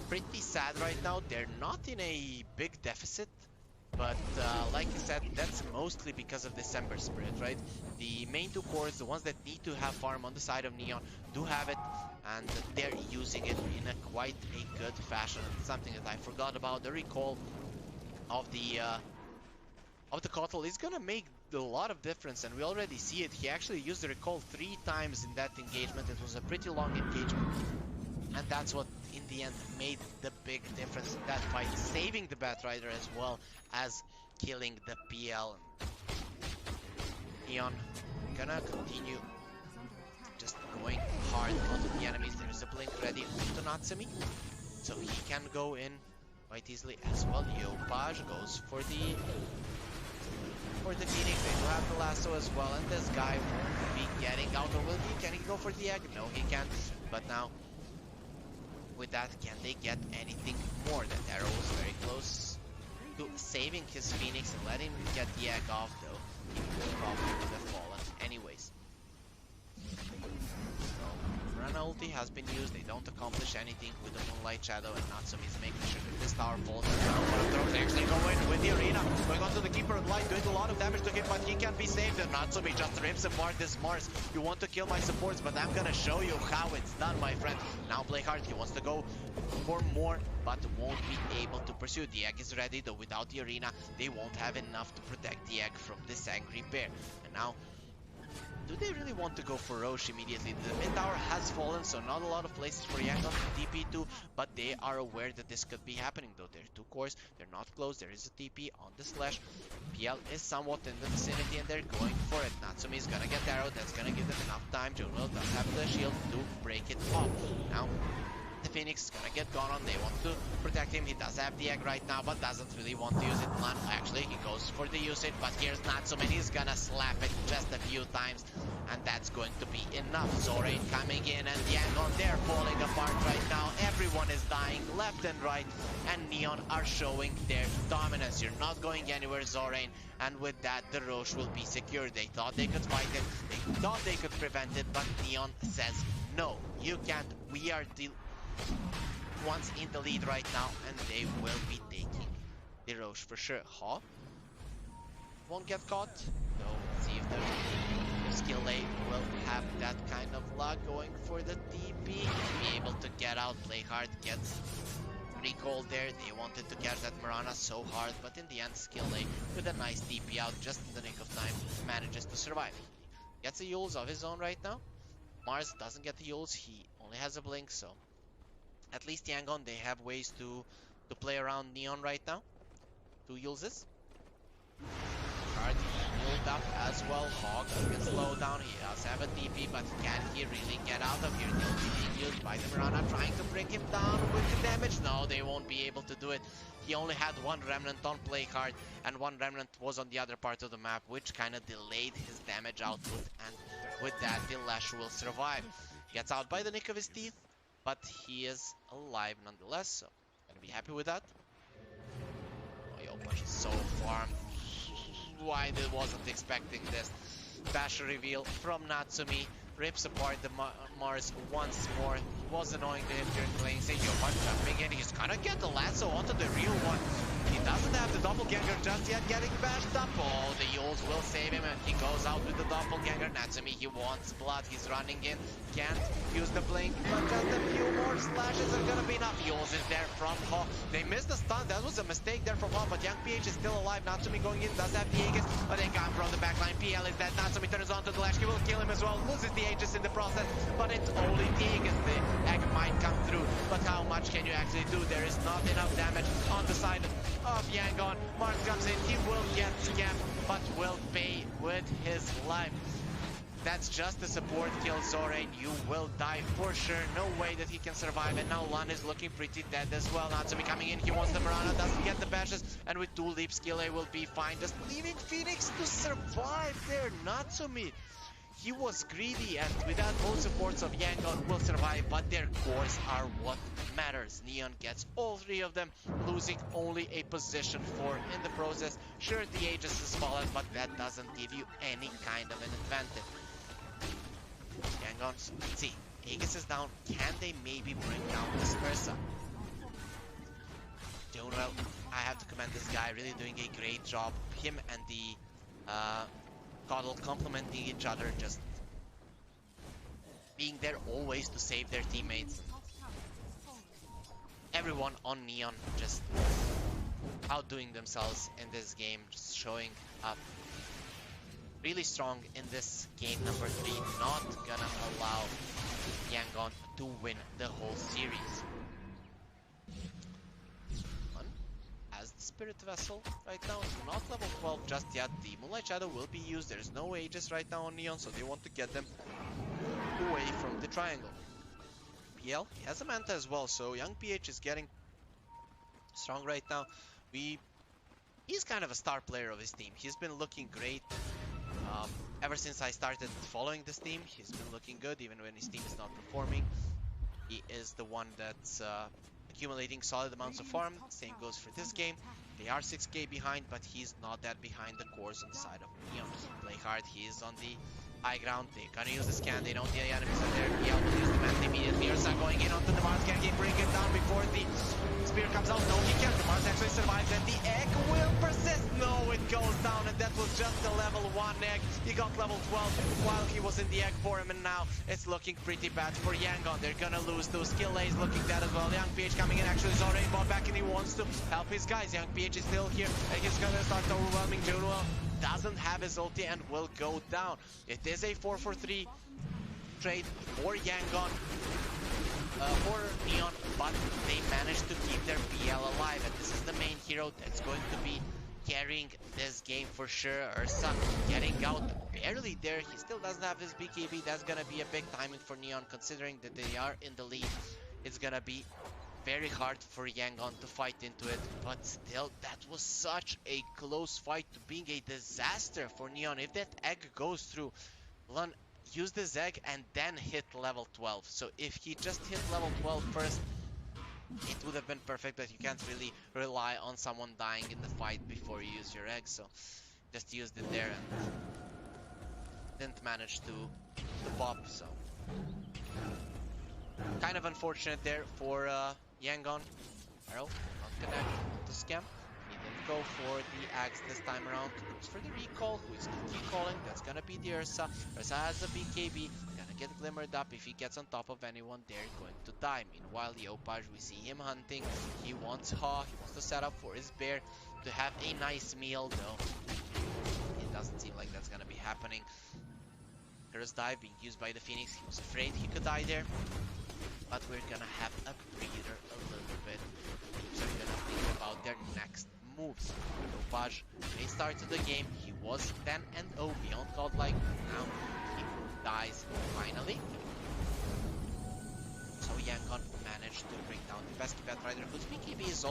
pretty sad right now. They're not in a big deficit, but like I said, that's mostly because of this Ember Spirit, right? The main 2 cores, the ones that need to have farm on the side of Neon, do have it. and they're using it in a quite a good fashion. Something that I forgot about, the recall of the Kotal is gonna make a lot of difference, and we already see it. He actually used the recall 3 times in that engagement. It was a pretty long engagement, and that's what in the end made the big difference in that fight, saving the Batrider as well as killing the PL. Neon gonna continue just going hard onto the enemies. There's a blink ready onto Natsumi, so he can go in quite easily as well. Yopaj goes for the Phoenix. They do have the lasso as well, and this guy won't be getting out, or will he? Can he go for the egg? No, he can't. But now, with that, can they get anything more? That arrow was very close to saving his Phoenix and letting him get the egg off, though. He will probably would have fallen anyways. Rana ulti has been used. They don't accomplish anything with the Moonlight Shadow, and Natsumi is making sure that this tower falls down. One of those actually go in with the arena, going onto the Keeper of Light, doing a lot of damage to him, but he can be saved. And Natsumi just rips apart this Mars. You want to kill my supports, but I'm gonna show you how it's done, my friend. Now Blakeheart, he wants to go for more, but won't be able to pursue. The egg is ready, though without the arena, they won't have enough to protect the egg from this angry bear. And now, do they really want to go for Roche immediately? The mid tower has fallen, so not a lot of places for Yangon to TP to, but they are aware that this could be happening, though. There are 2 cores, they're not close, there is a TP on the slash. PL is somewhat in the vicinity, and they're going for it. Natsumi is gonna get arrowed, that's gonna give them enough time. Junwell does have the shield to break it off. Now, the Phoenix is gonna get gone on. They want to protect him. He does have the egg right now, but doesn't really want to use it. Actually, he goes for the usage, but here's Natsumi. He's gonna slap it just a few times, and that's going to be enough. Zorain coming in, and Yangon, they're falling apart right now. Everyone is dying left and right, and Neon are showing their dominance. You're not going anywhere, Zorain, and with that, the Roche will be secure. They thought they could fight it, they thought they could prevent it, but Neon says, no, you can't. We are the ones in the lead right now, and they will be taking the Roche for sure. Huh? Won't get caught? No, let's see if Skill A will have that kind of luck, going for the TP. Be able to get out. Blakeheart gets recalled there. They wanted to catch that Mirana so hard, but in the end, Skill A with a nice TP out just in the nick of time manages to survive. He gets a Yules of his own right now. Mars doesn't get the Yules, he only has a blink, so at least Yangon, they have ways to play around Neon right now. 2 Yuleses. Card healed up as well. Hog can slow down. He does have a TP, but can he really get out of here? The ulti being used by the Mirana, trying to bring him down with the damage. No, they won't be able to do it. He only had 1 Remnant on Blakeheart, and 1 Remnant was on the other part of the map, which kind of delayed his damage output, and with that, the Lash will survive. Gets out by the nick of his teeth, but he is alive nonetheless, so gonna be happy with that. Oh, Yopaj is so farmed. Why they wasn't expecting this. Basher reveal from Natsumi. Rips apart the Mars once more. He was annoying to him during playing. Say Yopaj jumping in. He's gonna get the lasso onto the real one. He doesn't have the doppelganger just yet, getting bashed up. Oh, the Yules will save him, and he goes out with the doppelganger. Natsumi, he wants blood. He's running in. Can't use the blink, but just a few more slashes are gonna be enough. Yules is there from Ho. They missed the stun. That was a mistake there from Ho, but Young PH is still alive. Natsumi going in, does have the Aegis, but they got from the backline. PL is dead. Natsumi turns on to the Lash. He will kill him as well. Loses the Aegis in the process, but it's only the Aegis. The egg might come through, but how much can you actually do? There is not enough damage on the side of Yangon. Mars comes in, he will get scammed, but will pay with his life. That's just a support kill, Zorain. You will die for sure. No way that he can survive. And now Lan is looking pretty dead as well. Natsumi coming in, he wants the Mirana, doesn't get the bashes, and with 2 leaps, Skill A will be fine. Just leaving Phoenix to survive there. Natsumi, he was greedy, and without both supports of Yangon will survive, but their cores are what matters. Neon gets all 3 of them, losing only a position 4 in the process. Sure, the Aegis has fallen, but that doesn't give you any kind of an advantage. Yangon, so let's see. Aegis is down. Can they maybe bring down this Ursa? Junwell, I have to commend this guy, really doing a great job. Him and the Coddle complementing each other, just being there always to save their teammates. Everyone on Neon just outdoing themselves in this game, just showing up really strong in this game number 3, not gonna allow Yangon to win the whole series. As the Spirit Vessel right now, not level 12 just yet. The Moonlight Shadow will be used. There's no Aegis right now on Neon, so they want to get them away from the triangle. PL, he has a Manta as well, so young PH is getting strong right now. He's kind of a star player of his team. He's been looking great. Ever since I started following this team, he's been looking good, even when his team is not performing. He is the one that's accumulating solid amounts of farm. Same goes for this game. They are 6k behind, but he's not that behind the cores on the side of Neon. Play hard, he is on the high ground. They're gonna use the scan, they don't see any enemies are there. PL will use the Manta immediately. Ursa going in onto the Mars. Can he bring it down before the spear comes out? No, he can't. The Mars actually survives, and the egg will persist. No, it goes down, and that was just a level 1 egg. He got level 12 while he was in the egg form, and now it's looking pretty bad for Yangon. They're gonna lose those skill A's looking dead as well. Young PH coming in, actually is already bought back, and he wants to help his guys. Young PH is still here, and he's gonna start overwhelming Juno. Doesn't have his ulti and will go down. It is a 4-for-3 trade for Yangon, for Neon, but they managed to keep their PL alive, and this is the main hero that's going to be carrying this game for sure. Ursa getting out barely there. He still doesn't have his BKB. That's gonna be a big timing for Neon, considering that they are in the lead. It's gonna be very hard for Yangon to fight into it, but still, that was such a close fight to being a disaster for Neon. If that egg goes through, Lun use this egg and then hit level 12. So if he just hit level 12 first, it would have been perfect, but you can't really rely on someone dying in the fight before you use your egg. So just used it there and didn't manage to pop. So kind of unfortunate there for Yangon. Arrow not connect to scam. He didn't go for the axe this time around. Goes for the recall. Who is calling? That's gonna be the Ursa. Ursa has a BKB. Gonna get glimmered up. If he gets on top of anyone, they're going to die. Meanwhile, Leopage, we see him hunting. He wants Ha. He wants to set up for his bear to have a nice meal, though. It doesn't seem like that's gonna be happening. Curse dive being used by the Phoenix. He was afraid he could die there. But we're gonna have a breather a little bit. So we're gonna think about their next moves. Leopage, they started the game. He was 10-0 beyond godlike. Now he dies finally. So Yangon managed to bring down the best Batrider, whose BKB is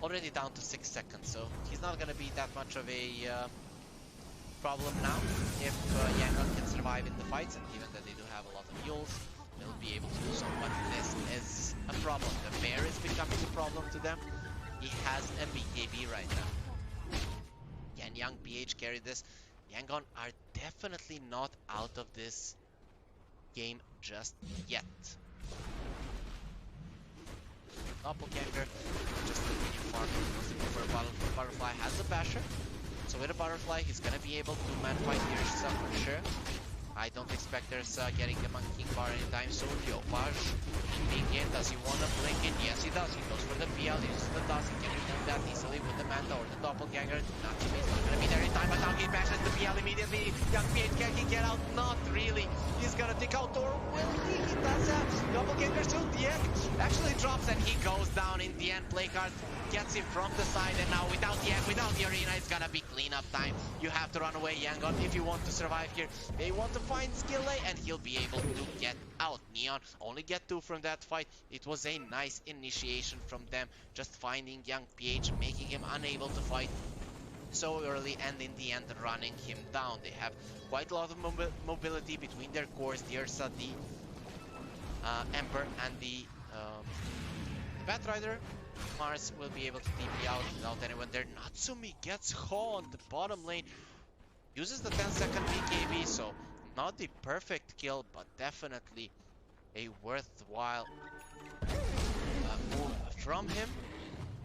already down to 6 seconds. So he's not gonna be that much of a problem now if Yangon can survive in the fights, and given that they do have a lot of heals, they'll be able to do so. But this is a problem. The bear is becoming a problem to them. He has a BKB right now. Can young PH carry this? Yangon are definitely not out of this game just yet. Doppelganger just continue farming. For a butterfly has a basher. So with a butterfly, he's gonna be able to man fight the Ursa for sure. I don't expect there's getting the Monkey King bar anytime soon. Leopage being in. Does he want to blink in? Yes, he does. He goes for the PL, uses the dust. He can remove that easily with the Manta or the Doppelganger. Not going to be there in time, but now he bashes the PL immediately. Young PH, can he get out? Not really. He's going to take out, or will he? He does have Doppelganger still. The egg actually drops and he goes down in the end. Playcard gets him from the side, and now without the egg, without the arena, it's going to be cleanup time. You have to run away, Yangon, if you want to survive here. They want to find skill A and he'll be able to get out. Neon only get 2 from that fight. It was a nice initiation from them, just finding young PH, making him unable to fight so early, and in the end running him down. They have quite a lot of mobility between their cores, the Ursa, the Ember, and the Batrider. Mars will be able to TP out without anyone there. Natsumi gets Ho on the bottom lane, uses the 10-second BKB, so not the perfect kill, but definitely a worthwhile move from him.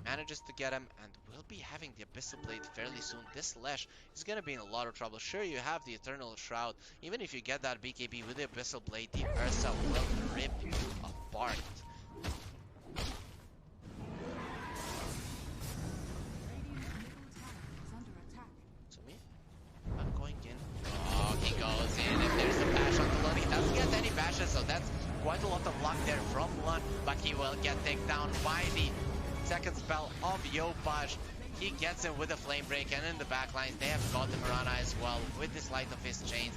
manages to get him, and will be having the Abyssal Blade fairly soon. This Lesh is gonna be in a lot of trouble. Sure, you have the Eternal Shroud. Even if you get that BKB with the Abyssal Blade, the Ursa will rip you apart. So me, I'm going in. Oh, he goes in. If there's a bash on the Lun, he doesn't get any bashes, so that's quite a lot of luck there from Lun, but he will get taken down by the second spell of Yopaj. He gets in with a flame break, and in the backlines they have got the Mirana as well with the Sleight of His Chains.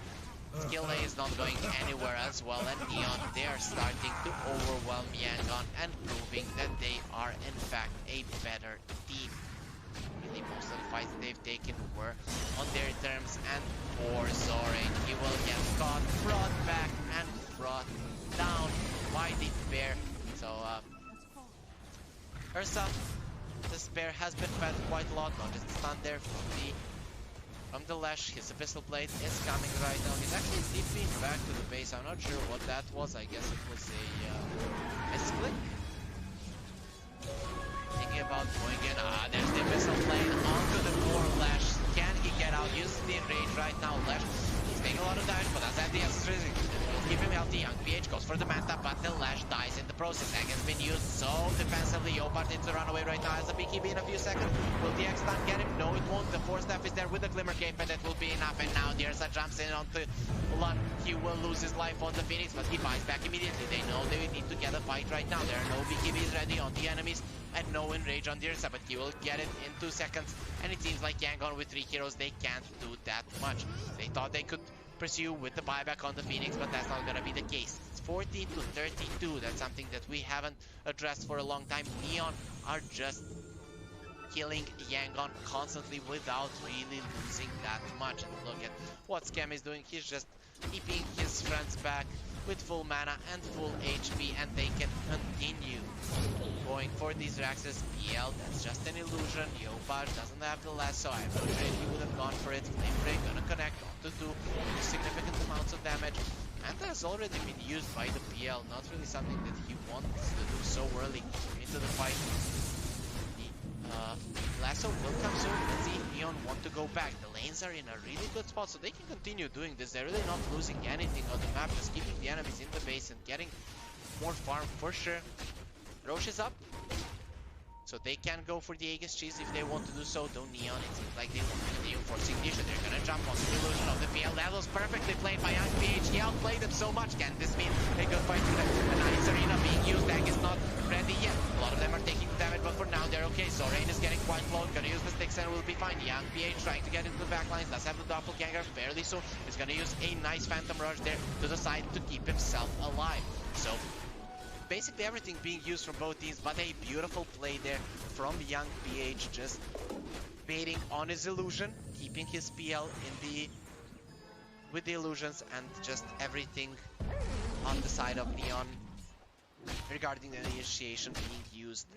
Skill A is not going anywhere as well, and Neon, they are starting to overwhelm Yangon and proving that they are in fact a better team. Really, most of the fights they've taken were on their terms, and poor Zorin, he will get caught, brought back, and brought down by the bear. So, Ursa, this bear has been fed quite a lot, noticed stun there from the Lash. His Abyssal Blade is coming right now. He's actually TPing back to the base. I'm not sure what that was. I guess it was a misclick. Thinking about going in. There's the Abyssal Blade onto the core Lash. Can he get out? Uses the enrage right now. Lash, he's taking a lot of damage, but that's at the essence reason. Keep him healthy. Young PH goes for the Manta, but the Lash dies in the process. Egg has been used so defensively. Yopart needs to run away right now. Has a BKB in a few seconds. Will the X stun get him? No, it won't. The Force Staff is there with the Glimmer Cape, and it will be enough. And now the Ursa jumps in onto Lun. He will lose his life on the Phoenix, but he buys back immediately. They know they need to get a fight right now. There are no BKBs ready on the enemies, and no enrage on the Ursa, but he will get it in 2 seconds. And it seems like Yangon with 3 heroes, they can't do that much. They thought they could pursue with the buyback on the Phoenix, but that's not gonna be the case. It's 40 to 32. That's something that we haven't addressed for a long time. Neon are just killing Yangon constantly without really losing that much. And look at what Scam is doing. He's just keeping his friends back with full mana and full HP, and they can continue going for these Raxes. PL, that's just an illusion. Yopaj doesn't have the lasso. I'm not sure if he would have gone for it. Flame Break gonna connect onto 2, significant amounts of damage. Manta has already been used by the PL, not really something that he wants to do so early into the fight. The lasso will come soon. Let's see if Neon want to go back. The lanes are in a really good spot, so they can continue doing this. They're really not losing anything on the map, just keeping the enemies in the base and getting more farm for sure. Roche is up, so they can go for the Aegis Cheese if they want to do so. Though Neon, it seems like they want to continue forcing Nisha. They're gonna jump on the illusion of the PL. That was perfectly played by Young PH. He outplayed them so much. Can this mean a good fight for them? A nice arena being used. Egg is not ready yet. A lot of them are taking damage, but for now they're okay. So Rain is getting quite close. Gonna use the sticks and will be fine. Young PH trying to get into the backlines. Does have the doppelganger fairly soon. He's gonna use a nice Phantom Rush there to the side to keep himself alive. So basically everything being used from both teams, but a beautiful play there from Young PH, just baiting on his illusion, keeping his PL in with the illusions, and just everything on the side of Neon regarding the initiation being used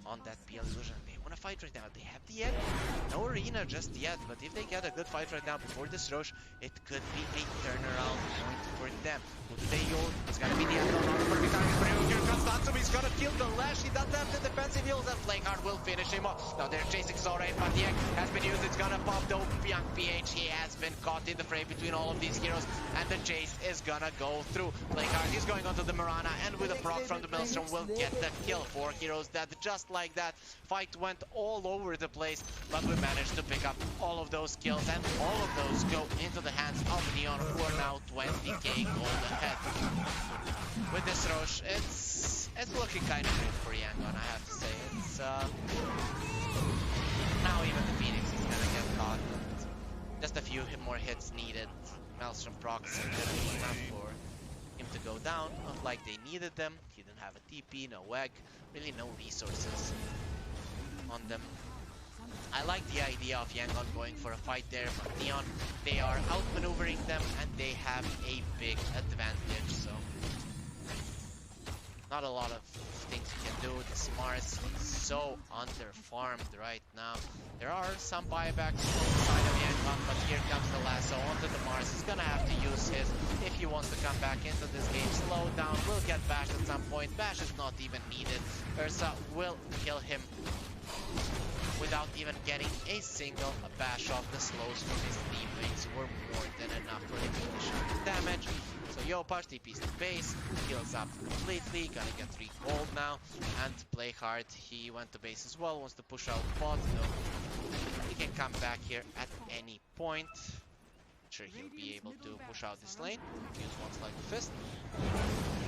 on that PL illusion. They want to fight right now. They have the end. No arena just yet, but if they get a good fight right now before this Roche, it could be a turnaround point for them. Who do they hold? It's gonna be the end on the perfect time for him. Here comes Natsumi. He's gonna kill the Lash. He doesn't have the defensive heals, and Flakeheart will finish him off. Now they're chasing Zora, but the egg has been used. It's gonna pop though. Young PH, he has been caught in the fray between all of these heroes, and the chase is gonna go through. Flakeheart, he's going onto the Mirana, and with a proc from the Maelstrom will get the kill. 4 heroes dead just like that. Fight went all over the place, but we managed to pick up all of those kills, and all of those go into the hands of Neon, who are now 20k gold ahead. With this Roche, it's looking kind of good for Yangon, I have to say. It's now even the Phoenix is gonna get caught. Just a few more hits needed. Maelstrom procs are gonna be enough for him to go down. Not like they needed them. He didn't have a TP, no egg, really no resources on them. I like the idea of Yangon going for a fight there, but Neon, they are outmaneuvering them, and they have a big advantage, so not a lot of things you can do. The Mars is so under-farmed right now. There are some buybacks on the side of Yangon, but here comes the lasso onto the Mars. He's gonna have to use his if he wants to come back into this game. Slow down, will get bashed at some point. Bash is not even needed. Ursa will kill him without even getting a single bash off. The slows from his teammates were more than enough for him to dish out the damage. So Yopaj TP's the base, heals up completely, gonna get 3 gold now, and play hard. He went to base as well, wants to push out bot, though he can come back here at any point. Sure, he'll be able to push out this lane, use one Slug Fist.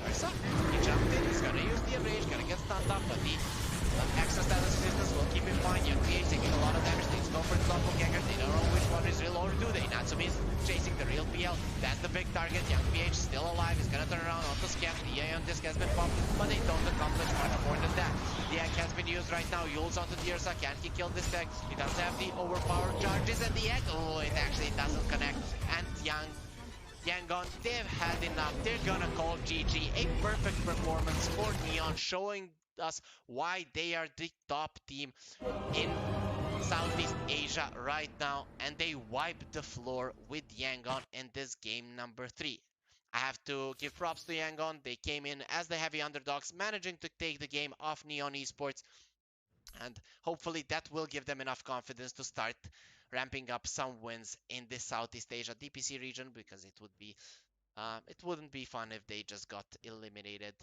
Ursa, he jumped in, he's gonna use the enrage, gonna get stunned up, but the extra status resistance will keep him fine. Young PH taking a lot of damage, needs to go for the doppelganger, they don't know which one is real or do they? Natsumi's chasing the real PL, that's the big target. Young PH still alive, he's gonna turn around onto scan, the EA on disc has been popped, but they don't accomplish much more than that. The egg has been used right now, Yule's onto the Ursa, can he kill this egg? He doesn't have the overpowered charges, and the egg, oh, it actually doesn't connect, and Yangon, they've had enough. They're gonna call GG. A perfect performance for Neon, showing us why they are the top team in Southeast Asia right now, and they wiped the floor with Yangon in this game number 3. I have to give props to Yangon. They came in as the heavy underdogs, managing to take the game off Neon Esports, and hopefully that will give them enough confidence to start ramping up some wins in the Southeast Asia DPC region, because it wouldn't be fun if they just got eliminated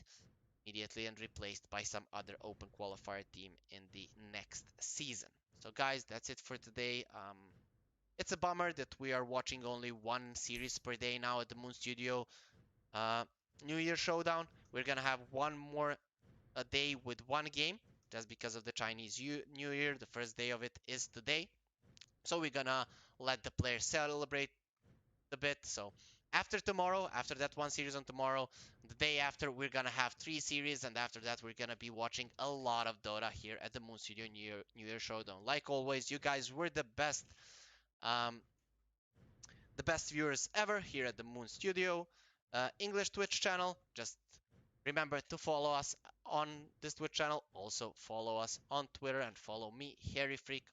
immediately and replaced by some other open qualifier team in the next season. So guys, that's it for today. It's a bummer that we are watching only one series per day now at the Moon Studio. New Year Showdown, we're gonna have one more a day with one game, just because of the Chinese New Year. The first day of it is today. So we're gonna let the players celebrate a bit. So after tomorrow, after that one series on tomorrow, the day after, we're gonna have 3 series, and after that we're gonna be watching a lot of Dota here at the Moon Studio New Year Showdown. Like always, you guys were the best viewers ever here at the Moon Studio English Twitch channel. Just remember to follow us on this Twitch channel. Also follow us on Twitter and follow me, Harry Freak,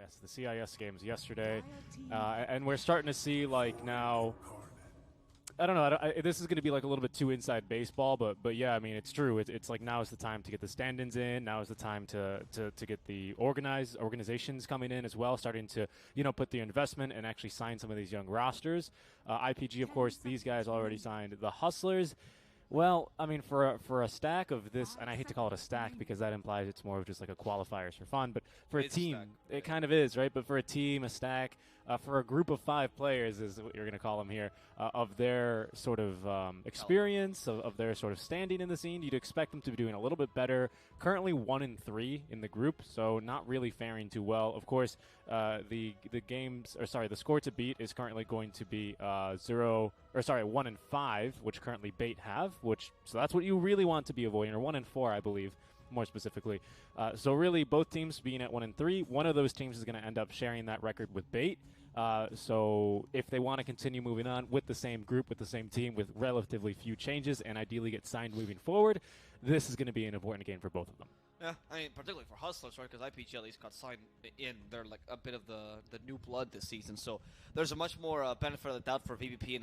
Yes, the CIS games yesterday, and we're starting to see like now. I don't know. This is going to be like a little bit too inside baseball, but yeah, I mean it's true. It's like now is the time to get the stand-ins in. Now is the time to get the organizations coming in as well, starting to put the investment and actually sign some of these young rosters. IPG, of course, these guys already signed the Hustlers. Well, I mean, for a stack of this, and I hate to call it a stack because that implies it's more of just like a qualifiers for fun, but for a team, it kind of is, right? But for a team, a stack, for a group of 5 players is what you're going to call them here, of their sort of experience, of their sort of standing in the scene, you'd expect them to be doing a little bit better. Currently 1-3 in the group, so not really faring too well. Of course, the score to beat is currently going to be 1-5, which currently Bait have, so that's what you really want to be avoiding, or 1-4, I believe, more specifically. So really, both teams being at 1-3, one of those teams is going to end up sharing that record with Bait. So if they want to continue moving on with the same group, with the same team, with relatively few changes, and ideally get signed moving forward, this is going to be an important game for both of them. Yeah, I mean, particularly for Hustlers, right? Because IPG at least got signed in. They're like a bit of the new blood this season, so there's a much more benefit of the doubt for VVP, and